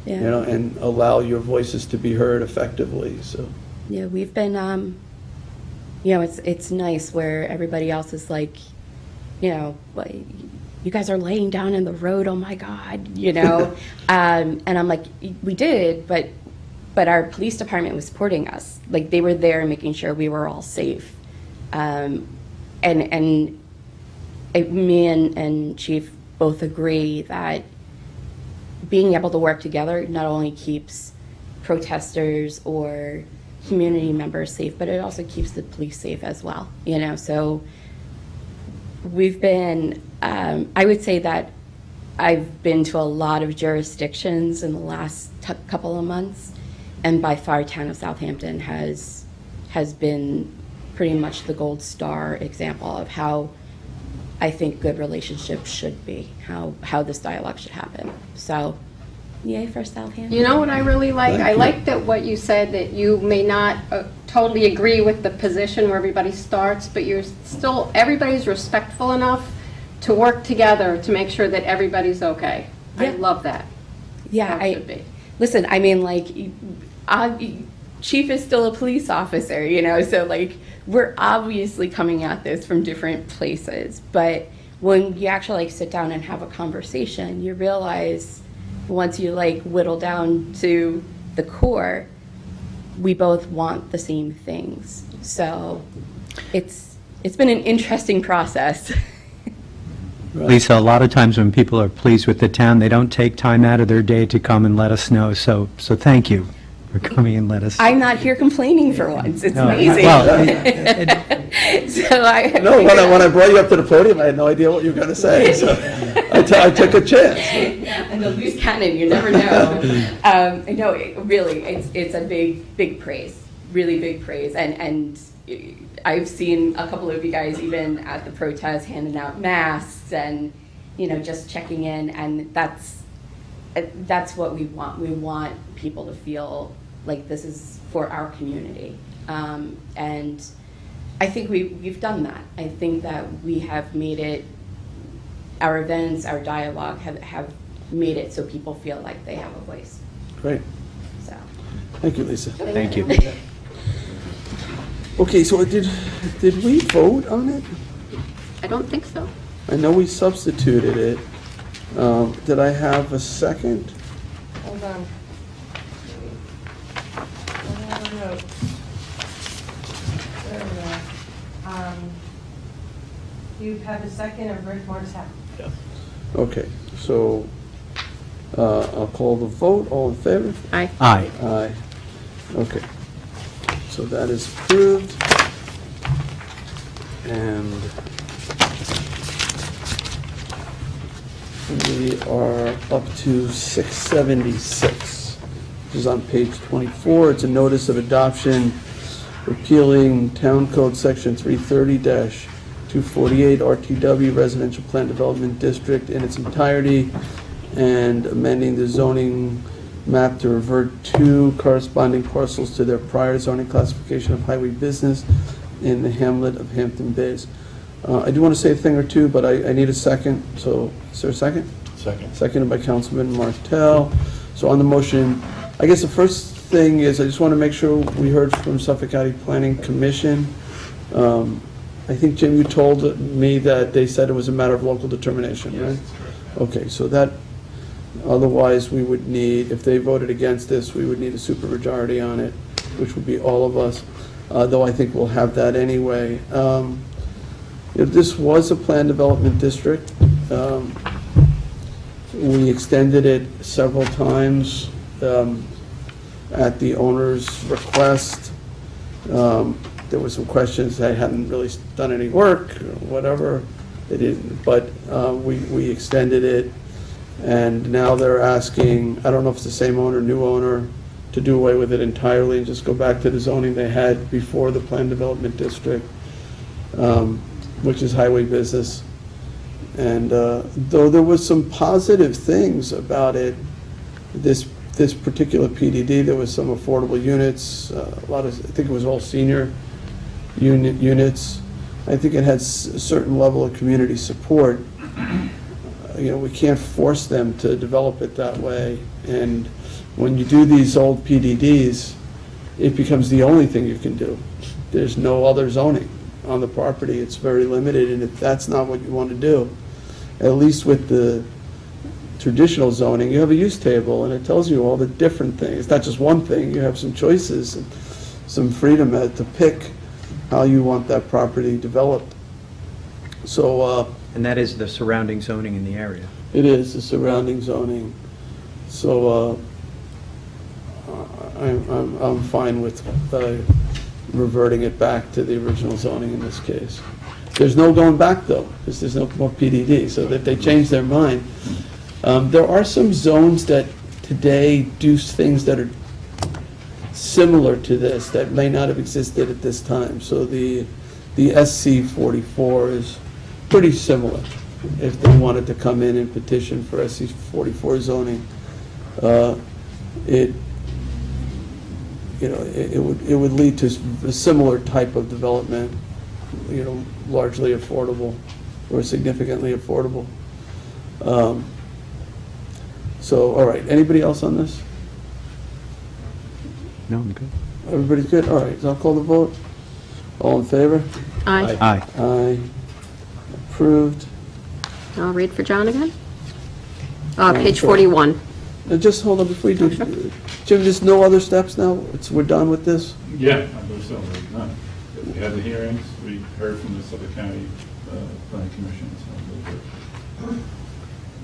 [SPEAKER 1] and allow your voices to be heard effectively. So
[SPEAKER 12] yeah, we've been it's nice where everybody else is like, you guys are laying down in the road, oh my God, and I'm like, we did, but our police department was supporting us. Like, they were there making sure we were all safe. Me and Chief both agree that being able to work together not only keeps protesters or community members safe, but it also keeps the police safe as well, so we've been, I would say that I've been to a lot of jurisdictions in the last couple of months, and by far town of Southampton has been pretty much the gold star example of how I think good relationships should be, how this dialogue should happen. So, yay for Southampton.
[SPEAKER 2] You know what I really like? I like that what you said, that you may not totally agree with the position where everybody starts, but everybody's respectful enough to work together to make sure that everybody's okay.
[SPEAKER 12] Yeah.
[SPEAKER 2] I love that.
[SPEAKER 12] Yeah,
[SPEAKER 2] How it should be.
[SPEAKER 12] Listen, I mean, like, Chief is still a police officer, so like, we're obviously coming at this from different places, but when you actually like sit down and have a conversation, you realize once you like whittle down to the core, we both want the same things. So it's been an interesting process.
[SPEAKER 4] Lisa, a lot of times when people are pleased with the town, they don't take time out of their day to come and let us know. So thank you for coming and let us.
[SPEAKER 12] I'm not here complaining for once. It's
[SPEAKER 4] No,
[SPEAKER 12] amazing.
[SPEAKER 1] no, when I brought you up to the podium, I had no idea what you were going to say, so I took a chance.
[SPEAKER 12] And the loose cannon, you never know. No, it's a big praise, really big praise, and I've seen a couple of you guys even at the protest handing out masks and just checking in, and that's what we want. We want people to feel like this is for our community, and I think we've done that. I think that we have made it, our events, our dialogue have made it so people feel like they have a voice.
[SPEAKER 1] Great.
[SPEAKER 12] So.
[SPEAKER 1] Thank you, Lisa.
[SPEAKER 4] Thank you.
[SPEAKER 1] Okay, so did we vote on it?
[SPEAKER 2] I don't think so.
[SPEAKER 1] I know we substituted it. Did I have a second?
[SPEAKER 3] Hold on. There we are. You have a second of Rick Martell.
[SPEAKER 1] Okay, so I'll call the vote. All in favor?
[SPEAKER 2] Aye.
[SPEAKER 4] Aye.
[SPEAKER 1] Aye. Okay. So that is approved. And we are up to 676, which is on page 24. It's a notice of adoption repealing Town Code Section 330-248 RTW Residential Plan Development District in its entirety and amending the zoning map to revert two corresponding parcels to their prior zoning classification of highway business in the hamlet of Hampton Bays. I do want to say a thing or two, but I need a second, so is there a second?
[SPEAKER 11] Second.
[SPEAKER 1] Seconded by Councilman Martell. So on the motion, I guess the first thing is, I just want to make sure we heard from Suffolk County Planning Commission. I think, Jim, you told me that they said it was a matter of local determination, right? Okay, so that, otherwise, we would need, if they voted against this, we would need a supermajority on it, which would be all of us, though I think we'll have that anyway. If this was a planned development district, we extended it several times at the owner's request. There were some questions, they hadn't really done any work, or whatever, they didn't, but we extended it, and now they're asking, I don't know if it's the same owner, new owner, to do away with it entirely and just go back to the zoning they had before the planned development district, which is highway business. And though there was some positive things about it, this particular PDD, there was some affordable units, a lot of, I think it was all senior units. I think it had a certain level of community support. We can't force them to develop it that way. And when you do these old PDDs, it becomes the only thing you can do. There's no other zoning on the property. It's very limited, and if that's not what you want to do, at least with the traditional zoning, you have a use table, and it tells you all the different things. It's not just one thing. You have some choices and some freedom to pick how you want that property developed. So,
[SPEAKER 4] And that is the surrounding zoning in the area.
[SPEAKER 1] it is the surrounding zoning. So, I'm fine with reverting it back to the original zoning in this case. There's no going back, though, because there's no more PDD, so that they change their mind. There are some zones that today do things that are similar to this, that may not have existed at this time. So the SC 44 is pretty similar. If they wanted to come in and petition for SC 44 zoning, it would lead to a similar type of development, largely affordable or significantly affordable. So, all right, anybody else on this?
[SPEAKER 4] No, I'm good.
[SPEAKER 1] Everybody's good? All right, so I'll call the vote. All in favor?
[SPEAKER 2] Aye.
[SPEAKER 4] Aye.
[SPEAKER 1] Aye. Approved.
[SPEAKER 2] I'll read for John again. Page
[SPEAKER 1] Sure.
[SPEAKER 2] 41.
[SPEAKER 1] Now, just hold on before you do. Jim, there's no other steps now? We're done with this?
[SPEAKER 11] Yeah, I believe so, we're done. We had the hearings, we heard from the Suffolk County Planning Commission, so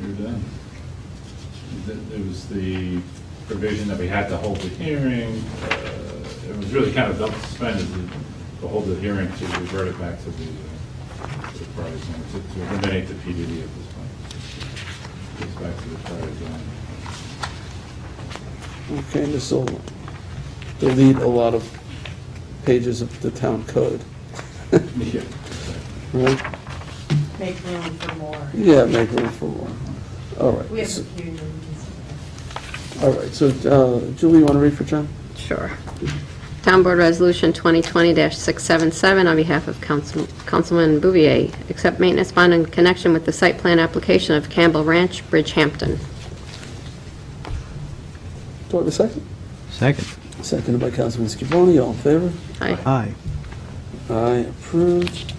[SPEAKER 11] we're done. There was the provision that we had to hold the hearing. It was really kind of double suspended to hold the hearing to revert it back to the prior zone, to eliminate the PDD at this point. Goes back to the prior zone.
[SPEAKER 1] Okay, and this will delete a lot of pages of the town code.
[SPEAKER 11] Yeah, exactly.
[SPEAKER 1] Right?
[SPEAKER 3] Make room for more.
[SPEAKER 1] Yeah, make room for more. All right.
[SPEAKER 3] We have
[SPEAKER 1] So-
[SPEAKER 3] a few reasons.
[SPEAKER 1] All right, so Julie, you want to read for John?
[SPEAKER 2] Sure. Town Board Resolution 2020-677 on behalf of Councilman Bouvier, accept maintenance bond in connection with the site plan application of Campbell Ranch, Bridgehampton.
[SPEAKER 1] Do I have a second?
[SPEAKER 4] Second.
[SPEAKER 1] Seconded by Councilman Scavone, all in favor?
[SPEAKER 2] Aye.
[SPEAKER 4] Aye.
[SPEAKER 1] Aye, approved.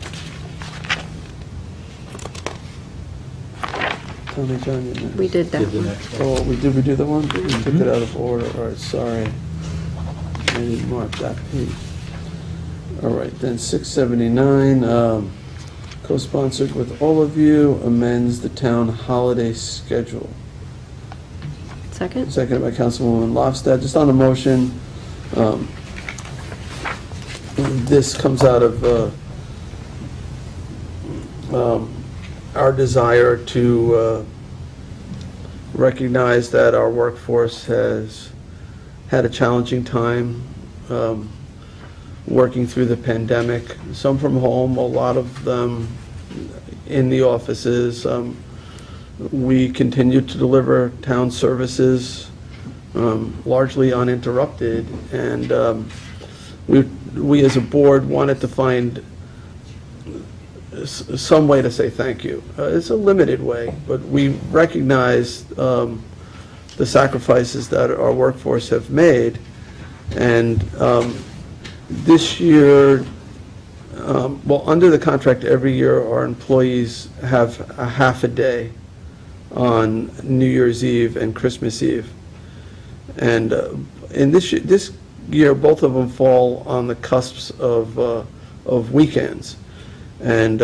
[SPEAKER 1] Tell me, John, you're next.
[SPEAKER 2] We did that
[SPEAKER 11] Did the
[SPEAKER 2] one.
[SPEAKER 11] next one.
[SPEAKER 1] Oh, did we do that one? We took it out of order, all right, sorry. I didn't mark that page. All right, then 679, co-sponsored with all of you, amends the town holiday schedule.
[SPEAKER 2] Second?
[SPEAKER 1] Seconded by Councilwoman Lofstad. Just on the motion, this comes out of our desire to recognize that our workforce has had a challenging time working through the pandemic. Some from home, a lot of them in the offices. We continue to deliver town services largely uninterrupted, and we as a board wanted to find some way to say thank you. It's a limited way, but we recognize the sacrifices that our workforce have made. And this year, well, under the contract, every year our employees have a half a day on New Year's Eve and Christmas Eve. And in this year, both of them fall on the cusps of weekends. And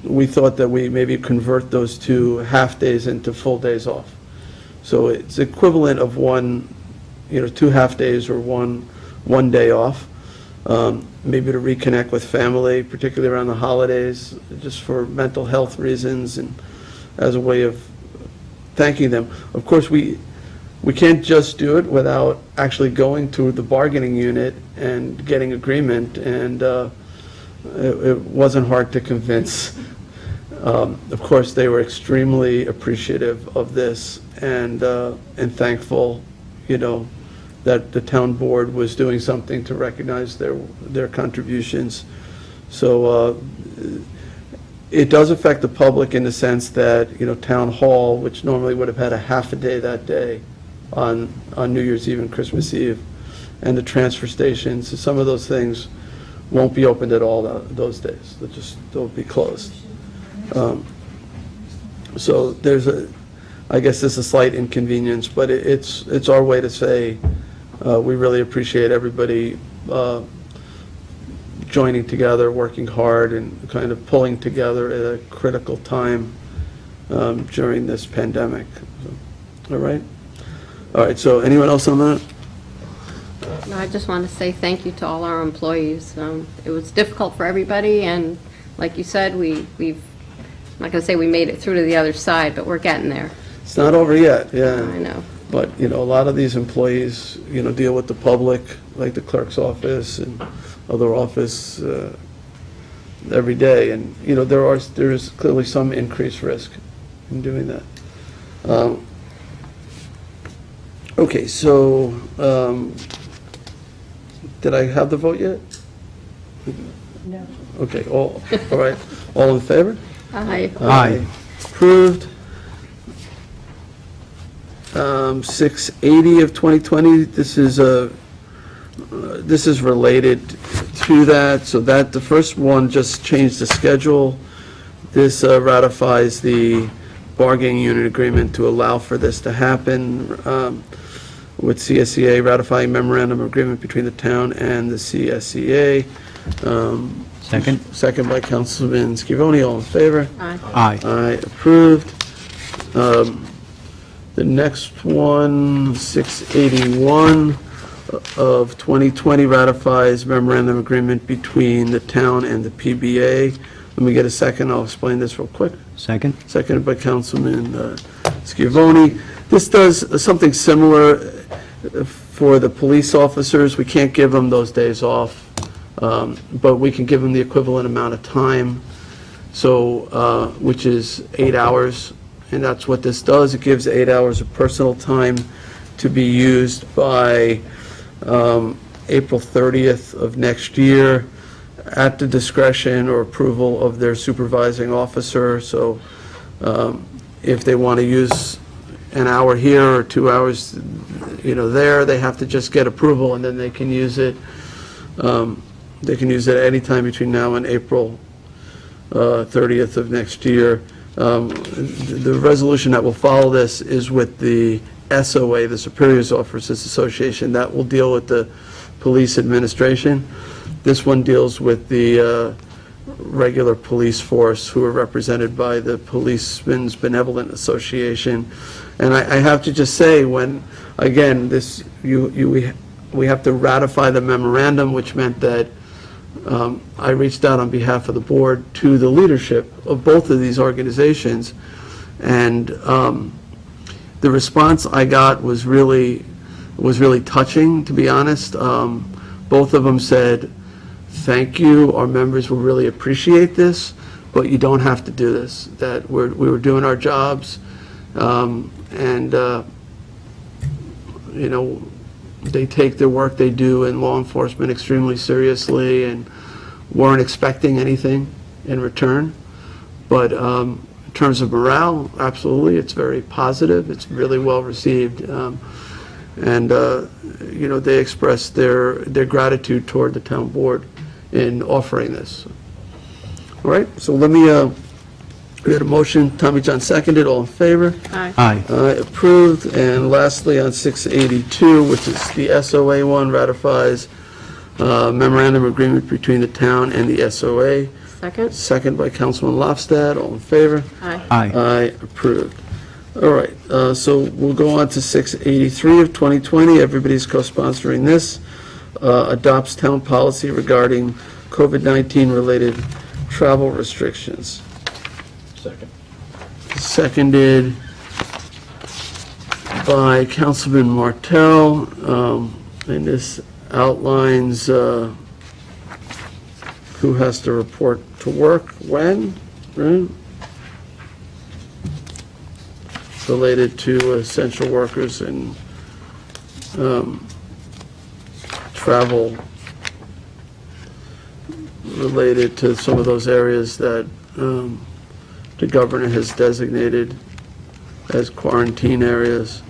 [SPEAKER 1] we thought that we maybe convert those two half-days into full days off. So it's equivalent of two half-days or one day off, maybe to reconnect with family, particularly around the holidays, just for mental health reasons and as a way of thanking them. Of course, we can't just do it without actually going to the bargaining unit and getting agreement, and it wasn't hard to convince. Of course, they were extremely appreciative of this and thankful, that the town board was doing something to recognize their contributions. So it does affect the public in the sense that, Town Hall, which normally would have had a half a day that day on New Year's Eve and Christmas Eve, and the transfer stations, some of those things won't be opened at all those days. They'll be closed. So I guess there's a slight inconvenience, but it's our way to say we really appreciate everybody joining together, working hard, and kind of pulling together at a critical time during this pandemic. So, all right, so anyone else on that?
[SPEAKER 2] No, I just want to say thank you to all our employees. It was difficult for everybody, and like you said, we've, I'm not going to say we made it through to the other side, but we're getting there.
[SPEAKER 1] It's not over yet, yeah.
[SPEAKER 2] I know.
[SPEAKER 1] But, a lot of these employees, deal with the public, like the clerk's office and other office every day. And, there is clearly some increased risk in doing that. Okay, so, did I have the vote yet?
[SPEAKER 3] No.
[SPEAKER 1] Okay, all right. All in favor?
[SPEAKER 2] Aye.
[SPEAKER 4] Aye.
[SPEAKER 1] Approved. 680 of 2020, this is related to that, so that the first one just changed the schedule. This ratifies the bargaining unit agreement to allow for this to happen, with CSEA ratifying memorandum of agreement between the town and the CSEA.
[SPEAKER 4] Second?
[SPEAKER 1] Second by Councilman Scavone, all in favor?
[SPEAKER 2] Aye.
[SPEAKER 4] Aye.
[SPEAKER 1] Aye, approved. The next one, 681 of 2020, ratifies memorandum of agreement between the town and the PBA. Let me get a second, I'll explain this real quick.
[SPEAKER 4] Second?
[SPEAKER 1] Seconded by Councilman Scavone. This does something similar for the police officers. We can't give them those days off, but we can give them the equivalent amount of time, so which is 8 hours. And that's what this does. It gives 8 hours of personal time to be used by April 30th of next year at the discretion or approval of their supervising officer. So if they want to use an hour here or 2 hours, there, they have to just get approval, and then they can use it. They can use it at any time between now and April 30th of next year. The resolution that will follow this is with the SOA, the Superiors Officers Association, that will deal with the police administration. This one deals with the regular police force, who are represented by the Policemen's Benevolent Association. And I have to just say, when, again, we have to ratify the memorandum, which meant that I reached out on behalf of the board to the leadership of both of these organizations, and the response I got was really touching, to be honest. Both of them said, "Thank you, our members will really appreciate this, but you don't have to do this, that we were doing our jobs, and they take their work they do in law enforcement extremely seriously and weren't expecting anything in return. But in terms of morale, absolutely, it's very positive. It's really well received. And they expressed their gratitude toward the town board in offering this. All right, so let me, we had a motion, Tommy John seconded, all in favor?
[SPEAKER 4] Aye.
[SPEAKER 1] Approved. And lastly, on 682, which is the SOA one, ratifies memorandum agreement between the town and the SOA.
[SPEAKER 2] Second?
[SPEAKER 1] Second by Councilman Lofstad, all in favor?
[SPEAKER 2] Aye.
[SPEAKER 1] Aye, approved. All right, so we'll go on to 683 of 2020. Everybody's co-sponsoring this. Adopts town policy regarding COVID-19 related travel restrictions.
[SPEAKER 11] Second.
[SPEAKER 1] Seconded by Councilman Martell, and this outlines who has to report to work when, right? Related to essential workers and travel related to some of those areas that the governor has designated as quarantine areas.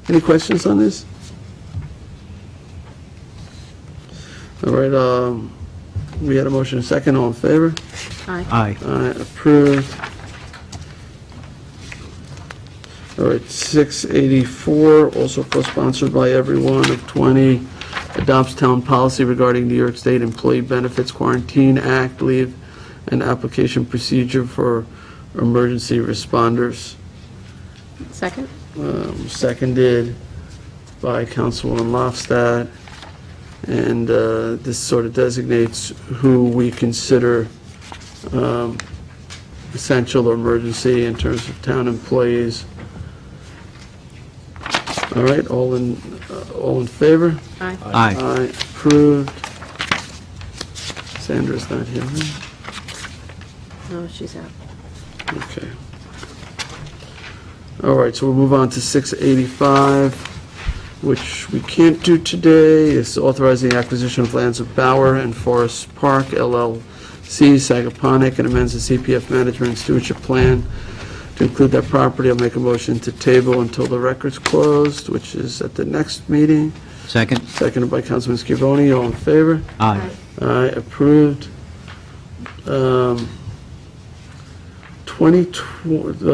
[SPEAKER 1] Any questions on this? All right, we had a motion and a second, all in favor?
[SPEAKER 2] Aye.
[SPEAKER 4] Aye.
[SPEAKER 1] Approved. All right, 684, also co-sponsored by everyone of 20, adopts town policy regarding New York State Employee Benefits Quarantine Act, leave and application procedure for emergency responders.
[SPEAKER 2] Second?
[SPEAKER 1] Seconded by Councilwoman Lofstad. And this sort of designates who we consider essential or emergency in terms of town employees. All right, all in favor?
[SPEAKER 2] Aye.
[SPEAKER 4] Aye.
[SPEAKER 1] Aye, approved. Sandra's not here, right?
[SPEAKER 2] No, she's out.
[SPEAKER 1] Okay. All right, so we'll move on to 685, which we can't do today. It's authorizing the acquisition of lands of Bauer and Forest Park, LLC, Sagaponack, and amends the CPF management and stewardship plan to include that property. I'll make a motion to table until the record's closed, which is at the next meeting.
[SPEAKER 4] Second?
[SPEAKER 1] Seconded by Councilman Scavone. All in favor?
[SPEAKER 4] Aye.
[SPEAKER 1] Aye, approved.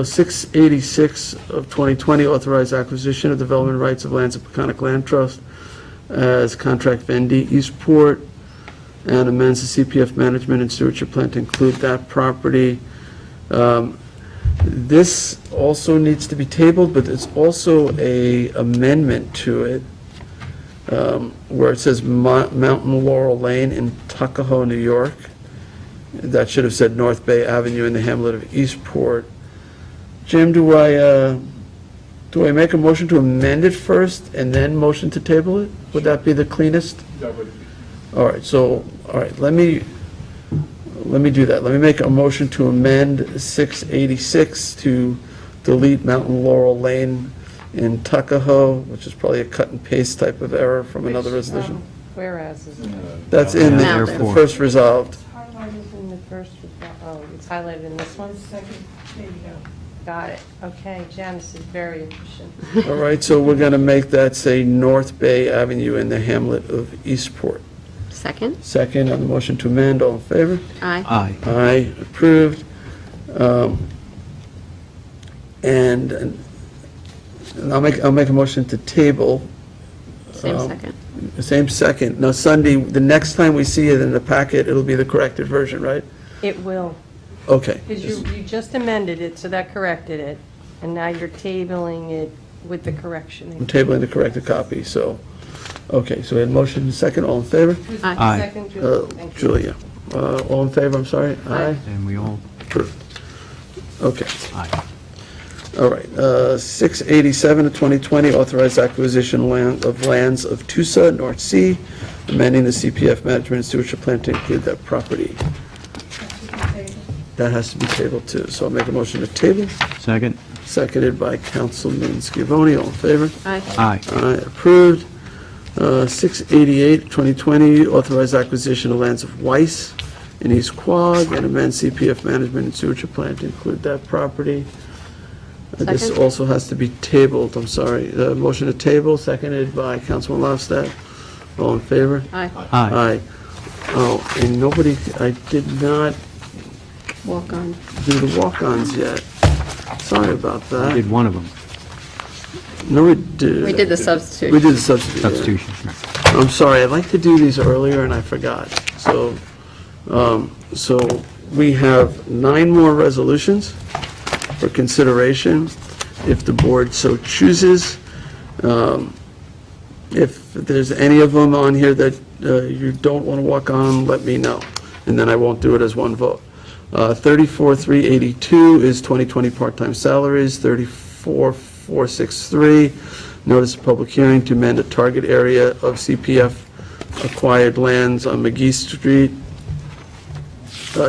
[SPEAKER 1] 686 of 2020, authorized acquisition of development rights of lands of Peconic Land Trust as contract vendee Eastport, and amends the CPF management and stewardship plan to include that property. This also needs to be tabled, but it's also a amendment to it, where it says Mountain Laurel Lane in Tuckahoe, New York. That should have said North Bay Avenue in the hamlet of Eastport. Jim, do I make a motion to amend it first and then motion to table it? Would that be the cleanest?
[SPEAKER 11] That would,
[SPEAKER 1] All right, let me do that. Let me make a motion to amend 686 to delete Mountain Laurel Lane in Tuckahoe, which is probably a cut and paste type of error from another resolution.
[SPEAKER 3] Whereas is
[SPEAKER 1] That's in the
[SPEAKER 4] Therefore.
[SPEAKER 1] first resolved.
[SPEAKER 3] highlighted in the first, oh, it's highlighted in this one? Second, there you go. Got it. Okay, Janice is very efficient.
[SPEAKER 1] All right, so we're going to make that say North Bay Avenue in the hamlet of Eastport.
[SPEAKER 2] Second?
[SPEAKER 1] Second on the motion to amend, all in favor?
[SPEAKER 2] Aye.
[SPEAKER 4] Aye.
[SPEAKER 1] Aye, approved. And I'll make a motion to table.
[SPEAKER 2] Same second.
[SPEAKER 1] Same second. Now, Sunday, the next time we see it in the packet, it'll be the corrected version, right?
[SPEAKER 3] It will,
[SPEAKER 1] Okay.
[SPEAKER 3] because you just amended it, so that corrected it, and now you're tabling it with the correction.
[SPEAKER 1] I'm tabling the corrected copy, so, okay, so we had motion and second, all in favor?
[SPEAKER 2] Aye.
[SPEAKER 4] Aye.
[SPEAKER 3] Second, Julie. Thank you.
[SPEAKER 1] Julia. All in favor, I'm sorry? Aye.
[SPEAKER 4] And we all,
[SPEAKER 1] Approved. Okay.
[SPEAKER 4] aye.
[SPEAKER 1] All right, 687 of 2020, authorized acquisition of lands of Tusa, North Sea, amending the CPF management and stewardship plan to include that property. That has to be tabled too, so I'll make a motion to table.
[SPEAKER 4] Second?
[SPEAKER 1] seconded by Councilman Scavone. All in favor?
[SPEAKER 2] Aye.
[SPEAKER 4] Aye.
[SPEAKER 1] Aye, approved. 688, 2020, authorized acquisition of lands of Weiss in East Quogue and amend CPF management and sewage plan to include that property. This
[SPEAKER 2] Second.
[SPEAKER 1] also has to be tabled, I'm sorry. Motion to table, seconded by Councilman Lofstad. All in favor?
[SPEAKER 2] Aye.
[SPEAKER 4] Aye.
[SPEAKER 1] Aye. Oh, and nobody, I did not
[SPEAKER 2] Walk on.
[SPEAKER 1] do the walk-ons yet. Sorry about
[SPEAKER 4] I
[SPEAKER 1] that.
[SPEAKER 4] did one of them,
[SPEAKER 1] No, we did.
[SPEAKER 2] We did the substitute.
[SPEAKER 1] We did the substitute. yeah.
[SPEAKER 4] substitution.
[SPEAKER 1] I'm sorry, I'd like to do these earlier and I forgot. So we have 9 more resolutions for consideration if the board so chooses. If there's any of them on here that you don't want to walk on, let me know, and then I won't do it as one vote. 34,382 is 2020 part-time salaries. 34,463, notice of public hearing to amend a target area of CPF acquired lands on McGee Street,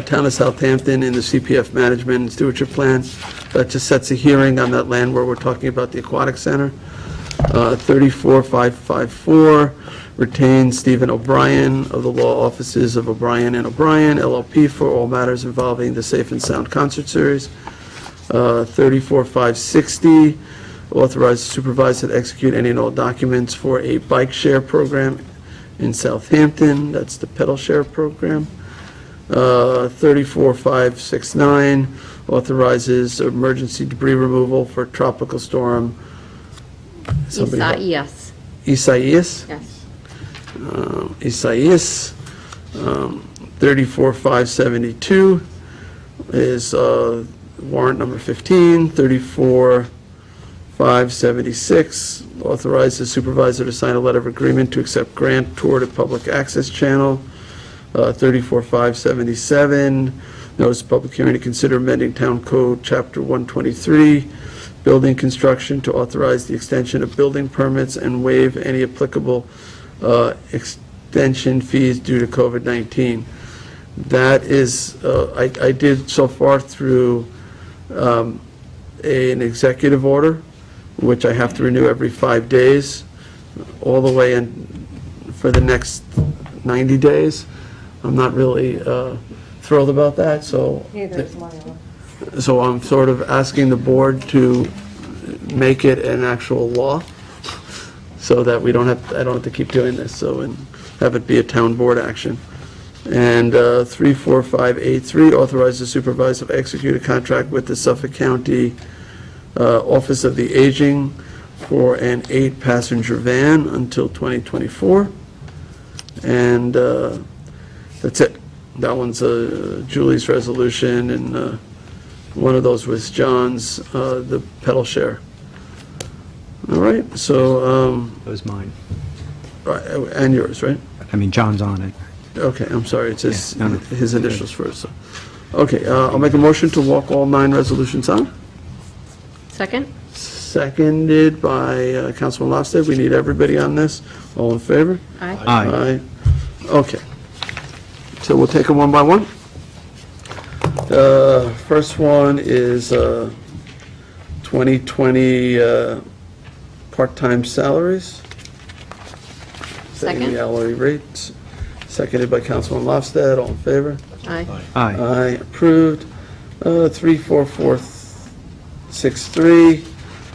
[SPEAKER 1] Town of Southampton, in the CPF management and stewardship plan. That just sets a hearing on that land where we're talking about the aquatic center. 34,554, retain Stephen O'Brien of the law offices of O'Brien and O'Brien, LLP, for all matters involving the Safe and Sound Concert Series. 34,560, authorize the supervisor to execute any and all documents for a bike share program in Southampton. That's the pedal share program. 34,569, authorizes emergency debris removal for tropical storm. Somebody help.
[SPEAKER 2] Yes.
[SPEAKER 1] Isaias?
[SPEAKER 2] Yes.
[SPEAKER 1] Isaias. 34,572 is warrant number 15. 34,576, authorize the supervisor to sign a letter of agreement to accept grant toward a public access channel. 34,577, notice of public hearing to consider amending Town Code Chapter 123, building construction, to authorize the extension of building permits and waive any applicable extension fees due to COVID-19. That is, I did so far through an executive order, which I have to renew every 5 days, all the way in for the next 90 days. I'm not really thrilled about that, so I'm sort of asking the board to make it an actual law, so that I don't have to keep doing this, and have it be a town board action. And 34583, authorize the supervisor to execute a contract with the Suffolk County Office of the Aging for an 8-passenger van until 2024. And that's it. That one's Julie's resolution, and one of those was John's, the pedal share. All right, so,
[SPEAKER 4] That was mine.
[SPEAKER 1] and yours, right?
[SPEAKER 4] I mean, John's on it.
[SPEAKER 1] Okay, I'm sorry, it's his,
[SPEAKER 4] Yeah, no,
[SPEAKER 1] his initials first. So. Okay, I'll make a motion to walk all 9 resolutions on.
[SPEAKER 2] Second?
[SPEAKER 1] Seconded by Councilman Lofstad. We need everybody on this. All in favor?
[SPEAKER 2] Aye.
[SPEAKER 4] Aye.
[SPEAKER 1] Okay. So we'll take them one by one. First one is 2020 part-time salaries. Setting
[SPEAKER 2] Second.
[SPEAKER 1] the hourly rates. Seconded by Councilman Lofstad. All in favor?
[SPEAKER 2] Aye.
[SPEAKER 4] Aye.
[SPEAKER 1] Aye, approved. 34463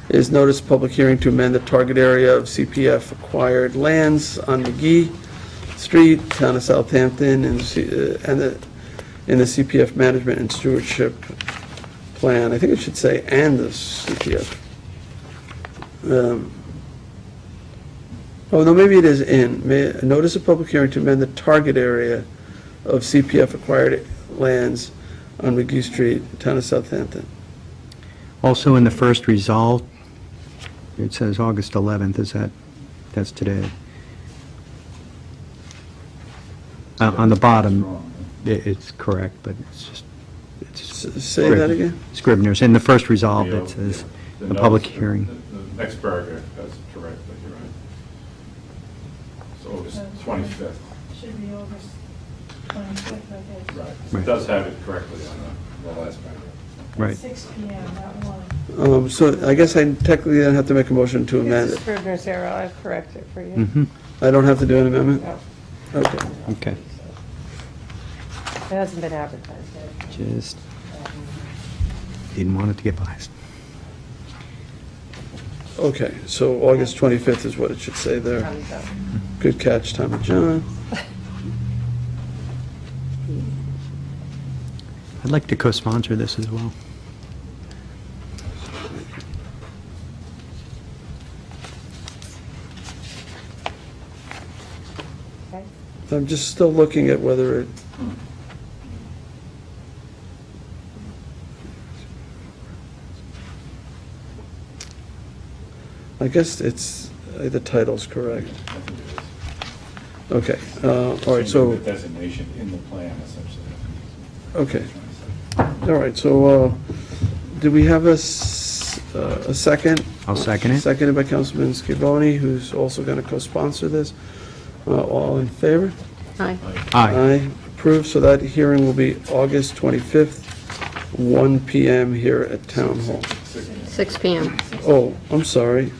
[SPEAKER 1] is notice of public hearing to amend the target area of CPF acquired lands on McGee Street, Town of Southampton, in the CPF management and stewardship plan. I think it should say and the CPF. Oh, no, maybe it is in. Notice of public hearing to amend the target area of CPF acquired lands on McGee Street, Town of Southampton.
[SPEAKER 4] Also in the first resolve, it says August 11th, that's today. On the bottom, it's correct, but it's
[SPEAKER 1] Say that again?
[SPEAKER 4] Scribner's. In the first resolve, it says
[SPEAKER 11] The
[SPEAKER 4] the public
[SPEAKER 11] notice-
[SPEAKER 4] hearing.
[SPEAKER 11] The next paragraph, that's correct, but you're right. It's August 25th.
[SPEAKER 13] Should be August 25th, I guess.
[SPEAKER 11] Right.
[SPEAKER 4] Right.
[SPEAKER 11] It does have it correctly on the last paragraph.
[SPEAKER 4] Right.
[SPEAKER 13] 6 PM, that one.
[SPEAKER 1] So I guess I technically don't have to make a motion to amend
[SPEAKER 3] This is
[SPEAKER 1] it.
[SPEAKER 3] Scrivener's error, I've corrected it for you.
[SPEAKER 4] Mhm.
[SPEAKER 1] I don't have to do an amendment?
[SPEAKER 3] No,
[SPEAKER 1] Okay.
[SPEAKER 4] Okay,
[SPEAKER 3] it hasn't been advertised yet.
[SPEAKER 4] just didn't want it to get biased.
[SPEAKER 1] Okay, so August 25th is what it should say there.
[SPEAKER 3] Tommy John.
[SPEAKER 1] Good catch, Tommy John.
[SPEAKER 4] I'd like to co-sponsor this as well.
[SPEAKER 3] Okay.
[SPEAKER 1] I'm just still looking at whether it, I guess it's, the title's correct.
[SPEAKER 11] I think it is.
[SPEAKER 1] Okay, all right,
[SPEAKER 11] Changing
[SPEAKER 1] so,
[SPEAKER 11] the designation in the plan, essentially.
[SPEAKER 1] okay, all right, so, do we have a second?
[SPEAKER 4] I'll second it.
[SPEAKER 1] Seconded by Councilman Scavone, who's also going to co-sponsor this. All in favor?
[SPEAKER 6] Aye.
[SPEAKER 4] Aye.
[SPEAKER 1] Approved, so that hearing will be August 25th, 1 PM here at Town Hall.
[SPEAKER 6] 6 PM.
[SPEAKER 1] Oh, I'm sorry,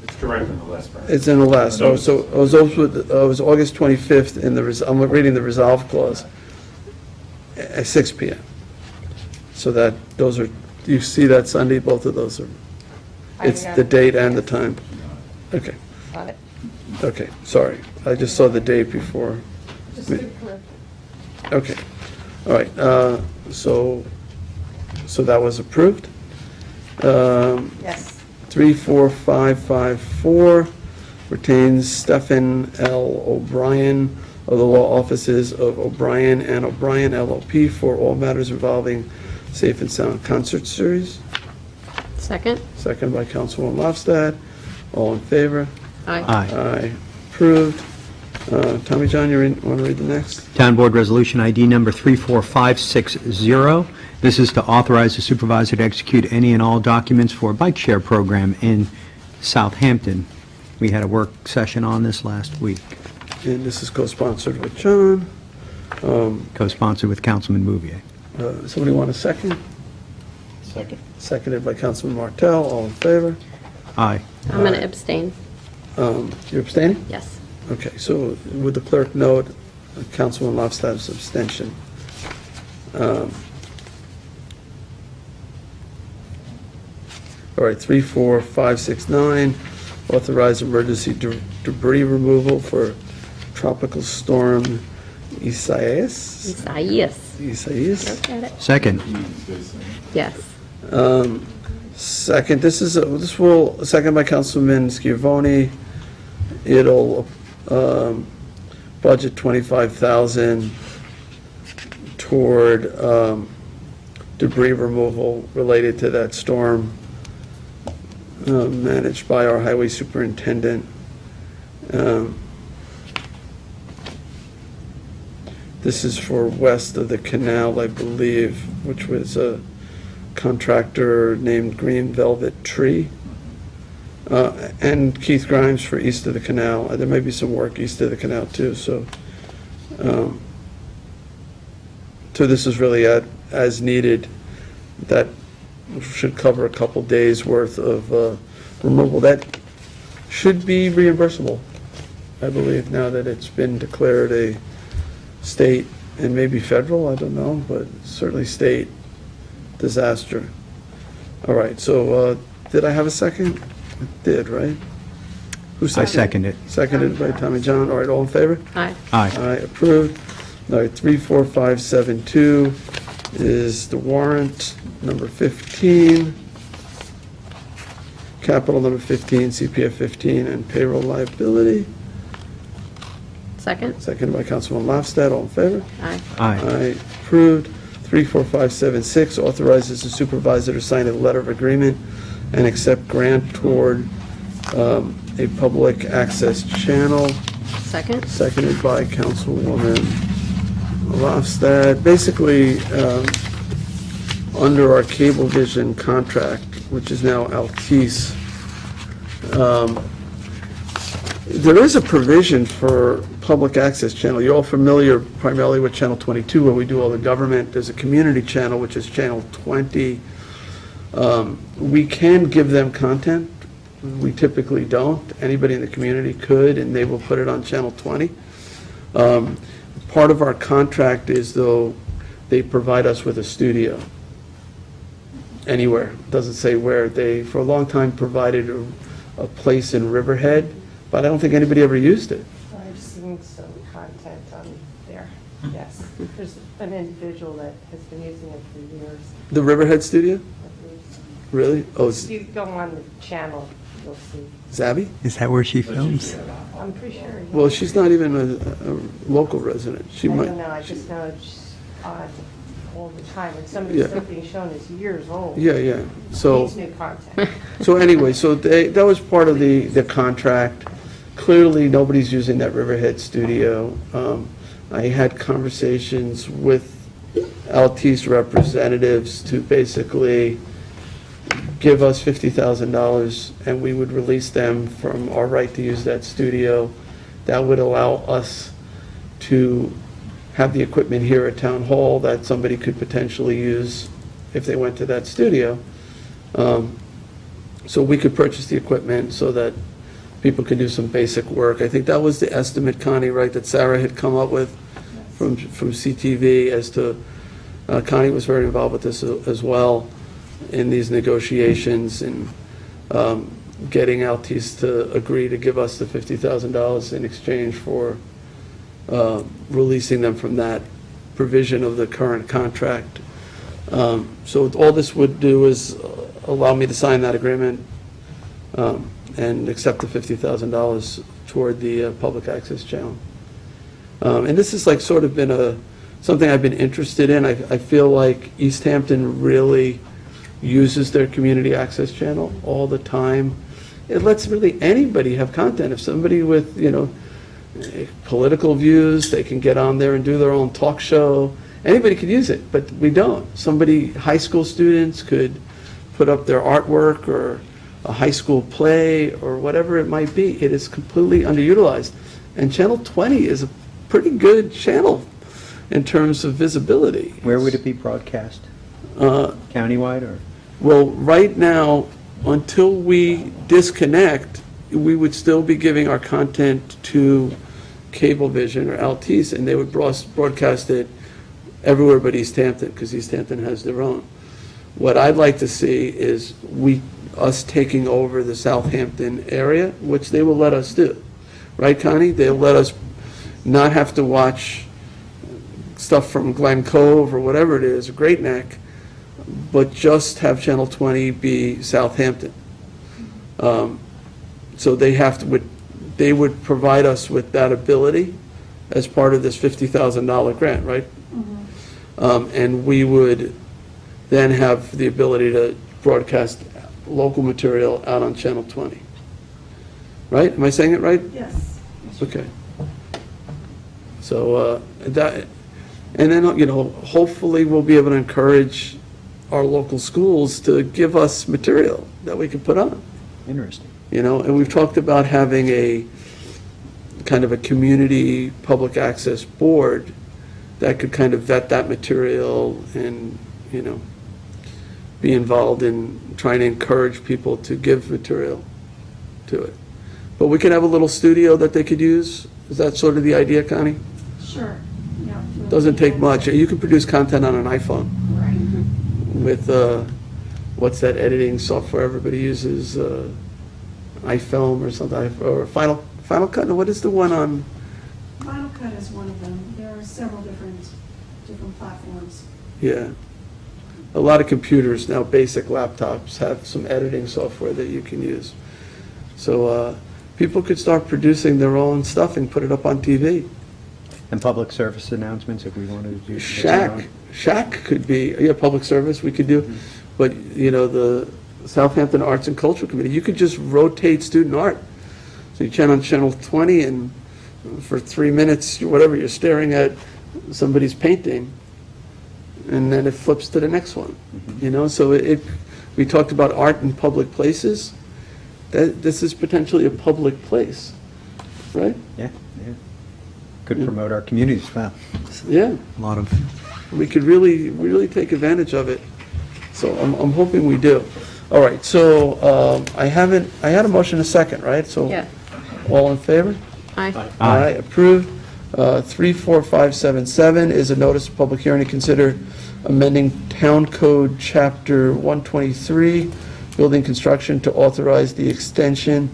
[SPEAKER 11] It's correct in the last part.
[SPEAKER 1] it's in the last, oh, so it was August 25th in the, I'm reading the resolve clause, at 6 PM. So that, those are, do you see that, Sunday? Both of those are, it's the date and the time. Okay,
[SPEAKER 3] Got it.
[SPEAKER 1] okay, sorry, I just saw the date before.
[SPEAKER 3] Just to correct.
[SPEAKER 1] Okay, all right, so that was approved.
[SPEAKER 3] Yes.
[SPEAKER 1] 34554 retains Stephen L. O'Brien of the law offices of O'Brien and O'Brien LLP for all matters involving Safe and Sound Concert Series.
[SPEAKER 6] Second?
[SPEAKER 1] Second by Councilwoman Lofstad. All in favor?
[SPEAKER 6] Aye.
[SPEAKER 4] Aye.
[SPEAKER 1] Aye. Approved. Tommy John, you want to read the next?
[SPEAKER 4] Town Board Resolution ID number 34560. This is to authorize the supervisor to execute any and all documents for a bike share program in Southampton. We had a work session on this last week,
[SPEAKER 1] And this is co-sponsored with John.
[SPEAKER 4] co-sponsored with Councilman Bouvier.
[SPEAKER 1] Somebody want a second?
[SPEAKER 11] Second.
[SPEAKER 1] Seconded by Councilman Martell. All in favor?
[SPEAKER 4] Aye.
[SPEAKER 6] I'm going to abstain.
[SPEAKER 1] You're abstaining?
[SPEAKER 6] Yes.
[SPEAKER 1] Okay, so would the clerk note Councilman Lofstad's abstention? All right, 34569, authorize emergency debris removal for tropical storm Isaias?
[SPEAKER 6] Yes.
[SPEAKER 1] Isaias?
[SPEAKER 6] Look at it.
[SPEAKER 4] Second.
[SPEAKER 6] Yes.
[SPEAKER 1] Second, this will, second by Councilman Scavone. It'll budget $25,000 toward debris removal related to that storm, managed by our highway superintendent. This is for west of the canal, I believe, which was a contractor named Green Velvet Tree. And Keith Grimes for east of the canal. There may be some work east of the canal too, so. So this is really as needed. That should cover a couple days' worth of removal. That should be reimbursable, I believe, now that it's been declared a state and maybe federal, I don't know, but certainly state disaster. All right, so did I have a second? I did, right? Who
[SPEAKER 4] I
[SPEAKER 1] seconded?
[SPEAKER 4] second it.
[SPEAKER 1] Seconded by Tommy John. All right, all in favor?
[SPEAKER 6] Aye.
[SPEAKER 4] Aye.
[SPEAKER 1] Aye, approved. All right, 34572 is the warrant, number 15, capital number 15, CPF 15, and payroll liability.
[SPEAKER 6] Second?
[SPEAKER 1] Seconded by Councilman Lofstad. All in favor?
[SPEAKER 6] Aye.
[SPEAKER 4] Aye.
[SPEAKER 1] Aye, approved. 34576 authorizes the supervisor to sign a letter of agreement and accept grant toward a public access channel,
[SPEAKER 6] Second?
[SPEAKER 1] seconded by Councilwoman Lofstad. Basically, under our Cablevision contract, which is now Altice, there is a provision for public access channel. You're all familiar primarily with Channel 22, where we do all the government. There's a community channel, which is Channel 20. We can give them content. We typically don't. Anybody in the community could, and they will put it on Channel 20. Part of our contract is, though, they provide us with a studio anywhere. Doesn't say where. They, for a long time, provided a place in Riverhead, but I don't think anybody ever used it.
[SPEAKER 3] I've seen some content on there, yes. There's an individual that has been using it for years,
[SPEAKER 1] The Riverhead studio?
[SPEAKER 3] I believe.
[SPEAKER 1] Really? Oh,
[SPEAKER 3] If you go on the channel, you'll see.
[SPEAKER 1] Zabby?
[SPEAKER 4] Is that where she films?
[SPEAKER 3] I'm pretty sure. yeah.
[SPEAKER 1] Well, she's not even a local resident. She
[SPEAKER 3] I
[SPEAKER 1] might.
[SPEAKER 3] don't know, I just know she's on all the time, and some of the
[SPEAKER 1] Yeah.
[SPEAKER 3] stuff being shown is years old.
[SPEAKER 1] Yeah, yeah. So.
[SPEAKER 3] Needs new content.
[SPEAKER 1] So anyway, so that was part of the contract. Clearly, nobody's using that Riverhead studio. I had conversations with Altice representatives to basically give us $50,000 and we would release them from our right to use that studio. That would allow us to have the equipment here at Town Hall that somebody could potentially use if they went to that studio. So we could purchase the equipment so that people could do some basic work. I think that was the estimate, Connie, right, that Sarah had come up with from CTV as to, Connie was very involved with this as well in these negotiations and getting Altice to agree to give us the $50,000 in exchange for releasing them from that provision of the current contract. So all this would do is allow me to sign that agreement and accept the $50,000 toward the public access channel. And this has like sort of been something I've been interested in. I feel like East Hampton really uses their community access channel all the time. It lets really anybody have content. If somebody with, political views, they can get on there and do their own talk show. Anybody could use it, but we don't. High school students could put up their artwork or a high school play or whatever it might be. It is completely underutilized. And Channel 20 is a pretty good channel in terms of visibility.
[SPEAKER 4] Where would it be broadcast? Countywide or?
[SPEAKER 1] Well, right now, until we disconnect, we would still be giving our content to Cablevision or Altice, and they would broadcast it everywhere but East Hampton, because East Hampton has their own. What I'd like to see is us taking over the Southampton area, which they will let us do. Right, Connie? They'll let us not have to watch stuff from Glen Cove or whatever it is, or Great Neck, but just have Channel 20 be Southampton. So they would provide us with that ability as part of this $50,000 grant, right? And we would then have the ability to broadcast local material out on Channel 20. Right? Am I saying it right?
[SPEAKER 13] Yes.
[SPEAKER 1] Okay. So and then, hopefully we'll be able to encourage our local schools to give us material that we can put on.
[SPEAKER 4] Interesting.
[SPEAKER 1] And we've talked about having a kind of a community public access board that could kind of vet that material and, be involved in trying to encourage people to give material to it. But we could have a little studio that they could use. Is that sort of the idea, Connie?
[SPEAKER 13] Sure, yeah.
[SPEAKER 1] Doesn't take much. You can produce content on an iPhone
[SPEAKER 13] Right.
[SPEAKER 1] with, what's that editing software everybody uses? iFilm or something, or Final Cut? No, what is the one on?
[SPEAKER 13] Final Cut is one of them. There are several different platforms.
[SPEAKER 1] Yeah. A lot of computers now, basic laptops, have some editing software that you can use. So people could start producing their own stuff and put it up on TV.
[SPEAKER 4] And public service announcements, if we wanted to do.
[SPEAKER 1] Shack could be, public service we could do. But, the Southampton Arts and Culture Committee, you could just rotate student art. So you turn on Channel 20 and for 3 minutes, whatever, you're staring at somebody's painting, and then it flips to the next one. So we talked about art in public places. This is potentially a public place, right?
[SPEAKER 4] Yeah. Could promote our communities, wow.
[SPEAKER 1] Yeah.
[SPEAKER 4] A lot of,
[SPEAKER 1] We could really take advantage of it. So I'm hoping we do. All right, so I had a motion and a second, right? So
[SPEAKER 3] Yeah.
[SPEAKER 1] all in favor?
[SPEAKER 3] Aye.
[SPEAKER 1] Aye, approved. 34577 is a notice of public hearing to consider amending Town Code Chapter 123, building construction to authorize the extension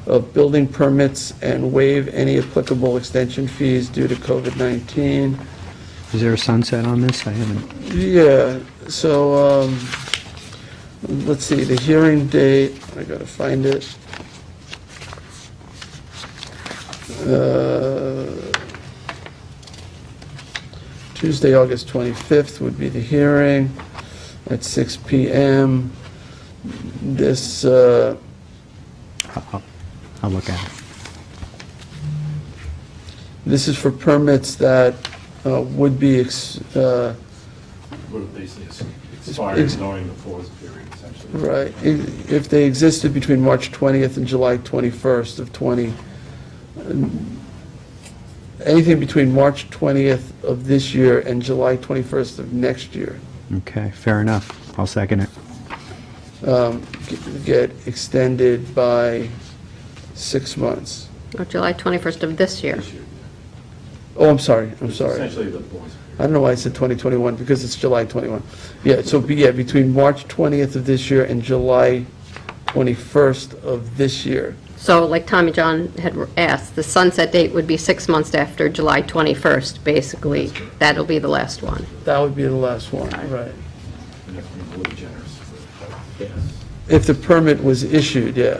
[SPEAKER 1] of building permits and waive any applicable extension fees due to COVID-19.
[SPEAKER 4] Is there a sunset on this? I haven't.
[SPEAKER 1] Yeah, so, let's see, the hearing date, I gotta find it. Tuesday, August 25th would be the hearing at 6 PM. This,
[SPEAKER 4] I'll look at it.
[SPEAKER 1] this is for permits that would be,
[SPEAKER 11] Would have basically expired during the pause period, essentially.
[SPEAKER 1] right, if they existed between March 20th and July 21st of 20, anything between March 20th of this year and July 21st of next year,
[SPEAKER 4] Okay, fair enough. I'll second it.
[SPEAKER 1] get extended by 6 months.
[SPEAKER 3] Oh, July 21st of this year.
[SPEAKER 1] Oh, I'm sorry.
[SPEAKER 11] Essentially the pause
[SPEAKER 1] I don't know why I said 2021, because it's July 21. Yeah, so, between March 20th of this year and July 21st of this year.
[SPEAKER 3] So like Tommy John had asked, the sunset date would be 6 months after July 21st, basically. That'll be the last one.
[SPEAKER 1] That would be the last one, right.
[SPEAKER 11] And if we're really generous. Yes.
[SPEAKER 1] If the permit was issued, yeah,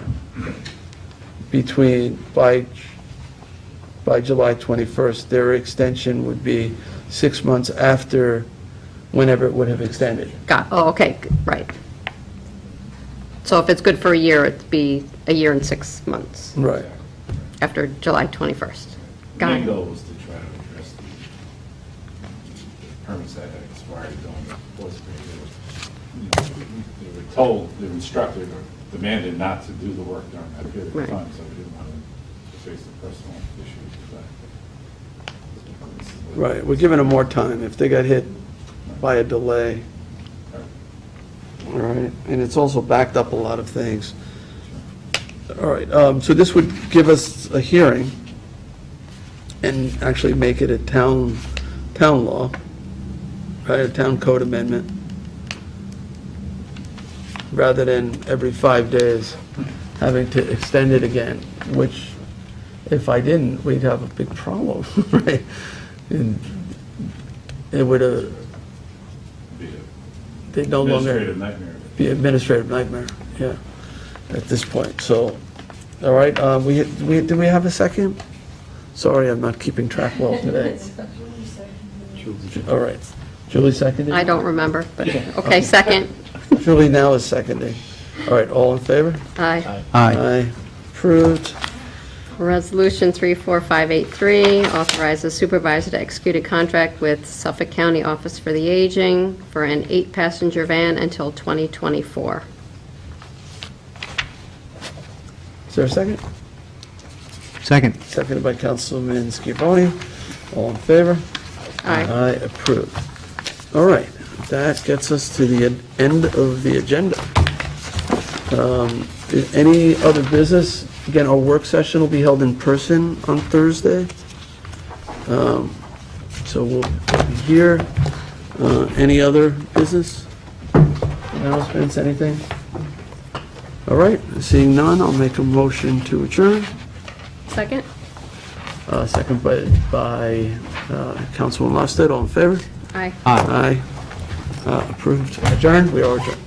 [SPEAKER 1] by July 21st, their extension would be 6 months after whenever it would have extended.
[SPEAKER 3] Oh, okay, right. So if it's good for a year, it'd be a year and 6 months
[SPEAKER 1] Right.
[SPEAKER 3] after July 21st.
[SPEAKER 11] The
[SPEAKER 3] Got
[SPEAKER 11] main
[SPEAKER 3] it.
[SPEAKER 11] goal was to try to address the permits that had expired during the pause period. They were told, they were instructed or demanded not to do the work during that period
[SPEAKER 3] Right.
[SPEAKER 11] of time, so we didn't want to face the personal issues with that.
[SPEAKER 1] Right, we're giving them more time if they got hit by a delay. All right, and it's also backed up a lot of things. All right, so this would give us a hearing and actually make it a town law, right, a town code amendment, rather than every 5 days having to extend it again, which, if I didn't, we'd have a big problem, right? And it would they'd no longer
[SPEAKER 11] Administrative nightmare.
[SPEAKER 1] be administrative nightmare, yeah, at this point. So, all right, do we have a second? Sorry, I'm not keeping track well today. All right, Julie seconded?
[SPEAKER 3] I don't remember, but, okay, second.
[SPEAKER 1] Julie now is seconding. All right, all in favor?
[SPEAKER 3] Aye.
[SPEAKER 1] Aye. Approved.
[SPEAKER 3] Resolution 34583 authorizes supervisor to execute a contract with Suffolk County Office for the Aging for an 8-passenger van until 2024.
[SPEAKER 1] Is there a second?
[SPEAKER 4] Second.
[SPEAKER 1] Seconded by Councilman Scavone. All in favor?
[SPEAKER 3] Aye.
[SPEAKER 1] Aye, approved. All right, that gets us to the end of the agenda. Any other business? Again, our work session will be held in person on Thursday. So we'll be here. Any other business? Announcements, anything? All right, seeing none, I'll make a motion to adjourn.
[SPEAKER 3] Second?
[SPEAKER 1] Second by Councilman Mustard, all in favor?
[SPEAKER 3] Aye.
[SPEAKER 1] Aye. Approved. Adjourned, we are adjourned.